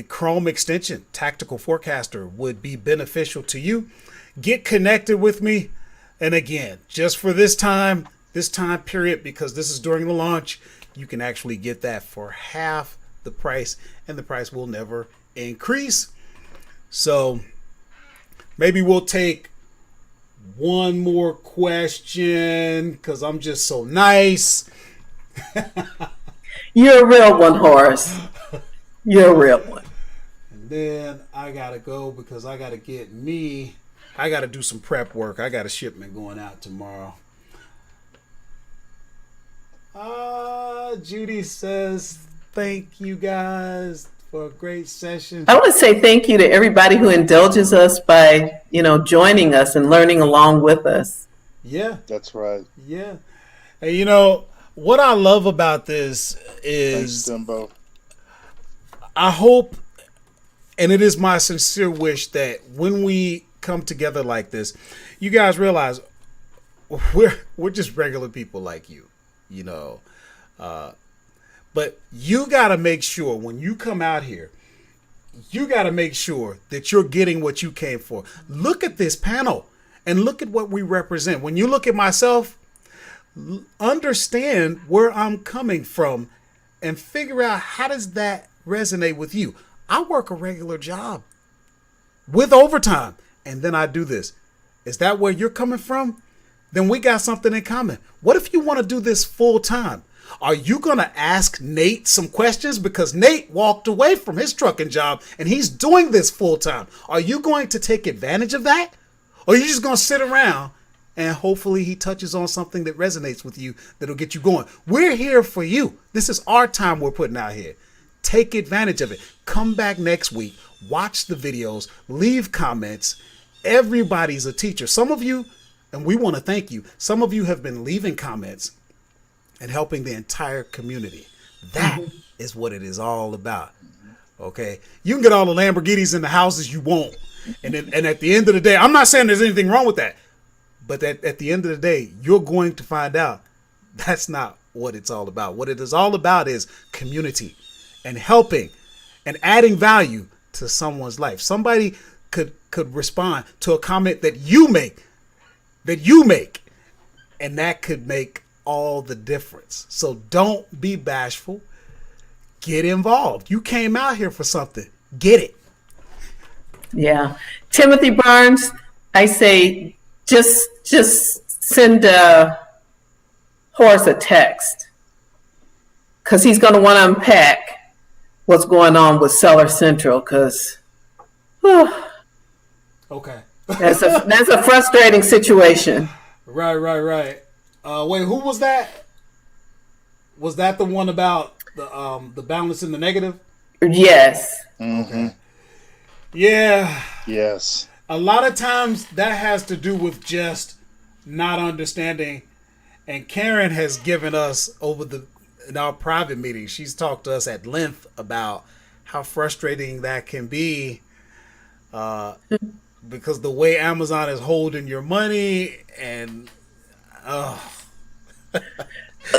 S1: Chrome extension, Tactical Forecaster, would be beneficial to you, get connected with me. And again, just for this time period, because this is during the launch, you can actually get that for half the price, and the price will never increase. So maybe we'll take one more question because I'm just so nice.
S3: You're a real one, Horace. You're a real one.
S1: And then I gotta go because I gotta do some prep work. I got a shipment going out tomorrow. Judy says, thank you guys for a great session.
S3: I want to say thank you to everybody who indulges us by, joining us and learning along with us.
S1: Yeah.
S2: That's right.
S1: Yeah. And what I love about this is
S2: Thanks, Dumbo.
S1: I hope, and it is my sincere wish, that when we come together like this, you guys realize we're just regular people like you, but you got to make sure when you come out here, you got to make sure that you're getting what you came for. Look at this panel and look at what we represent. When you look at myself, understand where I'm coming from and figure out how does that resonate with you. I work a regular job with overtime, and then I do this. Is that where you're coming from? Then we got something in common. What if you want to do this full time? Are you going to ask Nate some questions? Because Nate walked away from his trucking job and he's doing this full time. Are you going to take advantage of that? Or are you just going to sit around and hopefully he touches on something that resonates with you that'll get you going? We're here for you. This is our time we're putting out here. Take advantage of it. Come back next week. Watch the videos. Leave comments. Everybody's a teacher. Some of you, and we want to thank you, some of you have been leaving comments and helping the entire community. That is what it is all about. Okay, you can get all the Lamborghinis and the houses you want, and at the end of the day, I'm not saying there's anything wrong with that, but at the end of the day, you're going to find out that's not what it's all about. What it is all about is community and helping and adding value to someone's life. Somebody could respond to a comment that you make, and that could make all the difference. So don't be bashful. Get involved. You came out here for something. Get it.
S3: Yeah. Timothy Barnes, I say just send Horace a text, because he's going to want to unpack what's going on with Seller Central, because
S1: Okay.
S3: that's a frustrating situation.
S1: Right. Wait, who was that? Was that the one about the balance in the negative?
S3: Yes.
S2: Mm-hmm.
S1: Yeah.
S2: Yes.
S1: A lot of times that has to do with just not understanding. And Karen has given us in our private meeting, she's talked to us at length about how frustrating that can be, because the way Amazon is holding your money and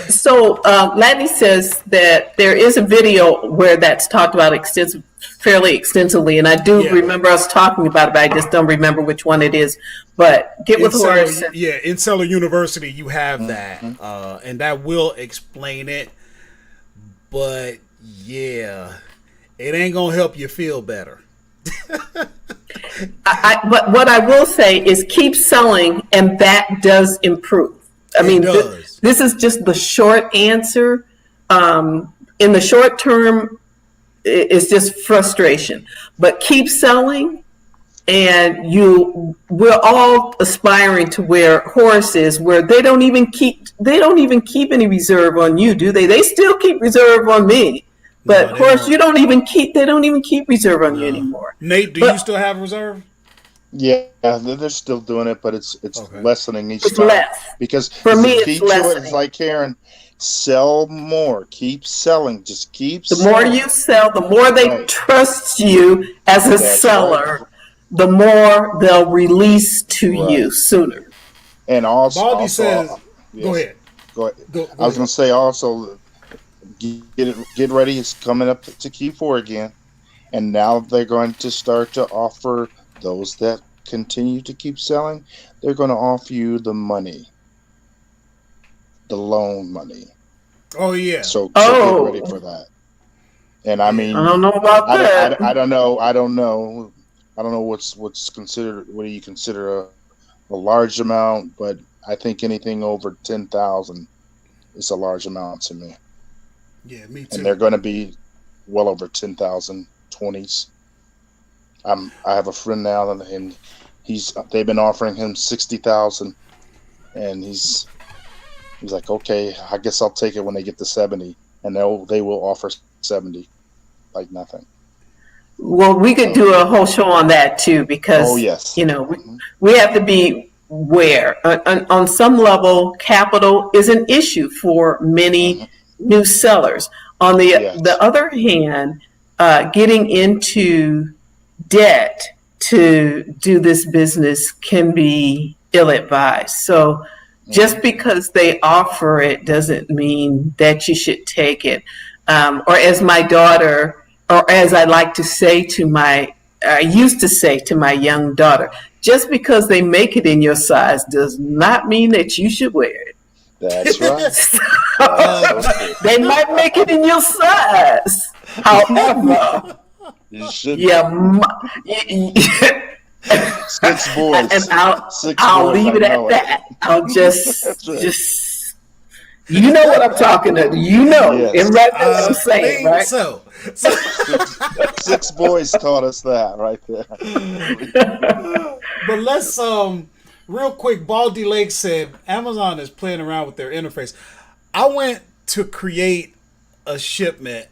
S3: So Ladney says that there is a video where that's talked about fairly extensively, and I do remember us talking about it, but I just don't remember which one it is. But get with Horace.
S1: In Seller University, you have that, and that will explain it. But yeah, it ain't gonna help you feel better.
S3: But what I will say is keep selling, and that does improve. I mean, this is just the short answer. In the short term, it's just frustration. But keep selling, and we're all aspiring to where Horace is, where they don't even keep any reserve on you, do they? They still keep reserve on me. But no, Horace, they don't even keep reserve on you anymore.
S1: Nate, do you still have reserve?
S2: Yeah, they're still doing it, but it's lessening each
S3: it's
S2: time.
S3: Less.
S2: Because
S3: for me, it's lessening.
S2: It's like Karen, sell more, keep selling, just keep
S3: the
S2: selling.
S3: The more you sell, the more they trust you as a seller, right. The more they'll release to you sooner.
S2: And also,
S1: Baldy says, yes,
S2: go ahead. I was going to say also, get ready. It's coming up to Q4 again, and now they're going to start to offer those that continue to keep selling. They're going to offer you the money, the loan money.
S1: Oh yeah.
S2: So get ready for that. And I mean,
S3: I don't know about that.
S2: I don't know what's considered. What do you consider a large amount? But I think anything over 10,000 is a large amount to me.
S1: Yeah, me too.
S2: And they're going to be well over 10,000 20s. I have a friend now, and they've been offering him 60,000, and he's like, okay, I guess I'll take it when they get to 70, and they will offer 70, like nothing.
S3: Well, we could do a whole show on that too, because we have to be aware. On some level, capital is an issue for many new sellers. On the other hand, getting into debt to do this business can be ill-advised. So just because they offer it doesn't mean that you should take it. Or as my daughter, or as I used to say to my young daughter, just because they make it in your size does not mean that you should wear it.
S2: That's right.
S3: They might make it in your size. However,
S2: you should. Six boys.
S3: And I'll leave it at that. I'll just you know what I'm talking about. You know, yes. Right what I'm saying, right?
S1: So.
S2: Six boys taught us that right there.
S1: But let's real quick. Baldy Lake said Amazon is playing around with their interface. I went to create a shipment,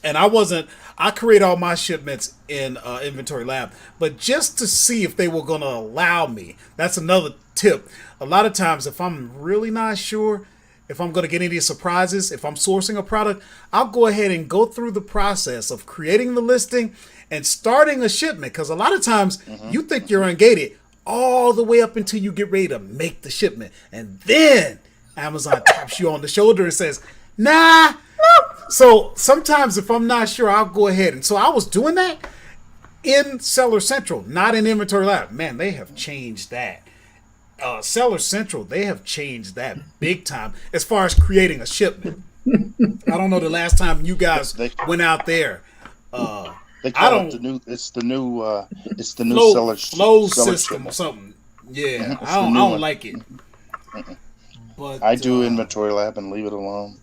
S1: and I create all my shipments in Inventory Lab, but just to see if they were going to allow me. That's another tip. A lot of times, if I'm really not sure, if I'm going to get any surprises, if I'm sourcing a product, I'll go ahead and go through the process of creating the listing and starting a shipment. Because a lot of times you think you're ungated all the way up until you get ready to make the shipment. And then Amazon taps you on the shoulder and says, nah. So sometimes if I'm not sure, I'll go ahead. And so I was doing that in Seller Central, not in Inventory Lab. Man, they have changed that. Seller Central, they have changed that big time as far as creating a shipment. I don't know the last time you guys went out there.
S2: They call it the new
S1: flow system or something. Yeah, I don't like it. But
S2: I do Inventory Lab and leave it alone.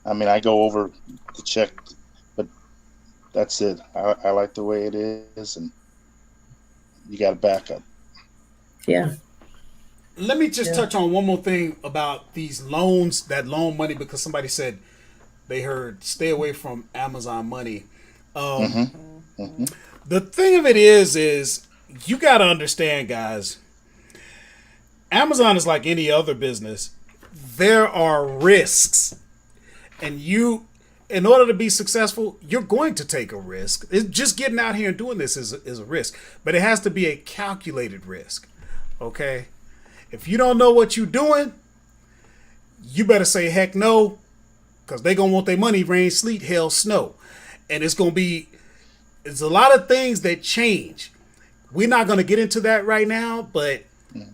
S2: I mean, I go over to check, but that's it. I like the way it is, and you got to back up.
S3: Yeah.
S1: Let me just touch on one more thing about these loans, that loan money, because somebody said they heard stay away from Amazon money. The thing of it is you got to understand, guys, Amazon is like any other business. There are risks, and in order to be successful, you're going to take a risk. Just getting out here and doing this is a risk, but it has to be a calculated risk. Okay? If you don't know what you're doing, you better say heck no, because they're going to want their money, rain, sleet, hail, snow. And it's a lot of things that change. We're not going to get into that right now, but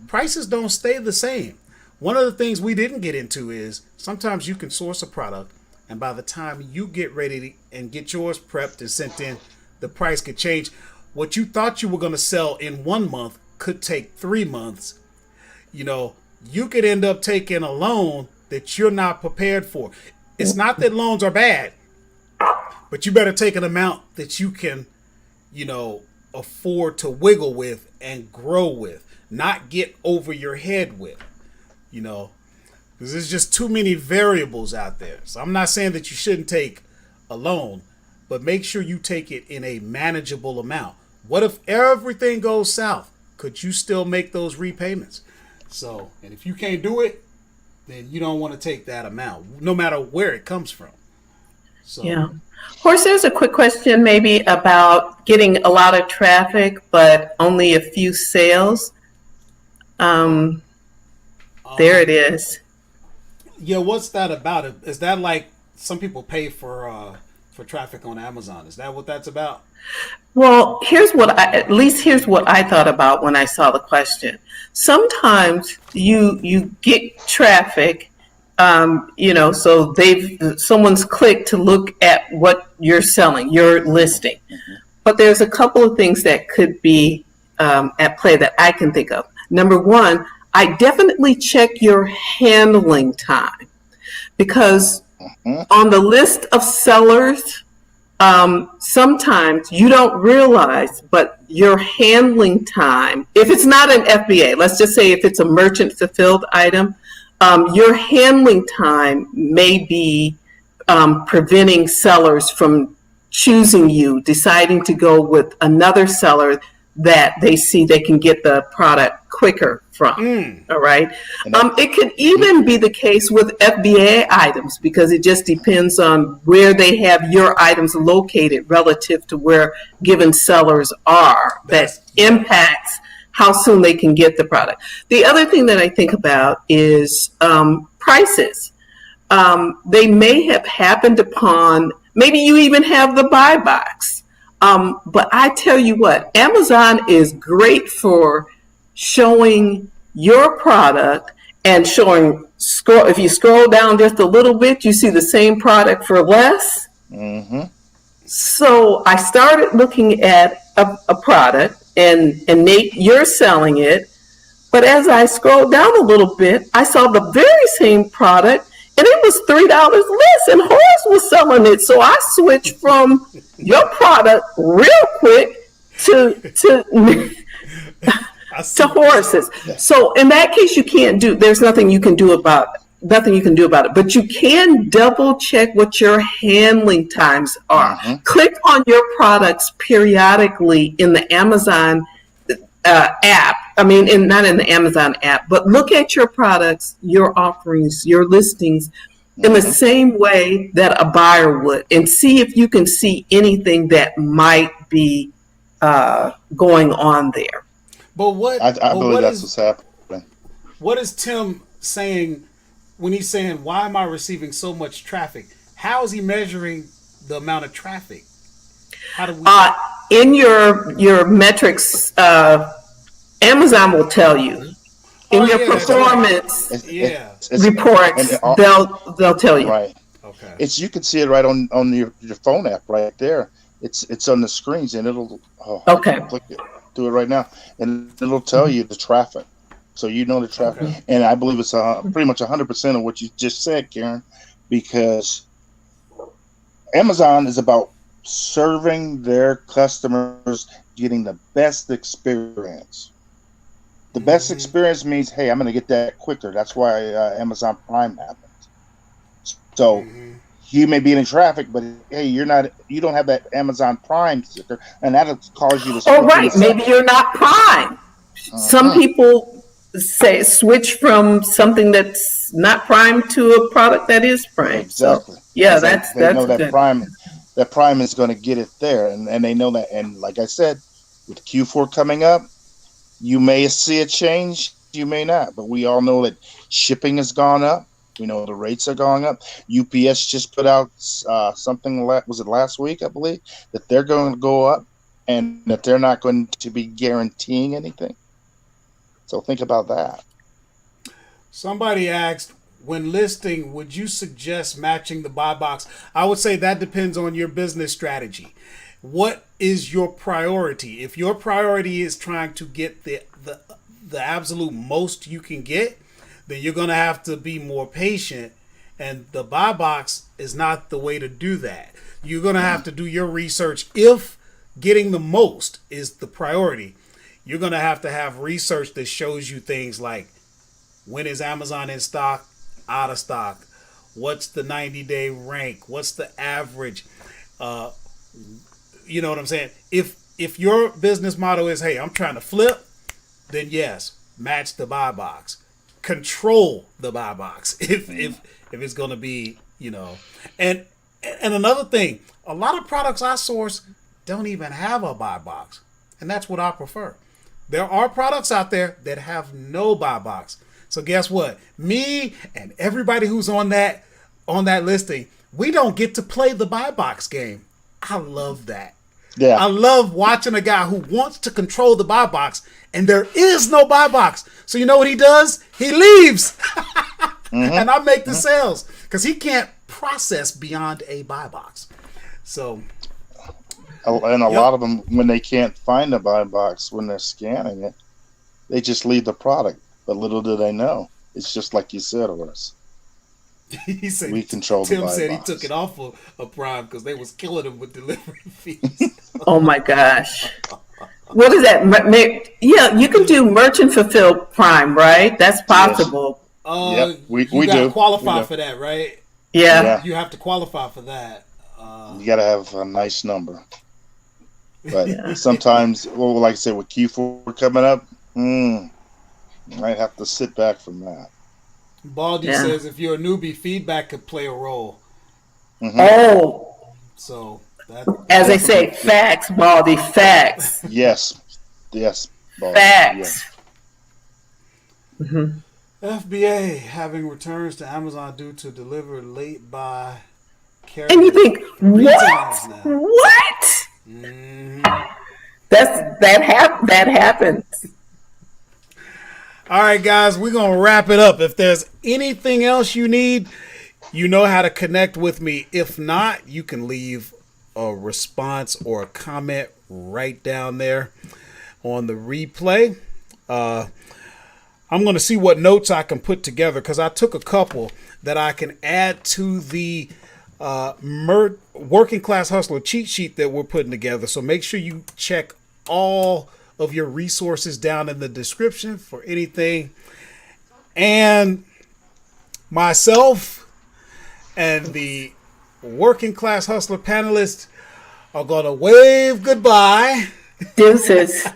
S1: prices don't stay the same. One of the things we didn't get into is sometimes you can source a product, and by the time you get ready and get yours prepped and sent in, the price could change. What you thought you were going to sell in 1 month could take 3 months. You could end up taking a loan that you're not prepared for. It's not that loans are bad, but you better take an amount that you can, afford to wiggle with and grow with, not get over your head with, because there's just too many variables out there. So I'm not saying that you shouldn't take a loan, but make sure you take it in a manageable amount. What if everything goes south? Could you still make those repayments? So, and if you can't do it, then you don't want to take that amount, no matter where it comes from. So,
S3: yeah. Horace, there's a quick question maybe about getting a lot of traffic, but only a few sales. There it is.
S1: Yeah, what's that about? Is that like some people pay for traffic on Amazon? Is that what that's about?
S3: Well, here's what I thought about when I saw the question. Sometimes you get traffic, so someone's clicked to look at what you're selling, your listing. But there's a couple of things that could be at play that I can think of. Number one, I definitely check your handling time, because on the list of sellers, sometimes you don't realize, but your handling time, if it's not an FBA, let's just say if it's a merchant fulfilled item, your handling time may be preventing sellers from choosing you, deciding to go with another seller that they see they can get the product quicker from. All right. It could even be the case with FBA items, because it just depends on where they have your items located relative to where given sellers are. That impacts how soon they can get the product. The other thing that I think about is prices. They may have happened upon, maybe you even have the buy box. But I tell you what, Amazon is great for showing your product and showing, if you scroll down just a little bit, you see the same product for less. So I started looking at a product, and Nate, you're selling it. But as I scrolled down a little bit, I saw the very same product, and it was $3 less, and Horace was selling it. So I switched from your product real quick to Horace's. So in that case, there's nothing you can do about it. But you can double check what your handling times are. Click on your products periodically in the Amazon app I mean, not in the Amazon app, but look at your products, your offerings, your listings in the same way that a buyer would, and see if you can see anything that might be going on there.
S1: But what?
S2: I believe that's what's happening.
S1: What is Tim saying when he's saying, "Why am I receiving so much traffic?" How is he measuring the amount of traffic? How do we?
S3: In your metrics, Amazon will tell you. In your performance reports, they'll tell you.
S2: Right.
S1: Okay.
S2: You can see it right on your phone app right there. It's on the screens, and it'll.
S3: Okay.
S2: Click it. Do it right now, and it'll tell you the traffic. So you know the traffic, and I believe it's pretty much 100% of what you just said, Karen, because Amazon is about serving their customers, getting the best experience. The best experience means, hey, I'm going to get that quicker. That's why Amazon Prime happens. So you may be in traffic, but hey, you don't have that Amazon Prime sticker, and that'll cause you to.
S3: Oh, right. Maybe you're not Prime. Some people say switch from something that's not Prime to a product that is Prime.
S2: Exactly.
S3: So, yeah,
S2: that's know that good. That Prime is going to get it there, and they know that. And like I said, with Q4 coming up, you may see a change, you may not, but we all know that shipping has gone up. We know the rates are going up. UPS just put out something, was it last week, I believe, that they're going to go up and that they're not going to be guaranteeing anything. So think about that.
S1: Somebody asked, when listing, would you suggest matching the buy box? I would say that depends on your business strategy. What is your priority? If your priority is trying to get the absolute most you can get, then you're going to have to be more patient, and the buy box is not the way to do that. You're going to have to do your research. If getting the most is the priority, you're going to have research that shows you things like, when is Amazon in stock, out of stock? What's the 90-day rank? What's the average? You know what I'm saying? If your business model is, hey, I'm trying to flip, then yes, match the buy box. Control the buy box if it's going to be, and another thing, a lot of products I source don't even have a buy box, and that's what I prefer. There are products out there that have no buy box. So guess what? Me and everybody who's on that listing, we don't get to play the buy box game. I love that.
S2: Yeah.
S1: I love watching a guy who wants to control the buy box, and there is no buy box. So you know what he does? He leaves. And I make the sales because he can't process beyond a buy box. So,
S2: and a lot of them, when they can't find the buy box when they're scanning it, they just leave the product. But little do they know, it's just like you said, Horace.
S1: He said,
S2: we control
S1: Tim
S2: the buy
S1: said
S2: box.
S1: He took it off of Prime because they was killing him with delivery fees.
S3: Oh my gosh. What is that? Yeah, you can do merchant fulfilled Prime, right? That's possible.
S2: Yep, we
S1: you
S2: do
S1: qualify for that, right?
S3: Yeah.
S1: You have to qualify for that.
S2: You got to have a nice number. But sometimes, well, like I said, with Q4 coming up, might have to sit back from that.
S1: Baldy says, if you're a newbie, feedback could play a role.
S3: Oh.
S1: So that,
S3: as they say, facts, Baldy, facts.
S2: Yes, Baldy,
S3: facts.
S1: Yes. FBA having returns to Amazon due to deliver late by carrier.
S3: And you think, what? What? That happens.
S1: All right, guys, we're going to wrap it up. If there's anything else you need, you know how to connect with me. If not, you can leave a response or a comment right down there on the replay. I'm going to see what notes I can put together because I took a couple that I can add to the Working Class Hustler cheat sheet that we're putting together. So make sure you check all of your resources down in the description for anything. And myself and the Working Class Hustler panelists are going to wave goodbye
S3: Deuces.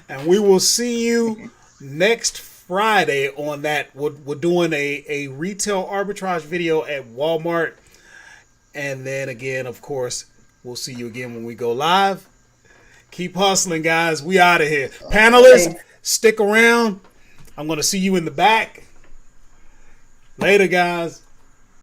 S1: And we will see you next Friday on that. We're doing a retail arbitrage video at Walmart. And then again, of course, we'll see you again when we go live. Keep hustling, guys. We out of here. Panelists, stick around. I'm going to see you in the back. Later, guys.